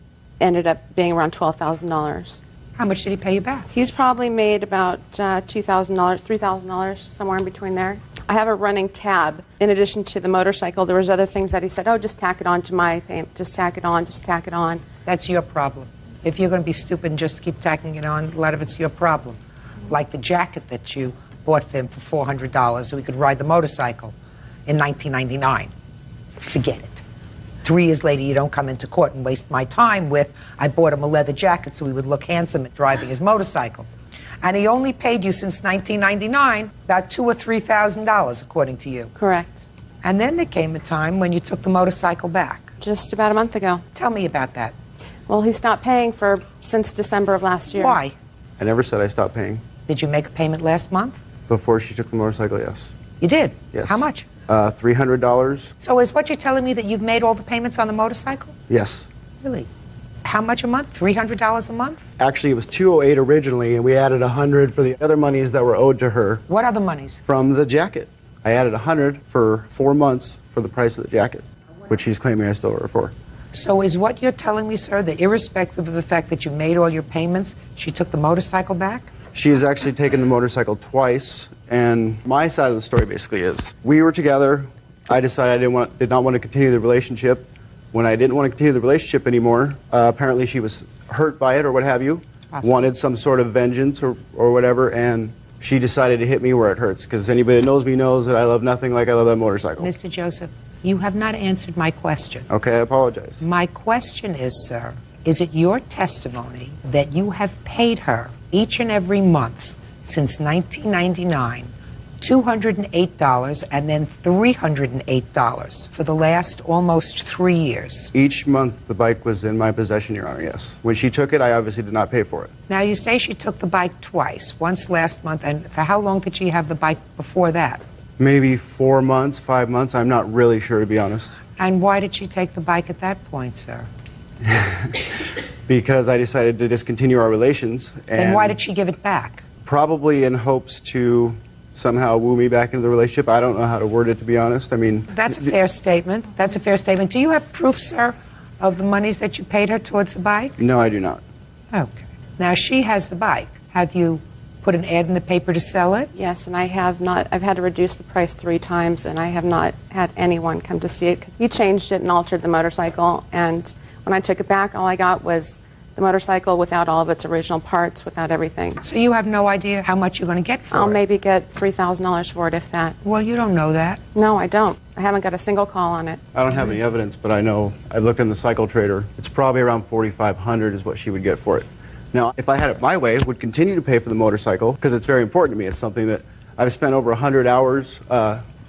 ended up being around $12,000. How much did he pay you back? He's probably made about $2,000, $3,000, somewhere in between there. I have a running tab. In addition to the motorcycle, there was other things that he said, oh, just tack it on to my payment. Just tack it on, just tack it on. That's your problem. If you're going to be stupid and just keep tacking it on, a lot of it's your problem. Like the jacket that you bought for him for $400 so he could ride the motorcycle in 1999. Forget it. 3 years later, you don't come into court and waste my time with, I bought him a leather jacket so he would look handsome at driving his motorcycle. And he only paid you since 1999 about $2,000 or $3,000, according to you. Correct. And then there came a time when you took the motorcycle back. Just about a month ago. Tell me about that. Well, he stopped paying since December of last year. Why? I never said I stopped paying. Did you make a payment last month? Before she took the motorcycle, yes. You did? Yes. How much? $300. So is what you're telling me that you've made all the payments on the motorcycle? Yes. Really? How much a month? $300 a month? Actually, it was $208 originally, and we added $100 for the other monies that were owed to her. What other monies? From the jacket. I added $100 for 4 months for the price of the jacket, which she's claiming I still owe her for. So is what you're telling me, sir, that irrespective of the fact that you made all your payments, she took the motorcycle back? She has actually taken the motorcycle twice, and my side of the story basically is, we were together. I decided I did not want to continue the relationship. When I didn't want to continue the relationship anymore, apparently she was hurt by it or what have you, wanted some sort of vengeance or whatever, and she decided to hit me where it hurts, because anybody that knows me knows that I love nothing like I love that motorcycle. Mr. Joseph, you have not answered my question. Okay, I apologize. My question is, sir, is it your testimony that you have paid her each and every month since 1999 $208 and then $308 for the last almost 3 years? Each month the bike was in my possession, Your Honor, yes. When she took it, I obviously did not pay for it. Now, you say she took the bike twice, once last month, and for how long did she have the bike before that? Maybe 4 months, 5 months, I'm not really sure, to be honest. And why did she take the bike at that point, sir? Because I decided to discontinue our relations. Then why did she give it back? Probably in hopes to somehow woo me back into the relationship. I don't know how to word it, to be honest. I mean... That's a fair statement. That's a fair statement. Do you have proof, sir, of the monies that you paid her towards the bike? No, I do not. Okay. Now, she has the bike. Have you put an ad in the paper to sell it? Yes, and I have not. I've had to reduce the price 3 times, and I have not had anyone come to see it, because he changed it and altered the motorcycle, and when I took it back, all I got was the motorcycle without all of its original parts, without everything. So you have no idea how much you're going to get for it? I'll maybe get $3,000 for it, if that. Well, you don't know that. No, I don't. I haven't got a single call on it. I don't have any evidence, but I know, I looked in the cycle trader. It's probably around $4,500 is what she would get for it. Now, if I had it my way, I would continue to pay for the motorcycle, because it's very important to me. It's something that I've spent over 100 hours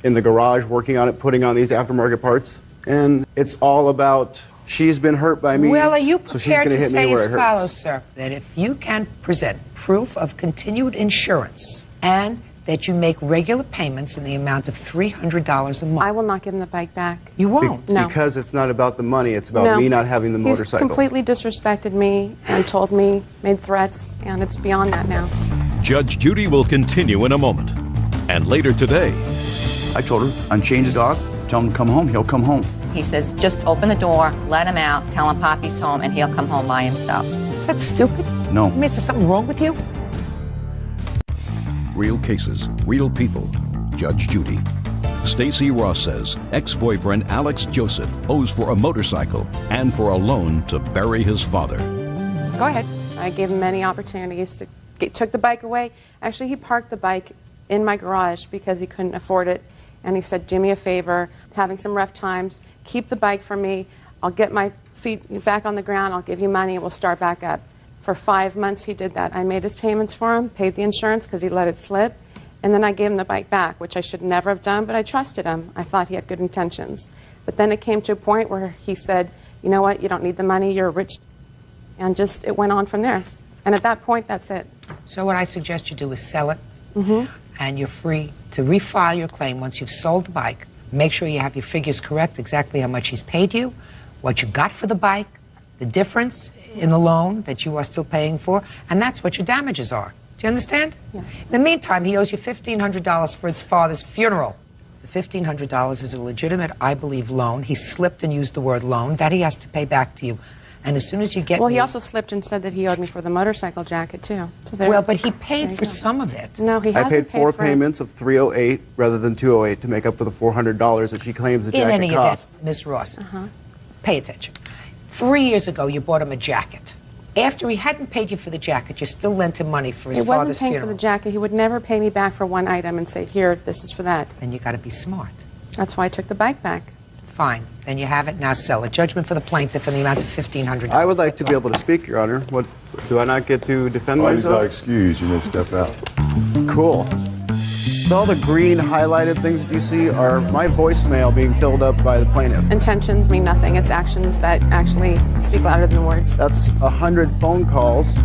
in the garage working on it, putting on these aftermarket parts, and it's all about... She's been hurt by me. Well, are you so she's prepared gonna to hit me say where as it hurts. follows, sir, that if you can present proof of continued insurance and that you make regular payments in the amount of $300 a month? I will not give him the bike back. You won't? No. Because it's not about the money, it's about me not having the motorcycle. He's completely disrespected me and told me, made threats, and it's beyond that now. Judge Judy will continue in a moment. And later today, I told her, unchain the dog, tell him to come home, he'll come home. He says, just open the door, let him out, tell him Poppy's home, and he'll come home by himself. Is that stupid? No. I mean, is there something wrong with you? real cases, real people. Judge Judy. Stacy Ross says ex-boyfriend Alex Joseph owes for a motorcycle and for a loan to bury his father. Go ahead. I gave him many opportunities to took the bike away. Actually, he parked the bike in my garage because he couldn't afford it. And he said, do me a favor, having some rough times, keep the bike for me. I'll get my feet back on the ground. I'll give you money and we'll start back up. For 5 months, he did that. I made his payments for him, paid the insurance because he let it slip. And then I gave him the bike back, which I should never have done, but I trusted him. I thought he had good intentions. But then it came to a point where he said, you know what, you don't need the money, you're rich. And just, it went on from there. And at that point, that's it. So what I suggest you do is sell it, and you're free to refile your claim once you've sold the bike. Make sure you have your figures correct, exactly how much he's paid you, what you got for the bike, the difference in the loan that you are still paying for, and that's what your damages are. Do you understand? Yes. In the meantime, he owes you $1,500 for his father's funeral. The $1,500 is a legitimate, I believe, loan. He slipped and used the word loan. That he has to pay back to you. And as soon as you get Well, he also slipped and said that he owed me for the motorcycle jacket, too. So well, but he paid for some of it. No, he I hasn't paid 4 for payments of $308 rather than $208 to make up for the $400 that she claims the In jacket any cost. event, Miss Ross, pay attention. 3 years ago, you bought him a jacket. After he hadn't paid you for the jacket, you still lent him money for his He wasn't father's paying funeral. for the jacket. He would never pay me back for one item and say, here, this is for that. Then you got to be smart. That's why I took the bike back. Fine. Then you have it. Now sell it. Judgment for the plaintiff in the amount of $1,500. I would like to be able to speak, Your Honor. What, do I not get to defend Parties myself? are excused. You may step out. Cool. So all the green highlighted things that you see are my voicemail being filled up by the plaintiff. Intentions mean nothing. It's actions that actually speak louder than words. That's 100 phone calls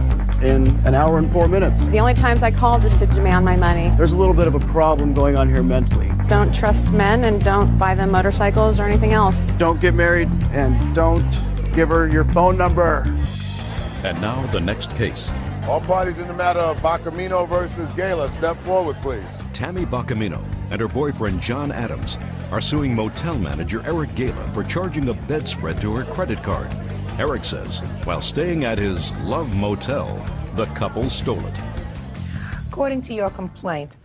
in an hour and 4 minutes. The only times I called is to demand my money. There's a little bit of a problem going on here mentally. Don't trust men and don't buy them motorcycles or anything else. Don't get married and don't give her your phone number. And now the next case. All parties in the matter of Bacamino versus Gala, step forward, please. Tammy Bacamino and her boyfriend John Adams are suing motel manager Eric Gala for charging a bedspread to her credit card. Eric says while staying at his Love Motel, the couple stole it. According to your complaint,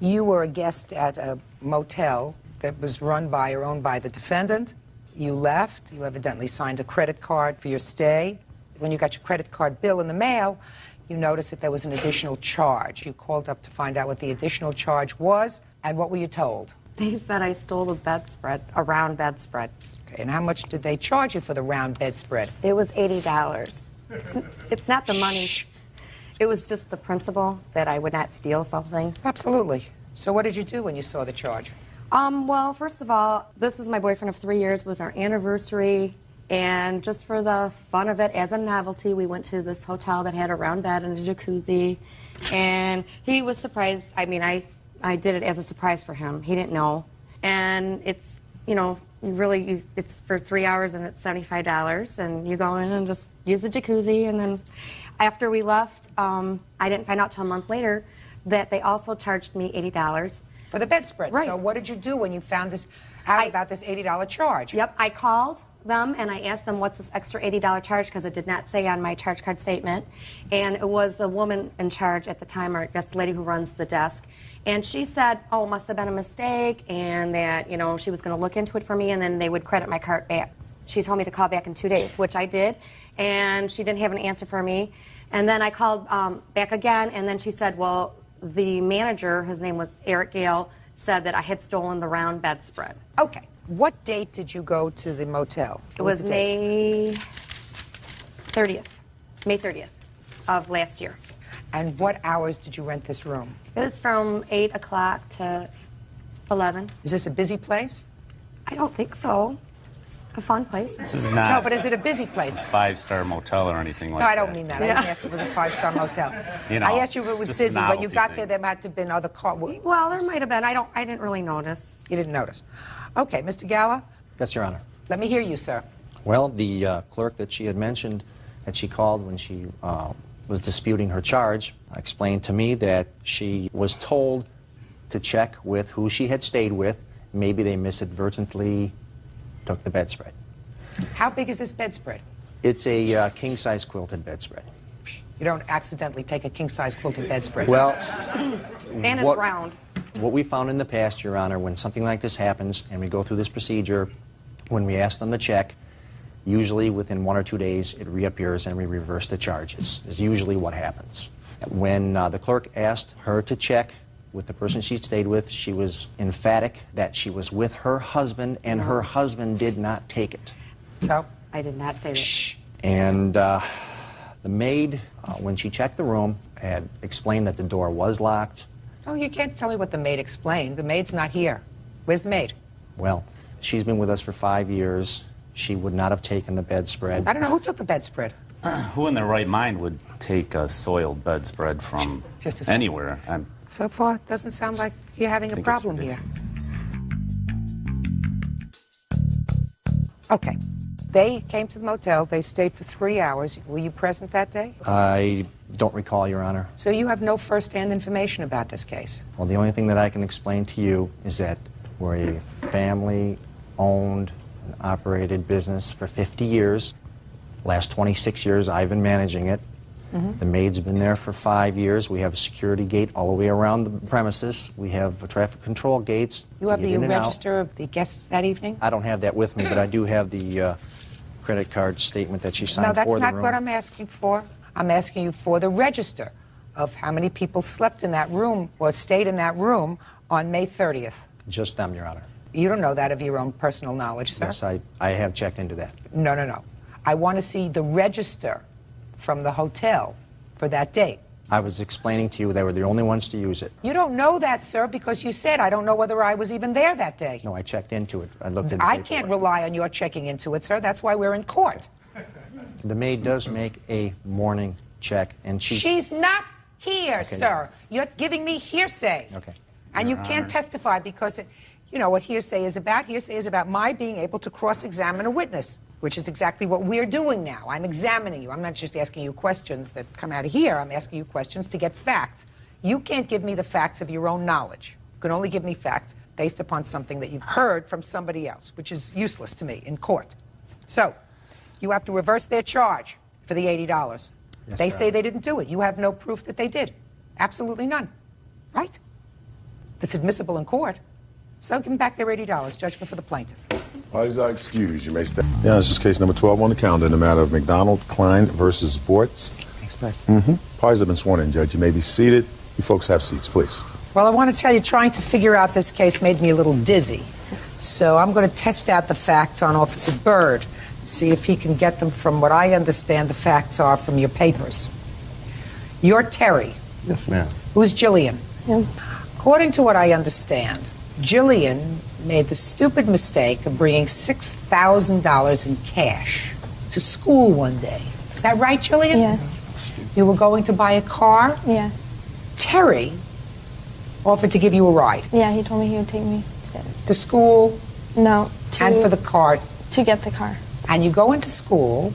you were a guest at a motel that was run by or owned by the defendant. You left. You evidently signed a credit card for your stay. When you got your credit card bill in the mail, you noticed that there was an additional charge. You called up to find out what the additional charge was, and what were you told? They said I stole the bedspread, a round bedspread. Okay, and how much did they charge you for the round bedspread? It was $80. It's not the money. It was just the principle that I would not steal something. Absolutely. So what did you do when you saw the charge? Well, first of all, this is my boyfriend of 3 years. It was our anniversary. And just for the fun of it, as a novelty, we went to this hotel that had a round bed and a jacuzzi. And he was surprised. I mean, I did it as a surprise for him. He didn't know. And it's, you know, it's for 3 hours and it's $75. And you go in and just use the jacuzzi. And then after we left, I didn't find out till a month later that they also charged me $80. For the bedspread. Right. So what did you do when you found out about this $80 charge? Yep, I called them and I asked them what's this extra $80 charge because it did not say on my charge card statement. And it was the woman in charge at the time, or that's the lady who runs the desk. And she said, oh, it must have been a mistake and that, you know, she was going to look into it for me and then they would credit my card back. She told me to call back in 2 days, which I did, and she didn't have an answer for me. And then I called back again, and then she said, well, the manager, his name was Eric Gale, said that I had stolen the round bedspread. Okay. What date did you go to the motel? It was May 30th. May 30th of last year. And what hours did you rent this room? It was from 8 o'clock to 11. Is this a busy place? I don't think so. It's a fun place. This is not. No, but is it a busy place? A 5-star motel or anything like that. No, I don't mean that. I didn't ask if it was a 5-star motel. You know, I asked you if it was it's just busy. a When you novelty got thing. there, there might have been other cars. Well, there might have been. I didn't really notice. You didn't notice. Okay, Mr. Gala, Yes, Your Honor. let me hear you, sir. Well, the clerk that she had mentioned that she called when she was disputing her charge, explained to me that she was told to check with who she had stayed with. Maybe they misadvertently took the bedspread. How big is this bedspread? It's a king-size quilted bedspread. You don't accidentally take a king-size quilted bedspread. Well, And it's round. What we found in the past, Your Honor, when something like this happens and we go through this procedure, when we ask them to check, usually within 1 or 2 days it reappears and we reverse the charges, is usually what happens. When the clerk asked her to check with the person she stayed with, she was emphatic that she was with her husband and her husband did not take it. So? I did not say that. Shh. And the maid, when she checked the room, had explained that the door was locked. Oh, you can't tell me what the maid explained. The maid's not here. Where's the maid? Well, she's been with us for 5 years. She would not have taken the bedspread. I don't know who took the bedspread. Who in their right mind would take a soiled bedspread from anywhere? So far, it doesn't sound like you're having a problem here. Okay. They came to the motel. They stayed for 3 hours. Were you present that day? I don't recall, Your Honor. So you have no first-hand information about this case? Well, the only thing that I can explain to you is that we're a family-owned and operated business for 50 years. Last 26 years, I've been managing it. The maid's been there for 5 years. We have a security gate all the way around the premises. We have traffic control gates. You have to the get in and out. register of the guests that evening? I don't have that with me, but I do have the credit card statement that she signed No, that's for the not room. what I'm asking for. I'm asking you for the register of how many people slept in that room or stayed in that room on May 30th. Just them, Your Honor. You don't know that of your own personal knowledge, sir? Yes, I have checked into that. No, no, no. I want to see the register from the hotel for that date. I was explaining to you they were the only ones to use it. You don't know that, sir, because you said, I don't know whether I was even there that day. No, I checked into it. I looked at the I paperwork. can't rely on your checking into it, sir. That's why we're in court. The maid does make a morning check, and She's not here, Okay. sir. You're giving me hearsay. Okay. And you Your can't Honor. testify because, you know what hearsay is about? Hearsay is about my being able to cross-examine a witness, which is exactly what we're doing now. I'm examining you. I'm not just asking you questions that come out of here. I'm asking you questions to get facts. You can't give me the facts of your own knowledge. You can only give me facts based upon something that you've heard from somebody else, which is useless to me in court. So, you have to reverse their charge for the $80. Yes, They Your say they didn't do it. You have no proof that they did. Absolutely none. Right? That's admissible in court. So give them back their $80. Judgment for the plaintiff. Parties are excused. You may step. Yeah, this is case number 12 on the calendar in the matter of McDonald, Klein versus Vortz. Expect. Parties have been sworn in, Judge. You may be seated. You folks have seats, please. Well, I want to tell you, trying to figure out this case made me a little dizzy. So I'm going to test out the facts on Officer Byrd, see if he can get them from what I understand the facts are from your papers. You're Terry. Yes, ma'am. Who's Jillian? According to what I understand, Jillian made the stupid mistake of bringing $6,000 in cash to school one day. Is that right, Jillian? Yes. You were going to buy a car? Yeah. Terry offered to give you a ride Yeah, he told me he would take me to school no and for the car. to get the car. And you go into school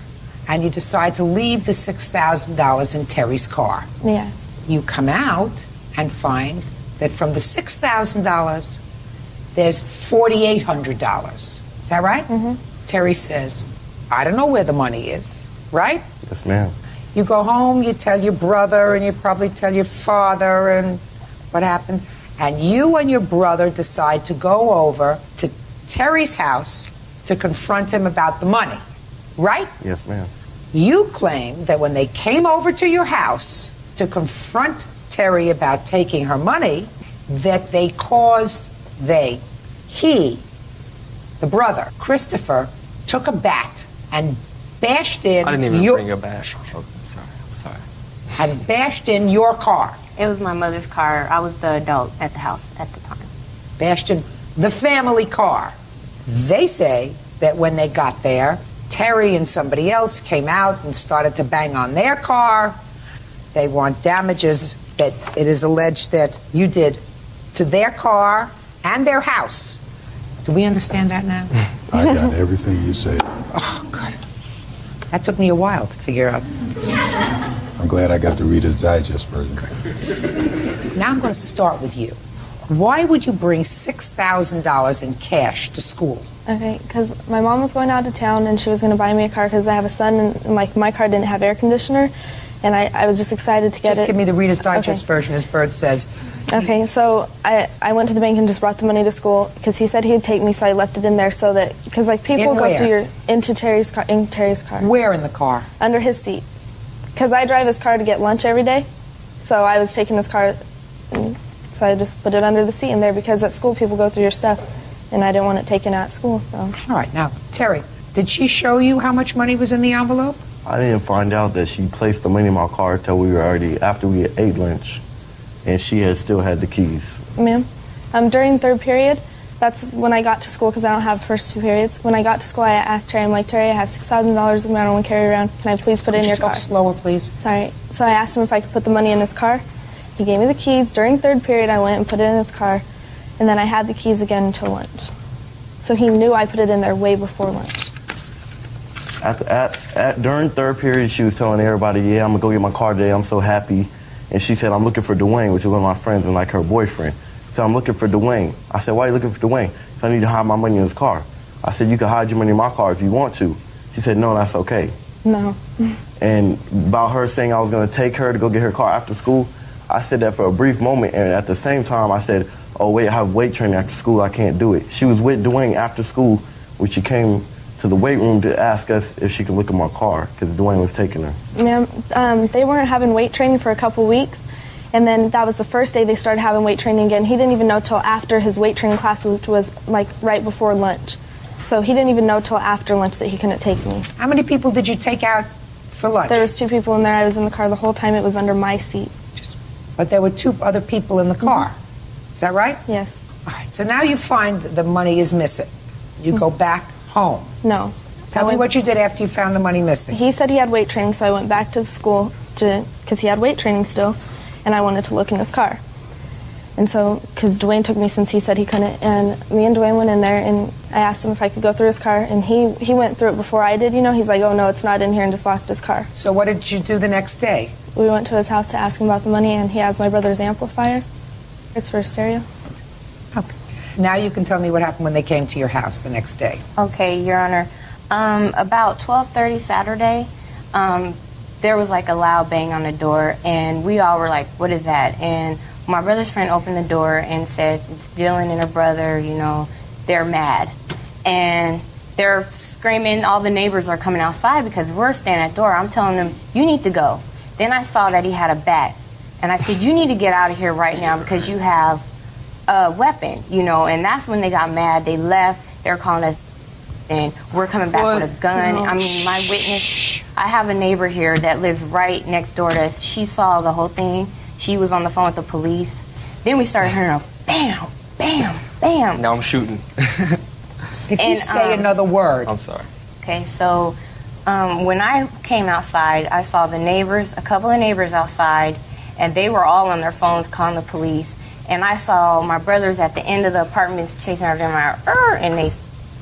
and you decide to leave the $6,000 in Terry's car. Yeah. You come out and find that from the $6,000, there's $4,800. Is that right? Terry says, I don't know where the money is, right? Yes, ma'am. You go home, you tell your brother, and you probably tell your father and what happened. And you and your brother decide to go over to Terry's house to confront him about the money, right? Yes, ma'am. You claim that when they came over to your house to confront Terry about taking her money, that he, the brother, Christopher, took a bat and bashed in I didn't even your, bring a bat. Oh, sorry. and bashed in your car. It was my mother's car. I was the adult at the house at the time. Bashed in the family car. They say that when they got there, Terry and somebody else came out and started to bang on their car. They want damages that it is alleged that you did to their car and their house. Do we understand that now? I got everything you said. Oh, God. That took me a while to figure out. I'm glad I got the Reader's Digest version. Now I'm going to start with you. Why would you bring $6,000 in cash to school? Okay, because my mom was going out of town and she was going to buy me a car because I have a son and like my car didn't have air conditioner, and I was just excited to get it. Just give me the Reader's Digest version, as Bird says. Okay, so I went to the bank and just brought the money to school because he said he'd take me, so I left it in there so that, because like people go through into Terry's car. Where in the car? Under his seat. Because I drive his car to get lunch every day, so I was taking his car, so I just put it under the seat in there because at school people go through your stuff, and I didn't want it taken at school, so. All right, now, Terry, did she show you how much money was in the envelope? I didn't find out that she placed the money in my car till we were after we had ate lunch, and she still had the keys. Ma'am, during third period, that's when I got to school because I don't have first two periods. When I got to school, I asked Terry, I'm like, Terry, I have $6,000 with me, I don't want to carry around. Can I please put it in your car? Talk slower, please. Sorry. So I asked him if I could put the money in his car. He gave me the keys. During third period, I went and put it in his car, and then I had the keys again until lunch. So he knew I put it in there way before lunch. During third period, she was telling everybody, yeah, I'm going to go get my car today, I'm so happy. And she said, I'm looking for Dwayne, which is one of my friends and like her boyfriend. She said, I'm looking for Dwayne. I said, why are you looking for Dwayne? She said, I need to hide my money in his car. I said, you can hide your money in my car if you want to. She said, no, that's okay. No. And about her saying I was going to take her to go get her car after school, I said that for a brief moment, and at the same time I said, oh wait, I have weight training after school, I can't do it. She was with Dwayne after school when she came to the weight room to ask us if she could look at my car, because Dwayne was taking her. Ma'am, they weren't having weight training for a couple weeks, and then that was the first day they started having weight training again. He didn't even know till after his weight training class, which was like right before lunch. So he didn't even know till after lunch that he couldn't take me. How many people did you take out for lunch? There was 2 people in there. I was in the car the whole time. It was under my seat. But there were 2 other people in the car. Is that right? Yes. All right, so now you find that the money is missing. You go back home. No. Tell me what you did after you found the money missing. He said he had weight training, so I went back to the school because he had weight training still, and I wanted to look in his car. And so, because Dwayne took me since he said he couldn't, and me and Dwayne went in there, and I asked him if I could go through his car, and he went through it before I did, you know. He's like, oh, no, it's not in here, and just locked his car. So what did you do the next day? We went to his house to ask him about the money, and he has my brother's amplifier. It's for a stereo. Okay. Now you can tell me what happened when they came to your house the next day. Okay, Your Honor. About 12:30 Saturday, there was like a loud bang on the door, and we all were like, what is that? And my brother's friend opened the door and said, it's Dylan and her brother, you know, they're mad. And they're screaming, all the neighbors are coming outside because we're standing at the door. I'm telling them, you need to go. Then I saw that he had a bat. And I said, you need to get out of here right now because you have a weapon, you know. And that's when they got mad. They left. They were calling us, and we're coming back with a gun. No. I mean, my witness, I have a neighbor here that lives right next door to us. She saw the whole thing. She was on the phone with the police. Then we started hearing a bam, bam, bam. Now I'm shooting. If you say another word. I'm sorry. Okay, so when I came outside, I saw the neighbors, a couple of neighbors outside, and they were all on their phones calling the police. And I saw my brothers at the end of the apartments chasing after them, and they,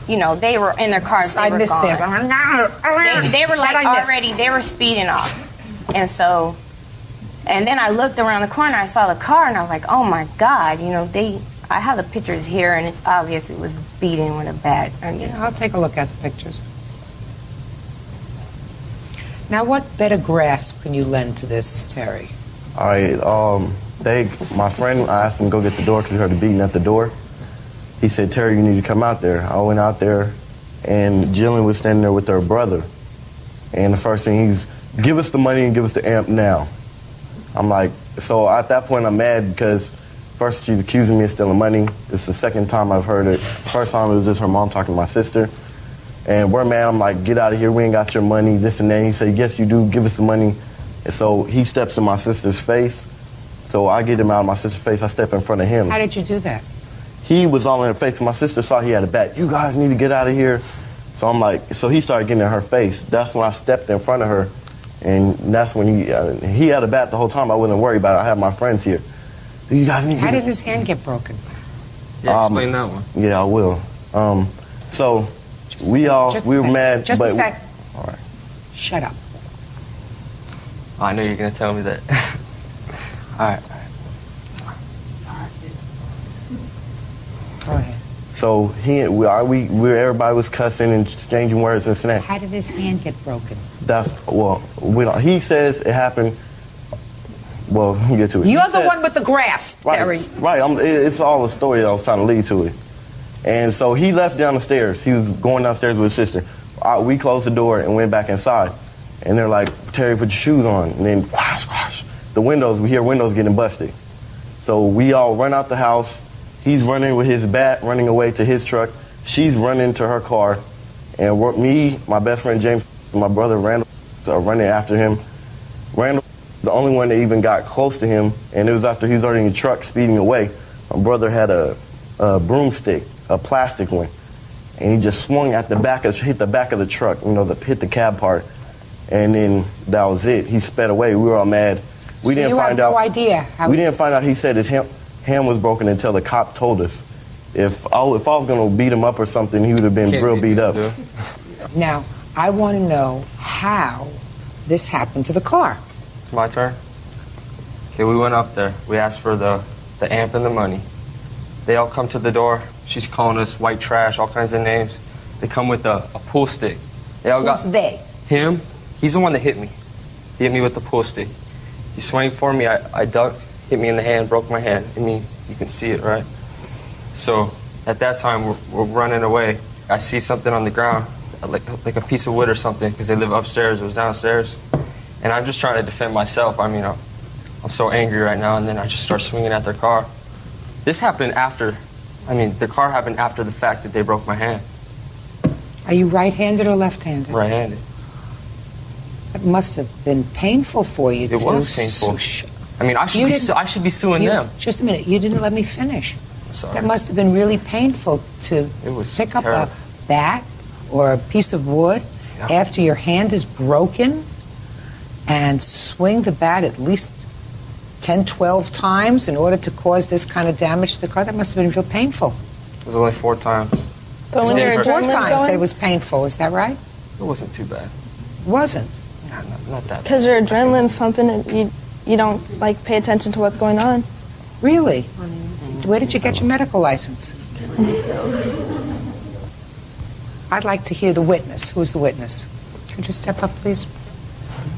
you know, they were in their cars. I missed this. They were like already, they were speeding off. And so, and then I looked around the corner, I saw the car, and I was like, oh my God, you know, I have the pictures here, and it's obvious it was beaten with a bat. I'll take a look at the pictures. Now, what better grasp can you lend to this, Terry? All right, my friend, I asked him to go get the door because he heard the beating at the door. He said, Terry, you need to come out there. I went out there, and Jillian was standing there with her brother. And the first thing he's, give us the money and give us the amp now. I'm like, so at that point I'm mad because first she's accusing me of stealing money. It's the second time I've heard it. First time it was just her mom talking to my sister. And we're mad. I'm like, get out of here. We ain't got your money, this and that. And he said, yes, you do. Give us the money. And so he steps in my sister's face. So I get him out of my sister's face. I step in front of him. How did you do that? He was all in her face. My sister saw he had a bat. You guys need to get out of here. So I'm like, so he started getting in her face. That's when I stepped in front of her. And that's when he had a bat the whole time. I wasn't worried about it. I had my friends here. You guys need to How did his hand get broken? Yeah, explain that one. Yeah, I will. So we were mad. Just a sec. All right. Shut up. Oh, I know you're going to tell me that. All right. Go ahead. So everybody was cussing and exchanging words and snap. How did his hand get broken? He says it happened. Well, we'll get to it. You're the one with the grasp, Terry. Right. It's all a story I was trying to lead to it. And so he left down the stairs. He was going downstairs with his sister. We closed the door and went back inside. And they're like, Terry, put your shoes on. And then, quash, quash. We hear windows getting busted. So we all run out the house. He's running with his bat, running away to his truck. She's running to her car. And me, my best friend James, and my brother Randall are running after him. Randall, the only one that even got close to him, and it was after he was already in the truck speeding away. My brother had a broomstick, a plastic one, and he just swung at hit the back of the truck, hit the cab part, and then that was it. He sped away. We were all mad. We didn't find out. No idea. We didn't find out. He said his hand was broken until the cop told us. If I was going to beat him up or something, he would have been real beat up. Now, I want to know how this happened to the car. It's my turn. Okay, we went up there. We asked for the amp and the money. They all come to the door. She's calling us white trash, all kinds of names. They come with a pool stick. Who's they? Him. He's the one that hit me. He hit me with the pool stick. He swung for me. I ducked, hit me in the hand, broke my hand. I mean, you can see it, right? So at that time, we're running away. I see something on the ground, like a piece of wood or something, because they live upstairs. It was downstairs. And I'm just trying to defend myself. I mean, I'm so angry right now, and then I just start swinging at their car. This happened after, the car happened after the fact that they broke my hand. Are you right-handed or left-handed? Right-handed. That must have been painful for you. It was painful. I should be suing them. Just a minute. You didn't let me finish. I'm sorry. That must have been really painful to pick up a bat or a piece of wood after your hand is broken and swing the bat at least 10, 12 times in order to cause this kind of damage to the car. That must have been real painful. It was only 4 times. But when you're 4 times that it was painful, is that right? It wasn't too bad. It wasn't? Not that bad. Because your adrenaline's pumping and you don't pay attention to what's going on. Really? Where did you get your medical license? I'd like to hear the witness. Who's the witness? Could you step up, please?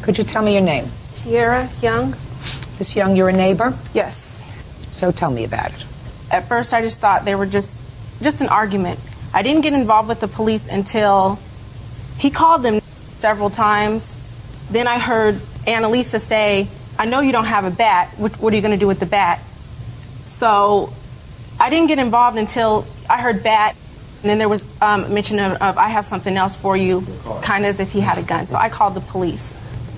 Could you tell me your name? Tiara Young. Miss Young, you're a neighbor? Yes. So tell me about it. At first, I just thought they were just an argument. I didn't get involved with the police until he called them several times. Then I heard Annalisa say, I know you don't have a bat. What are you going to do with the bat? So I didn't get involved until I heard bat. And then there was mention of I have something else for you, kind of as if he had a gun. So I called the police.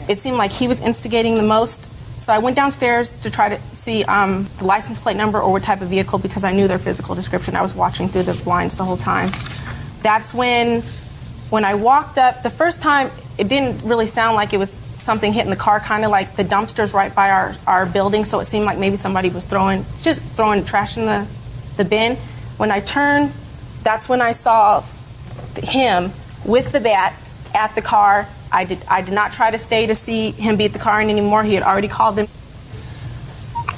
It seemed like he was instigating the most. So I went downstairs to try to see the license plate number or what type of vehicle because I knew their physical description. I was watching through the blinds the whole time. That's when I walked up, the first time it didn't really sound like it was something hitting the car, kind of like the dumpsters right by our building, so it seemed like maybe somebody was throwing trash in the bin. When I turned, that's when I saw him with the bat at the car. I did not try to stay to see him beat the car in anymore. He had already called them.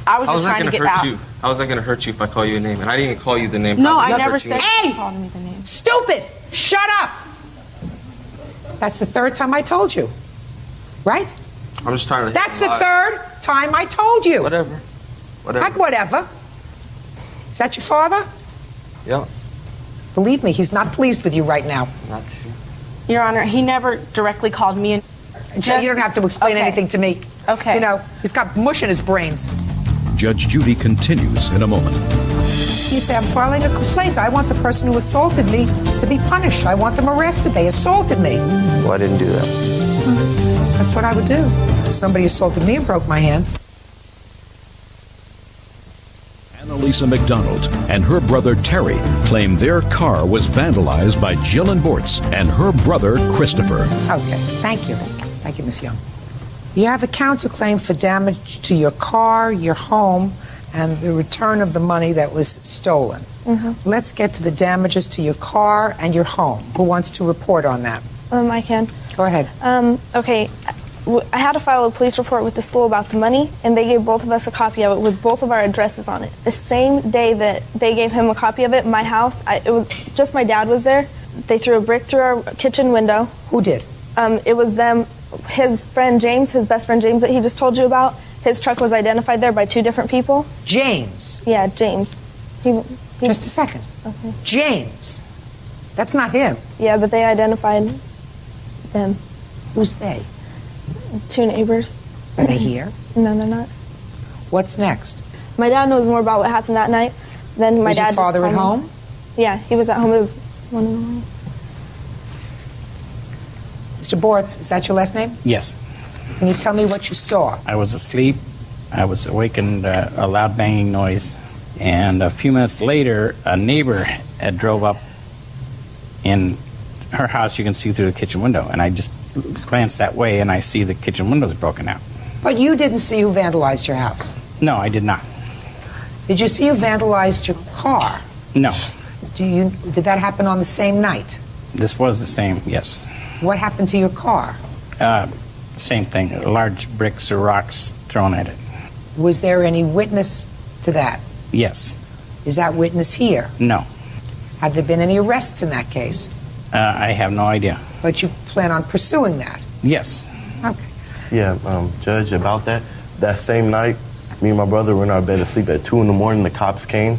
I was just trying to get out. How was that going to hurt you if I call you a name? And I didn't even call you the name. No, I never said Hey! you called me the name. Stupid! Shut up! That's the 3rd time I told you. Right? I'm just trying to... That's the 3rd time I told you. Whatever. Not whatever. Is that your father? Yeah. Believe me, he's not pleased with you right now. Not too. Your Honor, he never directly called me. You don't have to explain anything to me. Okay. You know, he's got mush in his brains. Judge Judy continues in a moment. You say, I'm filing a complaint. I want the person who assaulted me to be punished. I want them arrested. They assaulted me. Well, I didn't do that. That's what I would do. Somebody assaulted me and broke my hand. Annalisa McDonald and her brother Terry claim their car was vandalized by Jillian Bortz and her brother Christopher. Okay, thank you. Thank you, Miss Young. You have a counterclaim for damage to your car, your home, and the return of the money that was stolen. Mm-hmm. Let's get to the damages to your car and your home. Who wants to report on that? I can. Go ahead. Okay. I had to file a police report with the school about the money, and they gave both of us a copy of it with both of our addresses on it. The same day that they gave him a copy of it, my house, it was just my dad was there. They threw a brick through our kitchen window. Who did? It was them. His friend James, his best friend James that he just told you about, his truck was identified there by 2 different people. James? Yeah, James. Just a second. Okay. James? That's not him. Yeah, but they identified them. Who's they? 2 neighbors. Are they here? No, they're not. What's next? My dad knows more about what happened that night. Then my Was dad your father just at called me. home? Yeah, he was at home. It was 1 in the morning. Mr. Bortz, is that your last name? Yes. Can you tell me what you saw? I was asleep. I was awakened a loud banging noise. And a few minutes later, a neighbor had drove up in her house. You can see through the kitchen window. And I just glanced that way, and I see the kitchen windows broken out. But you didn't see who vandalized your house? No, I did not. Did you see who vandalized your car? No. Did that happen on the same night? This was the same, yes. What happened to your car? Same thing. Large bricks or rocks thrown at it. Was there any witness to that? Yes. Is that witness here? No. Have there been any arrests in that case? I have no idea. But you plan on pursuing that? Yes. Okay. Yeah, Judge, about that same night, me and my brother were in our bed asleep at 2 in the morning. The cops came,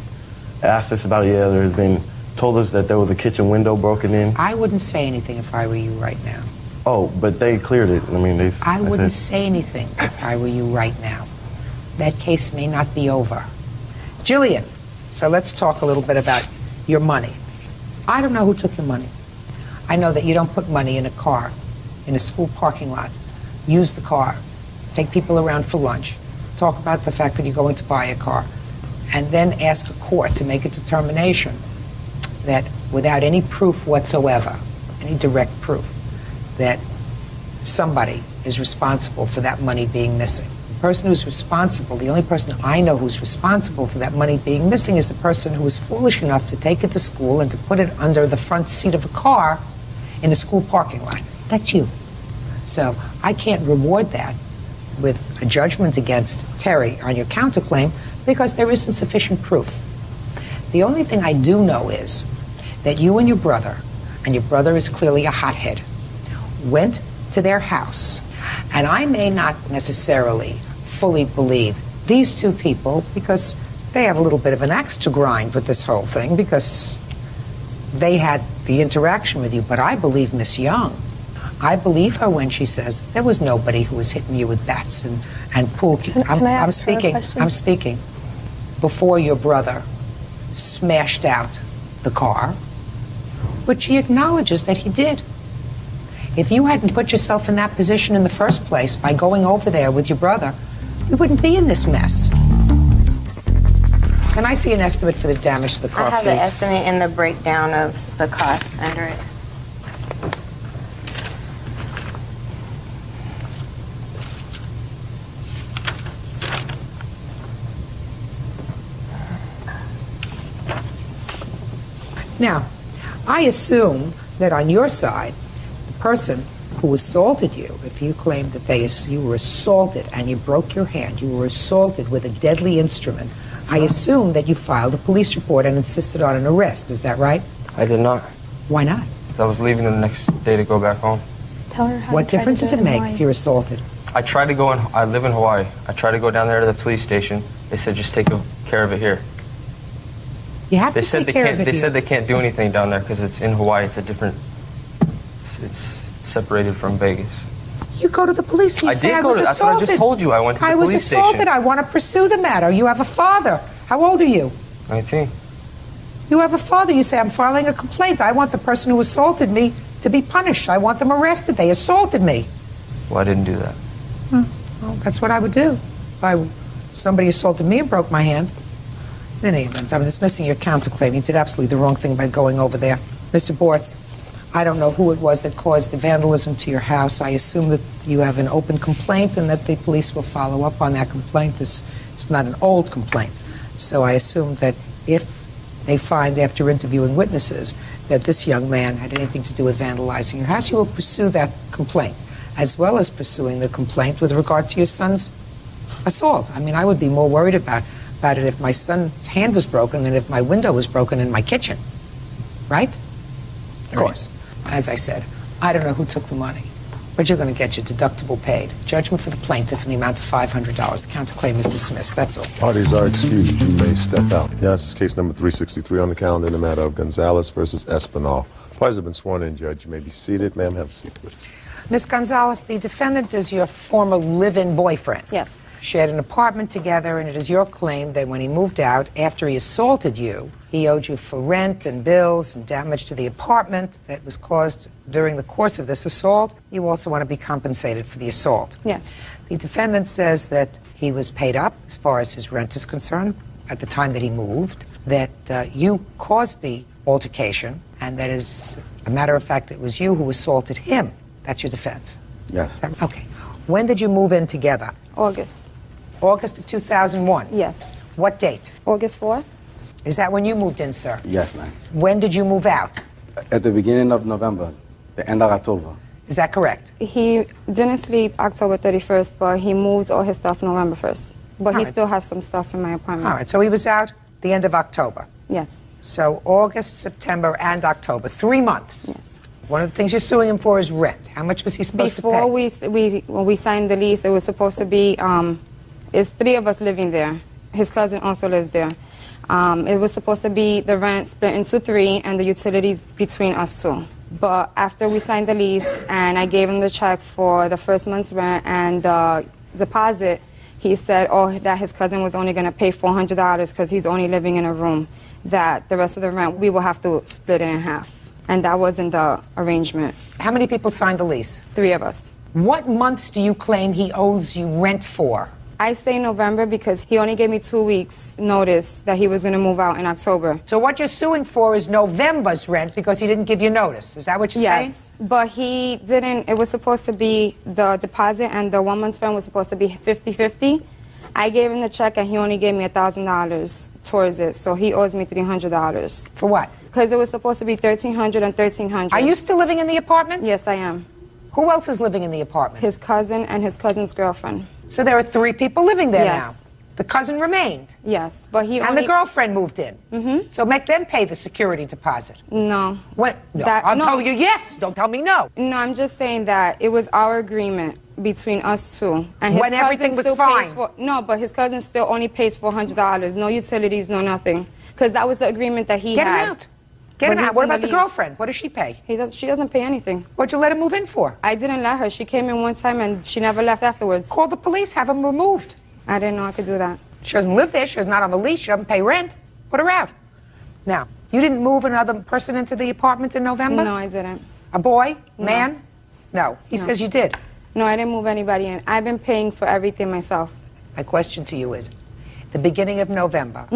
asked us about it. Yeah, there's been, told us that there was a kitchen window broken in. I wouldn't say anything if I were you right now. Oh, but they cleared it. I mean, I wouldn't say anything if I were you right now. That case may not be over. Jillian, so let's talk a little bit about your money. I don't know who took your money. I know that you don't put money in a car, in a school parking lot. Use the car, take people around for lunch, talk about the fact that you're going to buy a car, and then ask a court to make a determination that without any proof whatsoever, any direct proof, that somebody is responsible for that money being missing. The person who's responsible, the only person I know who's responsible for that money being missing is the person who was foolish enough to take it to school and to put it under the front seat of a car in a school parking lot. That's you. So I can't reward that with a judgment against Terry on your counterclaim because there isn't sufficient proof. The only thing I do know is that you and your brother is clearly a hothead, went to their house, and I may not necessarily fully believe these 2 people because they have a little bit of an axe to grind with this whole thing because they had the interaction with you, but I believe Miss Young. I believe her when she says there was nobody who was hitting you with bats and pool cues. I'm speaking before your brother smashed out the car, but she acknowledges that he did. If you hadn't put yourself in that position in the first place by going over there with your brother, you wouldn't be in this mess. Can I see an estimate for the damage to the car, I have please? the estimate and the breakdown of the cost under it. Now, I assume that on your side, the person who assaulted you, if you claim that you were assaulted and you broke your hand, you were assaulted with a deadly instrument, I assume that you filed a police report and insisted on an arrest. Is that right? I did not. Why not? Because I was leaving the next day to go back home. Tell her how What difference does it make if you're assaulted? I tried to go in, I live in Hawaii. I tried to go down there to the police station. They said, just take care of it here. You have to take care of it They here. said they can't do anything down there because it's in Hawaii. It's a different, it's separated from Vegas. You go to the police. You say, did go to, that's what I just told you. I went to the police station. I was assaulted. I want to pursue the matter. You have a father. How old are you? 19. You have a father. You say, I'm filing a complaint. I want the person who assaulted me to be punished. I want them arrested. They assaulted me. Well, I didn't do that. Well, that's what I would do. If somebody assaulted me and broke my hand. In any event, I'm dismissing your counterclaim. You did absolutely the wrong thing by going over there. Mr. Bortz, I don't know who it was that caused the vandalism to your house. I assume that you have an open complaint and that the police will follow up on that complaint. This is not an old complaint. So I assume that if they find after interviewing witnesses that this young man had anything to do with vandalizing your house, you will pursue that complaint. as well as pursuing the complaint with regard to your son's assault. I mean, I would be more worried about it if my son's hand was broken than if my window was broken in my kitchen. Right? Of course. As I said, I don't know who took the money, but you're going to get your deductible paid. Judgment for the plaintiff in the amount of $500. Counterclaim is dismissed. That's all. Parties are excused. You may step out. Yes, this is case number 363 on the calendar in the matter of Gonzalez versus Espinal. Parties have been sworn in, Judge. You may be seated. Ma'am, have a seat, please. Ms. Gonzalez, the defendant is your former live-in boyfriend. Yes. Shared an apartment together, and it is your claim that when he moved out, after he assaulted you, he owed you for rent and bills and damage to the apartment that was caused during the course of this assault. You also want to be compensated for the assault. Yes. The defendant says that he was paid up as far as his rent is concerned at the time that he moved, that you caused the altercation, and that as a matter of fact, it was you who assaulted him. That's your defense. Yes. Okay. When did you move in together? August. August of 2001? Yes. What date? August 4th. Is that when you moved in, sir? Yes, ma'am. When did you move out? At the beginning of November, the end of October. Is that correct? He didn't sleep October 31st, but he moved all his stuff November 1st. But he right. still has some stuff in my apartment. All right, so he was out the end of October. Yes. So August, September, and October, 3 months. Yes. One of the things you're suing him for is rent. How much was he supposed to pay? Before when we signed the lease, it was supposed to be, it's 3 of us living there. His cousin also lives there. It was supposed to be the rent split into 3 and the utilities between us 2. But after we signed the lease and I gave him the check for the first month's rent and the deposit, he said, that his cousin was only going to pay $400 because he's only living in a room, that the rest of the rent we will have to split it in half. And that wasn't the arrangement. How many people signed the lease? 3 of us. What months do you claim he owes you rent for? I say November because he only gave me 2 weeks notice that he was going to move out in October. So what you're suing for is November's rent because he didn't give you notice. Is that what you're saying? Yes, but he didn't. It was supposed to be the deposit and the 1 month's rent was supposed to be 50-50. I gave him the check and he only gave me $1,000 towards it, so he owes me $300. For what? Because it was supposed to be $1,300 and $1,300. Are you still living in the apartment? Yes, I am. Who else is living in the apartment? His cousin and his cousin's girlfriend. So there are 3 people living there Yes. now. The cousin remained. Yes, but he and only... the girlfriend moved in. Mm-hmm. So make them pay the security deposit. No. What? No. I'll tell you yes. Don't tell me no. No, I'm just saying that it was our agreement between us 2. And his when everything was fine. No, but his cousin still only pays $400. No utilities, no nothing. Because that was the agreement that he had. had. Get him out. Get him When out. he's What in the about the lease. girlfriend? What does she pay? She doesn't pay anything. What'd you let him move in for? I didn't let her. She came in one time and she never left afterwards. Call the police. Have him removed. I didn't know I could do that. She doesn't live there. She's not on the lease. She doesn't pay rent. Put her out. Now, you didn't move another person into the apartment in November? No, I didn't. A boy? No. Man? No. He says you did. No, I didn't move anybody in. I've been paying for everything myself. My question to you is, the beginning of November,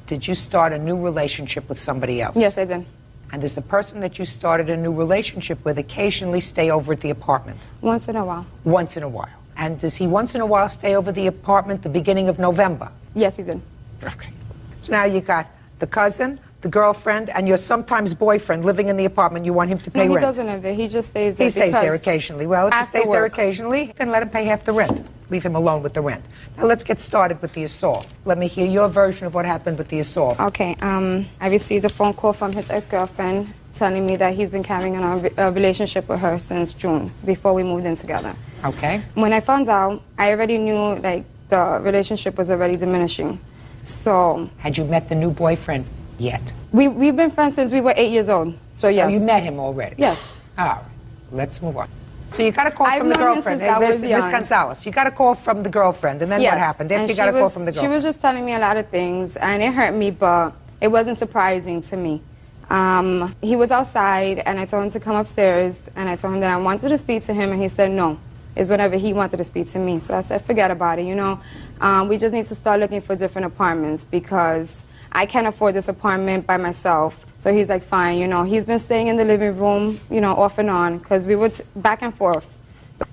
did you start a new relationship with somebody else? Yes, I did. And does the person that you started a new relationship with occasionally stay over at the apartment? Once in a while. Once in a while. And does he once in a while stay over the apartment the beginning of November? Yes, he did. Okay. So now you got the cousin, the girlfriend, and your sometimes boyfriend living in the apartment. You want him to pay No, he rent? doesn't live there. He just stays there. He stays there because occasionally. Well, if he after stays there work. occasionally, then let him pay half the rent. Leave him alone with the rent. Now let's get started with the assault. Let me hear your version of what happened with the assault. Okay. I received a phone call from his ex-girlfriend telling me that he's been carrying on a relationship with her since June, before we moved in together. Okay. When I found out, I already knew, like, the relationship was already diminishing. So... Had you met the new boyfriend yet? We've been friends since we were 8 years old. So yes. you met him already? Yes. All right. Let's move on. So you got a call I've from the known him girlfriend. since I was Miss young. Gonzalez, you got a call from the girlfriend, and then Yes. what happened? After And you got a call from the She girlfriend. was just telling me a lot of things, and it hurt me, but it wasn't surprising to me. He was outside, and I told him to come upstairs, and I told him that I wanted to speak to him, and he said no. It's whenever he wanted to speak to me. So I said, forget about it, you know. We just need to start looking for different apartments because I can't afford this apartment by myself. So he's like, fine, you know. He's been staying in the living room, you know, off and on, because we were back and forth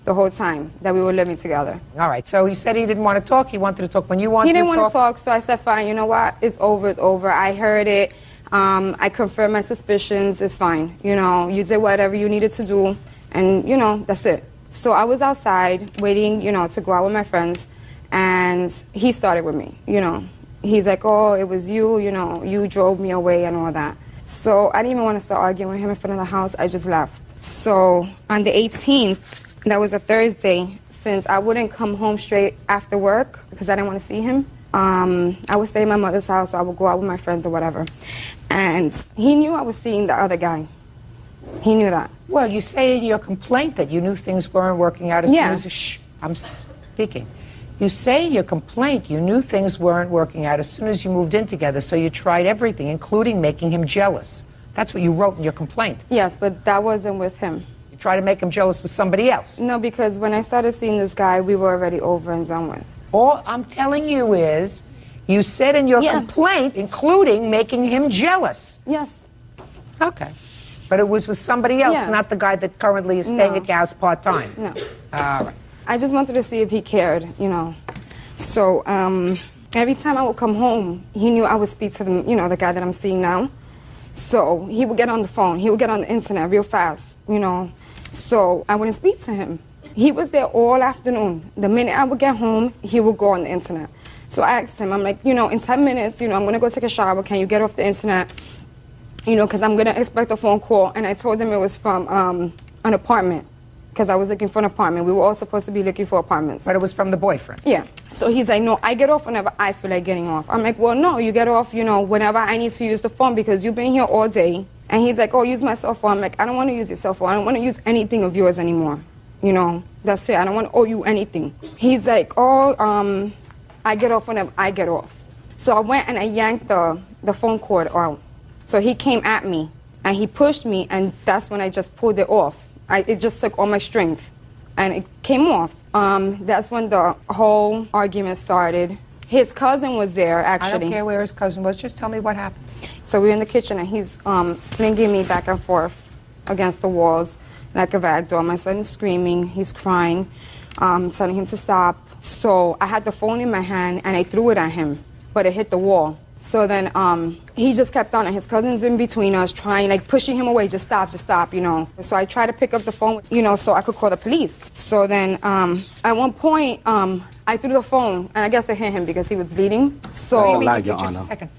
the whole time that we were living together. All right, so he said he didn't want to talk. He wanted to talk when you wanted to talk. He didn't want to talk, so I said, fine, you know what? It's over, it's over. I heard it. I confirmed my suspicions. It's fine. You know, you did whatever you needed to do, and, you know, that's it. So I was outside waiting, you know, to go out with my friends, and he started with me, you know. He's like, oh, it was you, you know, you drove me away and all that. So I didn't even want to start arguing with him in front of the house. I just left. So on the 18th, that was a Thursday, since I wouldn't come home straight after work because I didn't want to see him, I would stay in my mother's house, or I would go out with my friends or whatever. And he knew I was seeing the other guy. He knew that. Well, you say in your complaint that you knew things weren't working out as soon as... Shh, I'm speaking. You say in your complaint you knew things weren't working out as soon as you moved in together, so you tried everything, including making him jealous. That's what you wrote in your complaint. Yes, but that wasn't with him. You tried to make him jealous with somebody else. No, because when I started seeing this guy, we were already over and done with. All I'm telling you is, you said in your complaint, including making him jealous. Yes. Okay. But it was with somebody else, not the guy that currently is staying at your house part-time. No. All right. I just wanted to see if he cared, you know. So every time I would come home, he knew I would speak to the, you know, the guy that I'm seeing now. So he would get on the phone. He would get on the internet real fast, you know. So I wouldn't speak to him. He was there all afternoon. The minute I would get home, he would go on the internet. So I asked him, I'm like, you know, in 10 minutes, you know, I'm going to go take a shower. Can you get off the internet? You know, because I'm going to expect a phone call. And I told him it was from an apartment, because I was looking for an apartment. We were all supposed to be looking for apartments. But it was from the boyfriend? Yeah. So he's like, no, I get off whenever I feel like getting off. I'm like, well, no, you get off, you know, whenever I need to use the phone, because you've been here all day. And he's like, oh, use my cell phone. I'm like, I don't want to use your cell phone. I don't want to use anything of yours anymore. You know, that's it. I don't want to owe you anything. He's like, oh, I get off whenever I get off. So I went and I yanked the phone cord out. So he came at me, and he pushed me, and that's when I just pulled it off. It just took all my strength, and it came off. That's when the whole argument started. His cousin was there, actually. I don't care where his cousin was. Just tell me what happened. So we were in the kitchen, and he's flinging me back and forth against the walls like a rag doll. My son is screaming. He's crying, telling him to stop. So I had the phone in my hand, and I threw it at him, but it hit the wall. So then he just kept on, and his cousin's in between us, trying, like, pushing him away, just stop, you know. So I tried to pick up the phone, you know, so I could call the police. So then at one point, I threw the phone, and I guess it hit him because he was bleeding. So What do you mean, just a second.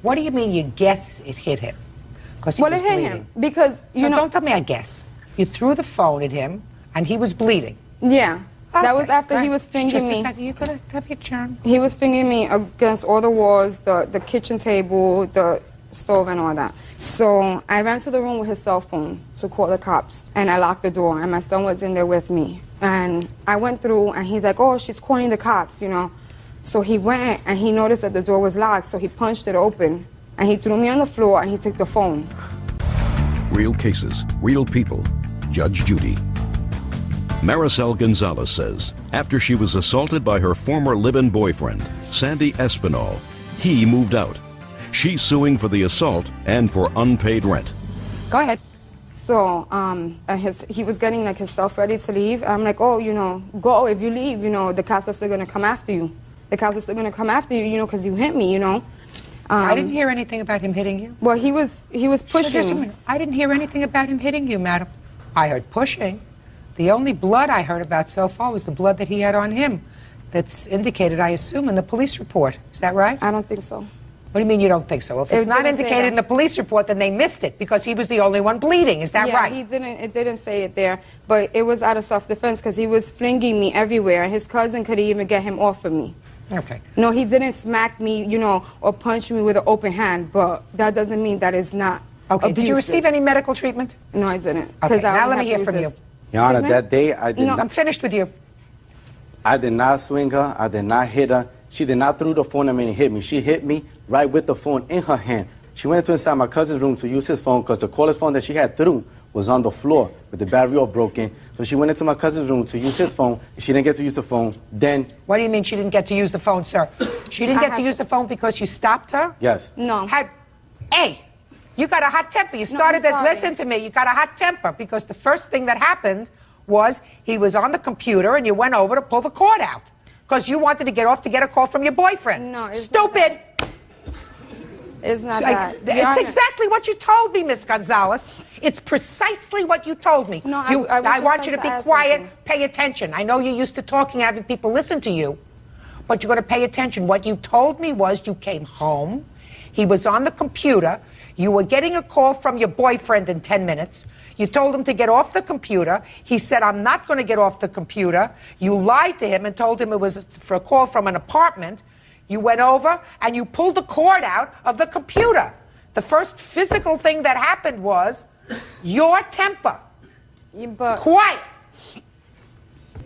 What do you mean you guess it hit him? Because he was bleeding. It hit him because, you know. Don't tell me I guess. You threw the phone at him, and he was bleeding. Yeah. That was after he was fingering me. Just a second, you could have your turn. He was fingering me against all the walls, the kitchen table, the stove, and all that. So I ran to the room with his cell phone to call the cops, and I locked the door, and my son was in there with me. And I went through, and he's like, oh, she's calling the cops, you know. So he went, and he noticed that the door was locked, so he punched it open, and he threw me on the floor, and he took the phone. Real cases, real people. Judge Judy. Maricel Gonzalez says after she was assaulted by her former live-in boyfriend, Sandy Espinal, he moved out. She's suing for the assault and for unpaid rent. Go ahead. So he was getting like his stuff ready to leave. I'm like, oh, you know, go. If you leave, you know, the cops are still going to come after you. The cops are still going to come after you, you know, because you hit me, you know. I didn't hear anything about him hitting you. Well, he was pushing. Just a minute. I didn't hear anything about him hitting you, madam. I heard pushing. The only blood I heard about so far was the blood that he had on him. That's indicated, I assume, in the police report. Is that right? I don't think so. What do you mean you don't think so? If it's not indicated in the police report, then they missed it because he was the only one bleeding. Is that right? Yeah, it didn't say it there, but it was out of self-defense because he was flinging me everywhere. His cousin could even get him off of me. Okay. No, he didn't smack me, you know, or punch me with an open hand, but that doesn't mean that it's not Okay. abusive. Did you receive any medical treatment? No, I didn't. Okay, now let me hear from you. Your Honor, that day I did not. I'm finished with you. I did not swing her. I did not hit her. She did not throw the phone at me and hit me. She hit me right with the phone in her hand. She went into inside my cousin's room to use his phone because the cordless phone that she had threw was on the floor with the battery all broken. So she went into my cousin's room to use his phone. She didn't get to use the phone. Then... What do you mean she didn't get to use the phone, sir? She didn't get to use the phone because you stopped her? Yes. No. Hey, you got a hot temper. You started to listen to me. You got a hot temper because the first thing that happened was he was on the computer and you went over to pull the cord out because you wanted to get off to get a call from your boyfriend. No, Stupid. It's not So that. It's exactly what you told me, Miss Gonzalez. It's precisely what you told me. No, I want you to be quiet, pay attention. I know you're used to talking, having people listen to you, but you're going to pay attention. What you told me was you came home, he was on the computer, you were getting a call from your boyfriend in 10 minutes, you told him to get off the computer, he said, I'm not going to get off the computer, you lied to him and told him it was for a call from an apartment. You went over and you pulled the cord out of the computer. The first physical thing that happened was your temper. Quiet.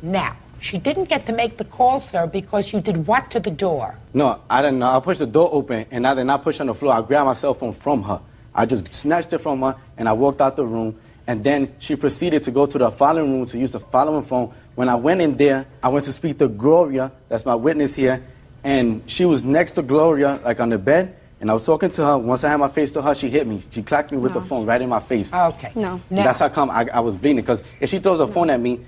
Now, she didn't get to make the call, sir, because you did what to the door? No, I didn't know. I pushed the door open, and I did not push on the floor. I grabbed my cell phone from her. I just snatched it from her, and I walked out the room. And then she proceeded to go to the following room to use the following phone. When I went in there, I went to speak to Gloria, that's my witness here, and she was next to Gloria, like on the bed, and I was talking to her. Once I had my face to her, she hit me. She clacked me with the phone right in my face. Okay. No. That's how come I was bleeding, because if she throws a phone at me,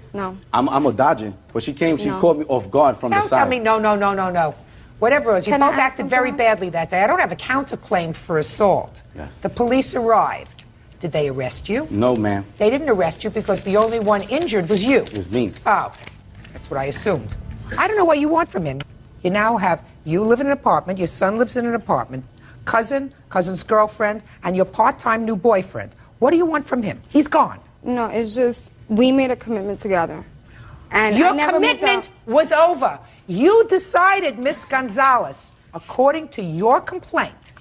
I'm a dodging. But she came, she caught me off guard from the side. Don't tell me no. Whatever it was, you both acted very badly that day. I don't have a counterclaim for assault. Yes. The police arrived. Did they arrest you? No, ma'am. They didn't arrest you because the only one injured was you. It was me. Oh, okay. That's what I assumed. I don't know what you want from him. You now have, you live in an apartment, your son lives in an apartment, cousin's girlfriend, and your part-time new boyfriend. What do you want from him? He's gone. No, it's just, we made a commitment together. And your I never commitment was over. You decided, Miss Gonzalez, according to your complaint,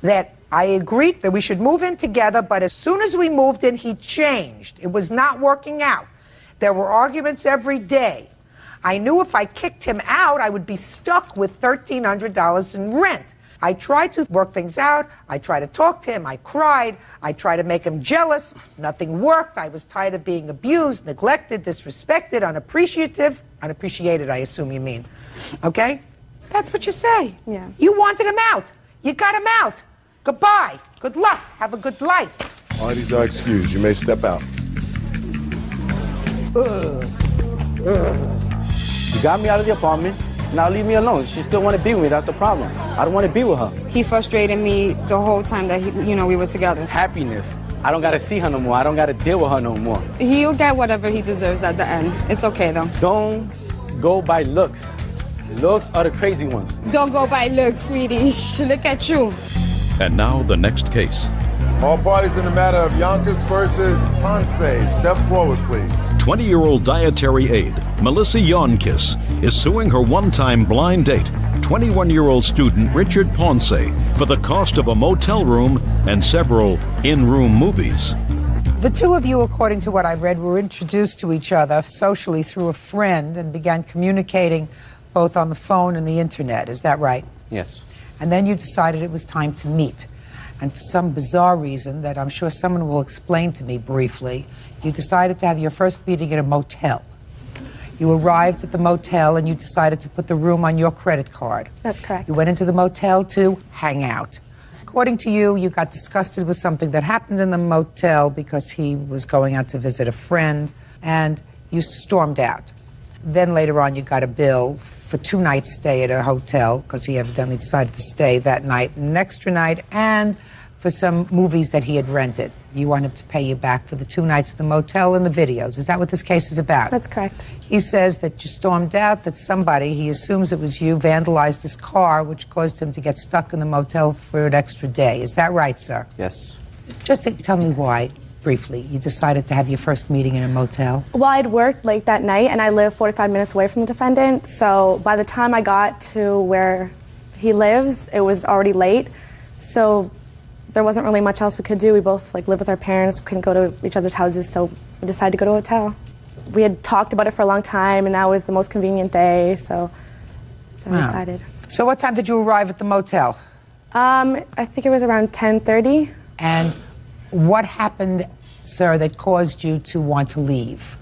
that I agreed that we should move in together, but as soon as we moved in, he changed. It was not working out. There were arguments every day. I knew if I kicked him out, I would be stuck with $1,300 in rent. I tried to work things out. I tried to talk to him. I cried. I tried to make him jealous. Nothing worked. I was tired of being abused, neglected, disrespected, unappreciative. Unappreciated, I assume you mean. Okay? That's what you say. Yeah. You wanted him out. You got him out. Goodbye. Good luck. Have a good life. Parties are excused. You may step out. You got me out of the apartment. Now leave me alone. She still want to be with me. That's the problem. I don't want to be with her. He frustrated me the whole time that we were together. Happiness. I don't got to see her no more. I don't got to deal with her no more. He'll get whatever he deserves at the end. It's okay, though. Don't go by looks. Looks are the crazy ones. Don't go by looks, sweetie. Look at you. And now the next case. All parties in the matter of Yonkers versus Ponce. Step forward, please. 20-year-old dietary aide, Melissa Yonkis, is suing her one-time blind date, 21-year-old student Richard Ponce, for the cost of a motel room and several in-room movies. The two of you, according to what I've read, were introduced to each other socially through a friend and began communicating both on the phone and the internet. Is that right? Yes. And then you decided it was time to meet. And for some bizarre reason that I'm sure someone will explain to me briefly, you decided to have your first meeting at a motel. You arrived at the motel and you decided to put the room on your credit card. That's correct. You went into the motel to hang out. According to you, you got disgusted with something that happened in the motel because he was going out to visit a friend, and you stormed out. Then later on, you got a bill for 2 nights' stay at a hotel because he evidently decided to stay that night and an extra night, and for some movies that he had rented. You want him to pay you back for the 2 nights at the motel and the videos. Is that what this case is about? That's correct. He says that you stormed out, that somebody, he assumes it was you, vandalized his car, which caused him to get stuck in the motel for an extra day. Is that right, sir? Yes. Just to tell me why, briefly, you decided to have your first meeting in a motel. Well, I'd worked late that night, and I live 45 minutes away from the defendant, so by the time I got to where he lives, it was already late, so there wasn't really much else we could do. We both live with our parents, couldn't go to each other's houses, so we decided to go to a hotel. We had talked about it for a long time, and that was the most convenient day, so I decided. So what time did you arrive at the motel? I think it was around 10:30. And what happened, sir, that caused you to want to leave?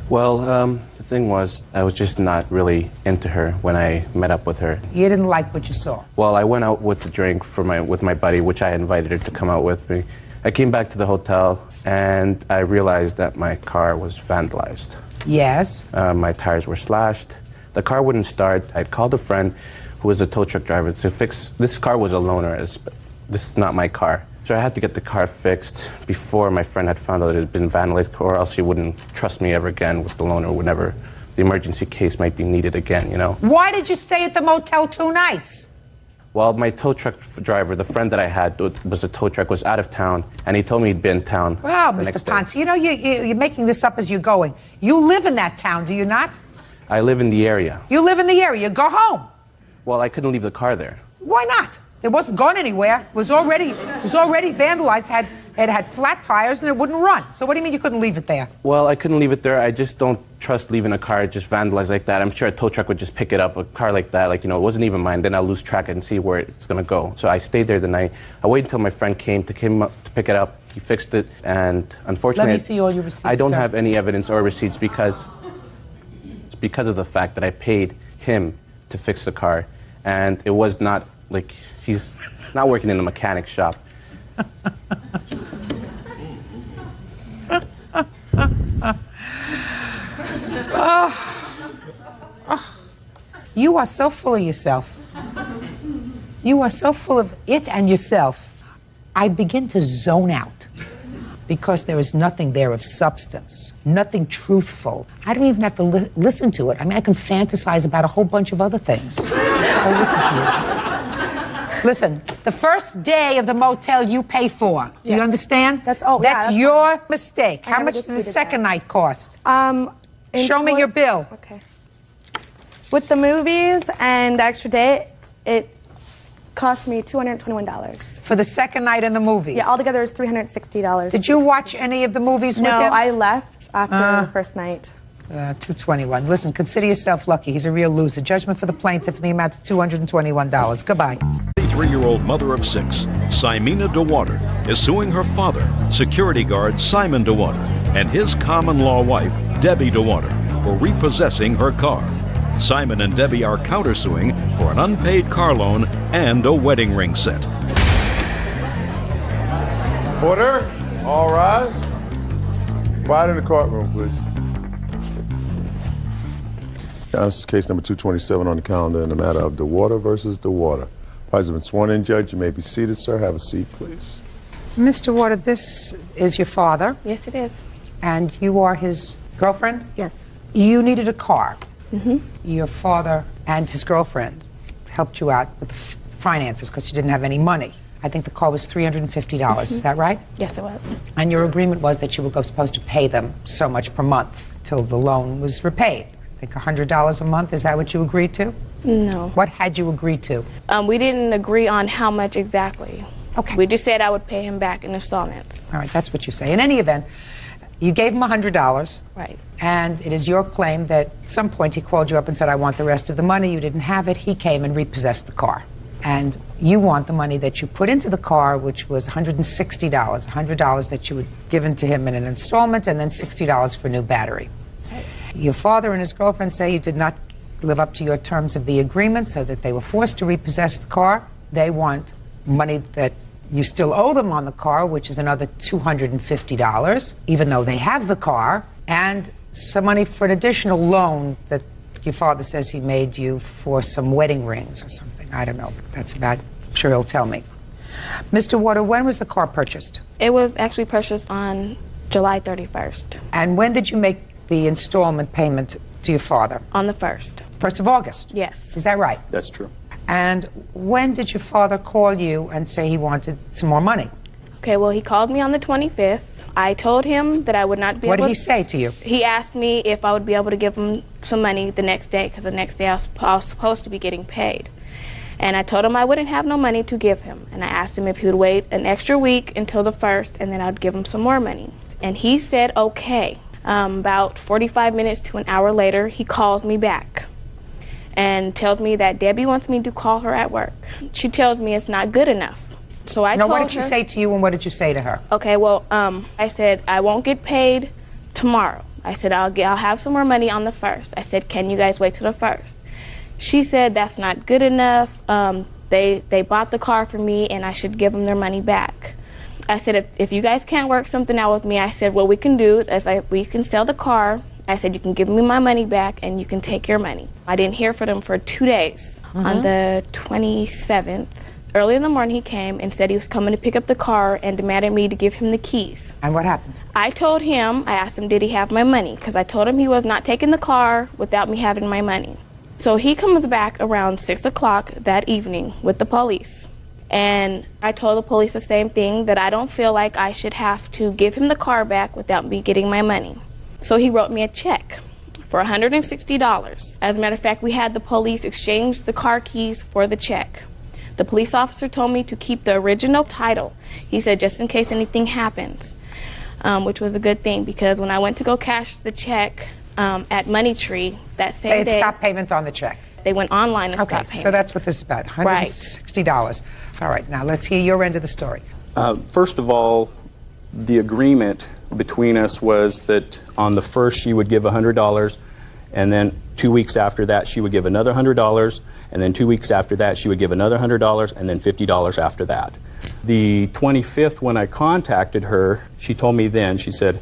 Well, the thing was, I was just not really into her when I met up with her. You didn't like what you saw? Well, I went out with a drink with my buddy, which I invited her to come out with me. I came back to the hotel, and I realized that my car was vandalized. Yes. My tires were slashed. The car wouldn't start. I'd called a friend who is a tow truck driver, to fix, this car was a loaner, this is not my car. So I had to get the car fixed before my friend had found out it had been vandalized, or else she wouldn't trust me ever again with the loaner whenever the emergency case might be needed again, you know. Why did you stay at the motel 2 nights? Well, my tow truck driver, the friend that I had was a tow truck, was out of town, and he told me he'd been in town. Well, Mr. Ponce, you know, you're making this up as you're going. You live in that town, do you not? I live in the area. You live in the area. Go home. Well, I couldn't leave the car there. Why not? It wasn't gone anywhere. It was already vandalized. It had flat tires and it wouldn't run. So what do you mean you couldn't leave it there? Well, I couldn't leave it there. I just don't trust leaving a car just vandalized like that. I'm sure a tow truck would just pick it up, a car like that. Like, you know, it wasn't even mine. Then I'll lose track and see where it's going to go. So I stayed there the night. I waited until my friend came to pick it up. He fixed it, and unfortunately, let me see all your receipts. I don't have any evidence or receipts because of the fact that I paid him to fix the car, and it was not like he's not working in a mechanic shop. You are so full of yourself. You are so full of it and yourself. I begin to zone out because there is nothing there of substance, nothing truthful. I don't even have to listen to it. I mean, I can fantasize about a whole bunch of other things. I'll listen to you. Listen, the first day of the motel you pay for. Do you understand? That's your mistake. How much did the second night cost? Show me your bill. Okay. With the movies and the extra day, it cost me $221. For the second night in the movies? Yeah, altogether it was $360. Did you watch any of the movies with him? No, I left after the first night. $221. Listen, consider yourself lucky. He's a real loser. Judgment for the plaintiff in the amount of $221. Goodbye. 33-year-old mother of 6, Simena DeWater, is suing her father, security guard Simon DeWater, and his common-law wife, Debbie DeWater, for repossessing her car. Simon and Debbie are countersuing for an unpaid car loan and a wedding ring set. Order. All rise. Quiet in the courtroom, please. This is case number 227 on the calendar in the matter of DeWater versus DeWater. Parties have been sworn in, Judge. You may be seated, sir. Have a seat, please. Mr. Water, this is your father. Yes, it is. And you are his girlfriend? Yes. You needed a car. Mm-hmm. Your father and his girlfriend helped you out with the finances because you didn't have any money. I think the car was $350. Mm-hmm. Is that right? Yes, it was. And your agreement was that you were supposed to pay them so much per month till the loan was repaid. I think $100 a month. Is that what you agreed to? No. What had you agreed to? We didn't agree on how much exactly. Okay. We just said I would pay him back in installments. All right, that's what you say. In any event, you gave him $100. Right. And it is your claim that at some point he called you up and said, I want the rest of the money. You didn't have it. He came and repossessed the car. And you want the money that you put into the car, which was $160, $100 that you had given to him in an installment, and then $60 for a new battery. Right. Your father and his girlfriend say you did not live up to your terms of the agreement, so that they were forced to repossess the car. They want money that you still owe them on the car, which is another $250, even though they have the car, and some money for an additional loan that your father says he made you for some wedding rings or something. I don't know. That's about, I'm sure he'll tell me. Mr. Water, when was the car purchased? It was actually purchased on July 31st. And when did you make the installment payment to your father? On the 1st. 1st of August? Yes. Is that right? That's true. And when did your father call you and say he wanted some more money? Okay, well, he called me on the 25th. I told him that I would not be able to... What did he say to you? He asked me if I would be able to give him some money the next day, because the next day I was supposed to be getting paid. And I told him I wouldn't have no money to give him. And I asked him if he would wait an extra week until the 1st, and then I'd give him some more money. And he said, okay. About 45 minutes to an hour later, he calls me back and tells me that Debbie wants me to call her at work. She tells me it's not good enough. So I told her... Now, what did she say to you, and what did you say to her? Okay, well, I said, I won't get paid tomorrow. I said, I'll have some more money on the 1st. I said, can you guys wait till the 1st? She said, that's not good enough. They bought the car for me, and I should give them their money back. I said, if you guys can't work something out with me, I said, what we can do is we can sell the car, I said, you can give me my money back and you can take your money. I didn't hear from him for 2 days. On the 27th, early in the morning, he came and said he was coming to pick up the car and demanded me to give him the keys. And what happened? I told him, I asked him, did he have my money? Because I told him he was not taking the car without me having my money. So he comes back around 6 o'clock that evening with the police. And I told the police the same thing, that I don't feel like I should have to give him the car back without me getting my money. So he wrote me a check for $160. As a matter of fact, we had the police exchange the car keys for the check. The police officer told me to keep the original title. He said, just in case anything happens, which was a good thing, because when I went to go cash the check at Money Tree that same day... They had stopped payment on the check. They went online and stopped payment. Okay, so that's what this is about, $160. All right, now let's hear your end of the story. First of all, the agreement between us was that on the first she would give $100, and then 2 weeks after that she would give another $100, and then 2 weeks after that she would give another $100, and then $50 after that. The 25th, when I contacted her, she told me then, she said,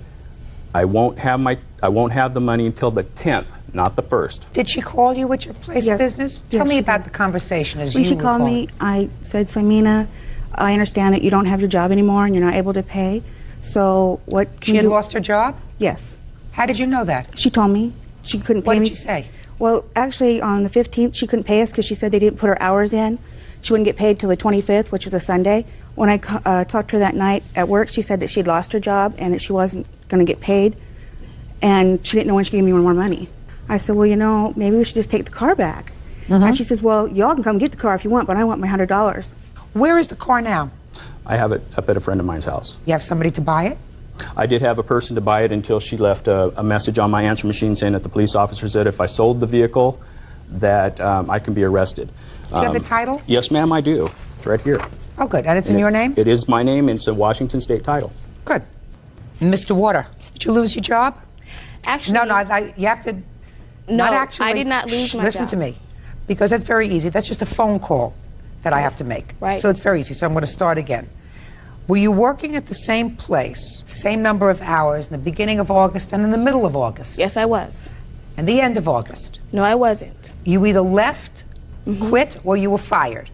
I won't have the money until the 10th, not the 1st. Did she call you at your place of business? Tell me about the conversation as when you she were called calling. me, I said, Samina, I understand that you don't have your job anymore and you're not able to pay. So what can She had you... lost her job? Yes. How did you know that? She told me. She couldn't pay me. What did she say? Well, actually, on the 15th, she couldn't pay us because she said they didn't put her hours in. She wouldn't get paid till the 25th, which was a Sunday. When I talked to her that night at work, she said that she'd lost her job and that she wasn't going to get paid. And she didn't know when she gave me more money. I said, well, you know, maybe we should just take the car back. And she says, well, y'all can come get the car if you want, but I want my $100. Where is the car now? I have it up at a friend of mine's house. You have somebody to buy it? I did have a person to buy it until she left a message on my answer machine saying that the police officer said if I sold the vehicle that I can be arrested. Do you have the title? Yes, ma'am, I do. It's right here. Oh, good. And it's in your name? It is my name, and it's a Washington State title. Good. Mr. Water, did you lose your job? Actually... No, you have to... No, not actually, I did not lose my listen job. to me, because that's very easy. That's just a phone call that I have to make. Right. So it's very easy. So I'm going to start again. Were you working at the same place, same number of hours in the beginning of August and in the middle of August? Yes, I was. And the end of August? No, I wasn't. You either left, quit, or you were fired?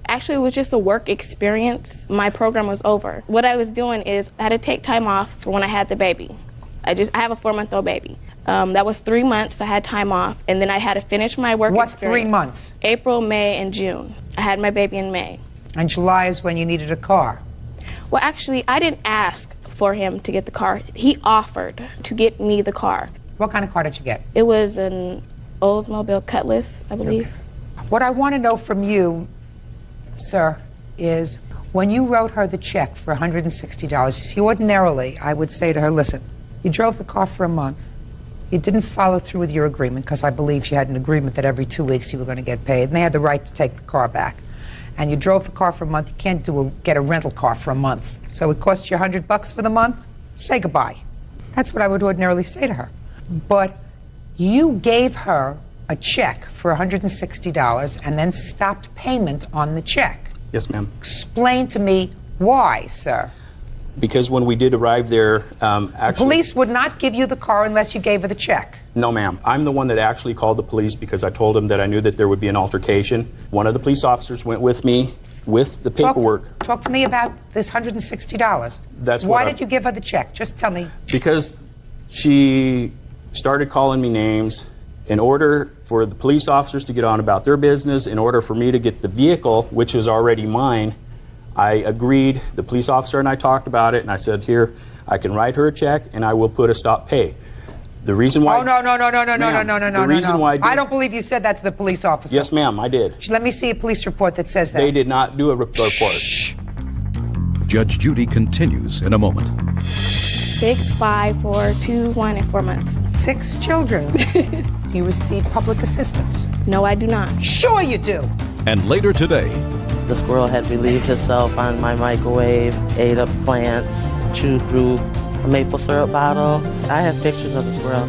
Actually, it was just a work experience. My program was over. What I was doing is I had to take time off for when I had the baby. I have a 4-month-old baby. That was 3 months. I had time off, and then I had to finish my work experience. What 3 months? April, May, and June. I had my baby in May. And July is when you needed a car? Well, actually, I didn't ask for him to get the car. He offered to get me the car. What kind of car did you get? It was an Oldsmobile Cutlass, I believe. Okay. What I want to know from you, sir, is when you wrote her the check for $160, you see, ordinarily, I would say to her, listen, you drove the car for a month. You didn't follow through with your agreement, because I believe you had an agreement that every 2 weeks you were going to get paid, and they had the right to take the car back. And you drove the car for a month. You can't get a rental car for a month. So it cost you $100 for the month. Say goodbye. That's what I would ordinarily say to her. But you gave her a check for $160 and then stopped payment on the check. Yes, ma'am. Explain to me why, sir. Because when we did arrive there, actually... Police would not give you the car unless you gave her the check. No, ma'am. I'm the one that actually called the police because I told them that I knew that there would be an altercation. One of the police officers went with me with the paperwork. Talk to me about this $160. That's why did you give her the check? Just tell me. Because she started calling me names. In order for the police officers to get on about their business, in order for me to get the vehicle, which was already mine, I agreed. The police officer and I talked about it, and I said, here, I can write her a check, and I will put a stop pay. The reason why... Oh, no. The reason why I don't believe you said that to the police officer. Yes, ma'am, I did. Let me see a police report that says that. They did not do a report. Judge Judy continues in a moment. 6, 5, 4, 2, 1, and 4 months. 6 children. You receive public assistance? No, I do not. Sure you do. And later today... The squirrel had relieved himself on my microwave, ate up plants, chewed through a maple syrup bottle. I have pictures of the squirrel.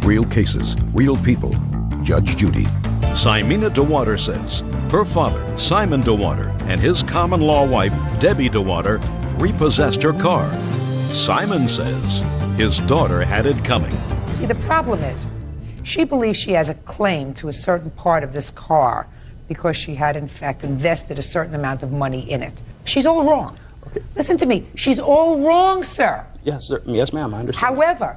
Real cases, real people. Judge Judy. Simina DeWater says her father, Simon DeWater, and his common-law wife, Debbie DeWater, repossessed her car. Simon says his daughter had it coming. See, the problem is, she believes she has a claim to a certain part of this car because she had, in fact, invested a certain amount of money in it. She's all wrong. Okay. Listen to me. She's all wrong, sir. Yes, sir. Yes, ma'am. I understand. However,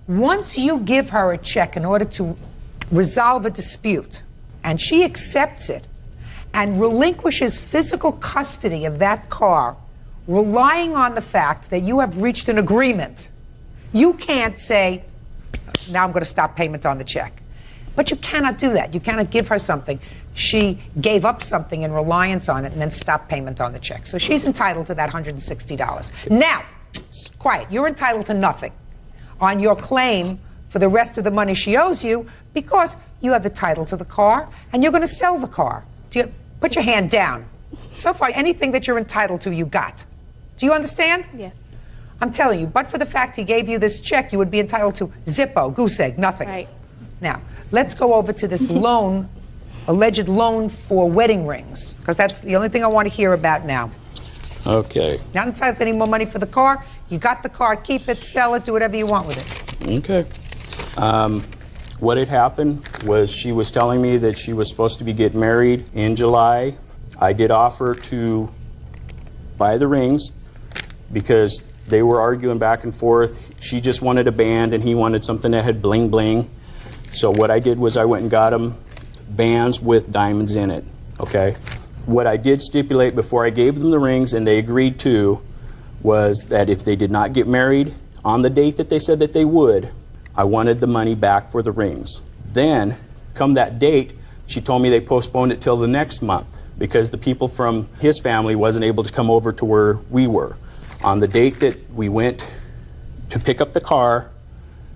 once you give her a check in order to resolve a dispute, and she accepts it and relinquishes physical custody of that car, relying on the fact that you have reached an agreement, you can't say, now I'm going to stop payment on the check. But you cannot do that. You cannot give her something. She gave up something in reliance on it and then stop payment on the check. So she's entitled to that $160. Now, quiet, you're entitled to nothing on your claim for the rest of the money she owes you because you have the title to the car and you're going to sell the car. Put your hand down. So far, anything that you're entitled to, you got. Do you understand? Yes. I'm telling you, but for the fact he gave you this check, you would be entitled to zippo, goose egg, nothing. Right. Now, let's go over to this loan, alleged loan for wedding rings, because that's the only thing I want to hear about now. Okay. Not entitled to any more money for the car. You got the car, keep it, sell it, do whatever you want with it. Okay. What had happened was she was telling me that she was supposed to be getting married in July. I did offer to buy the rings because they were arguing back and forth. She just wanted a band and he wanted something that had bling bling. So what I did was I went and got them bands with diamonds in it, okay? What I did stipulate before I gave them the rings and they agreed to was that if they did not get married on the date that they said that they would, I wanted the money back for the rings. Then, come that date, she told me they postponed it till the next month because the people from his family wasn't able to come over to where we were. On the date that we went to pick up the car,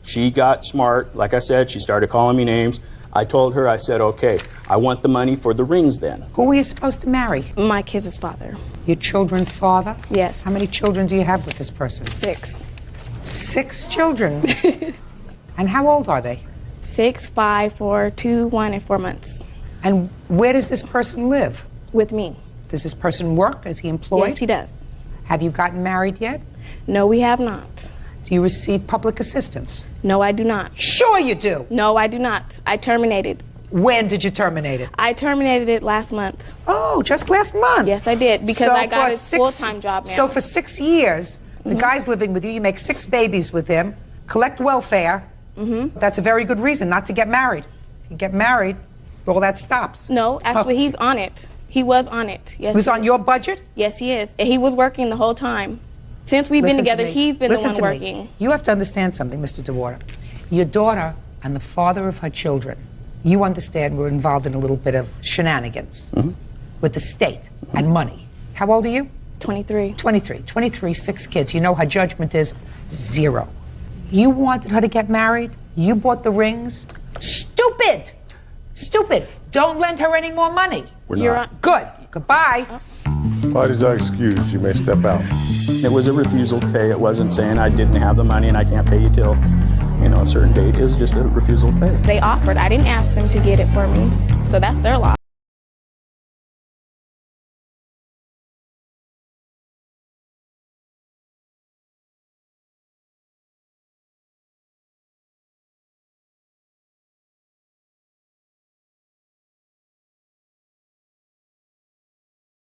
she got smart. Like I said, she started calling me names. I told her, I said, okay, I want the money for the rings then. Who were you supposed to marry? My kid's father. Your children's father? Yes. How many children do you have with this person? 6. 6 children? And how old are they? 6, 5, 4, 2, 1, and 4 months. And where does this person live? With me. Does this person work? Is he employed? Yes, he does. Have you gotten married yet? No, we have not. Do you receive public assistance? No, I do not. Sure you do. No, I do not. I terminated. When did you terminate it? I terminated it last month. Oh, just last month? Yes, I did, because I got a full-time job now. So for 6 years, the guy's living with you, you make 6 babies with him, collect welfare. That's a very good reason not to get married. If you get married, all that stops. No, actually, he's on it. He was on it. Yes. Who's on your budget? Yes, he is. And he was working the whole time. Since we've been together, he's been the one working. You have to understand something, Mr. DeWater. Your daughter and the father of her children, you understand, were involved in a little bit of shenanigans with the state and money. How old are you? 23. 23, 6 kids. You know her judgment is 0. You wanted her to get married. You bought the rings. Stupid! Stupid. Don't lend her any more money. We're not. Good. Goodbye. Parties are excused. You may step out. It was a refusal to pay. It wasn't saying I didn't have the money and I can't pay you till, a certain date. It was just a refusal to pay. They offered. I didn't ask them to get it for me. So that's their loss.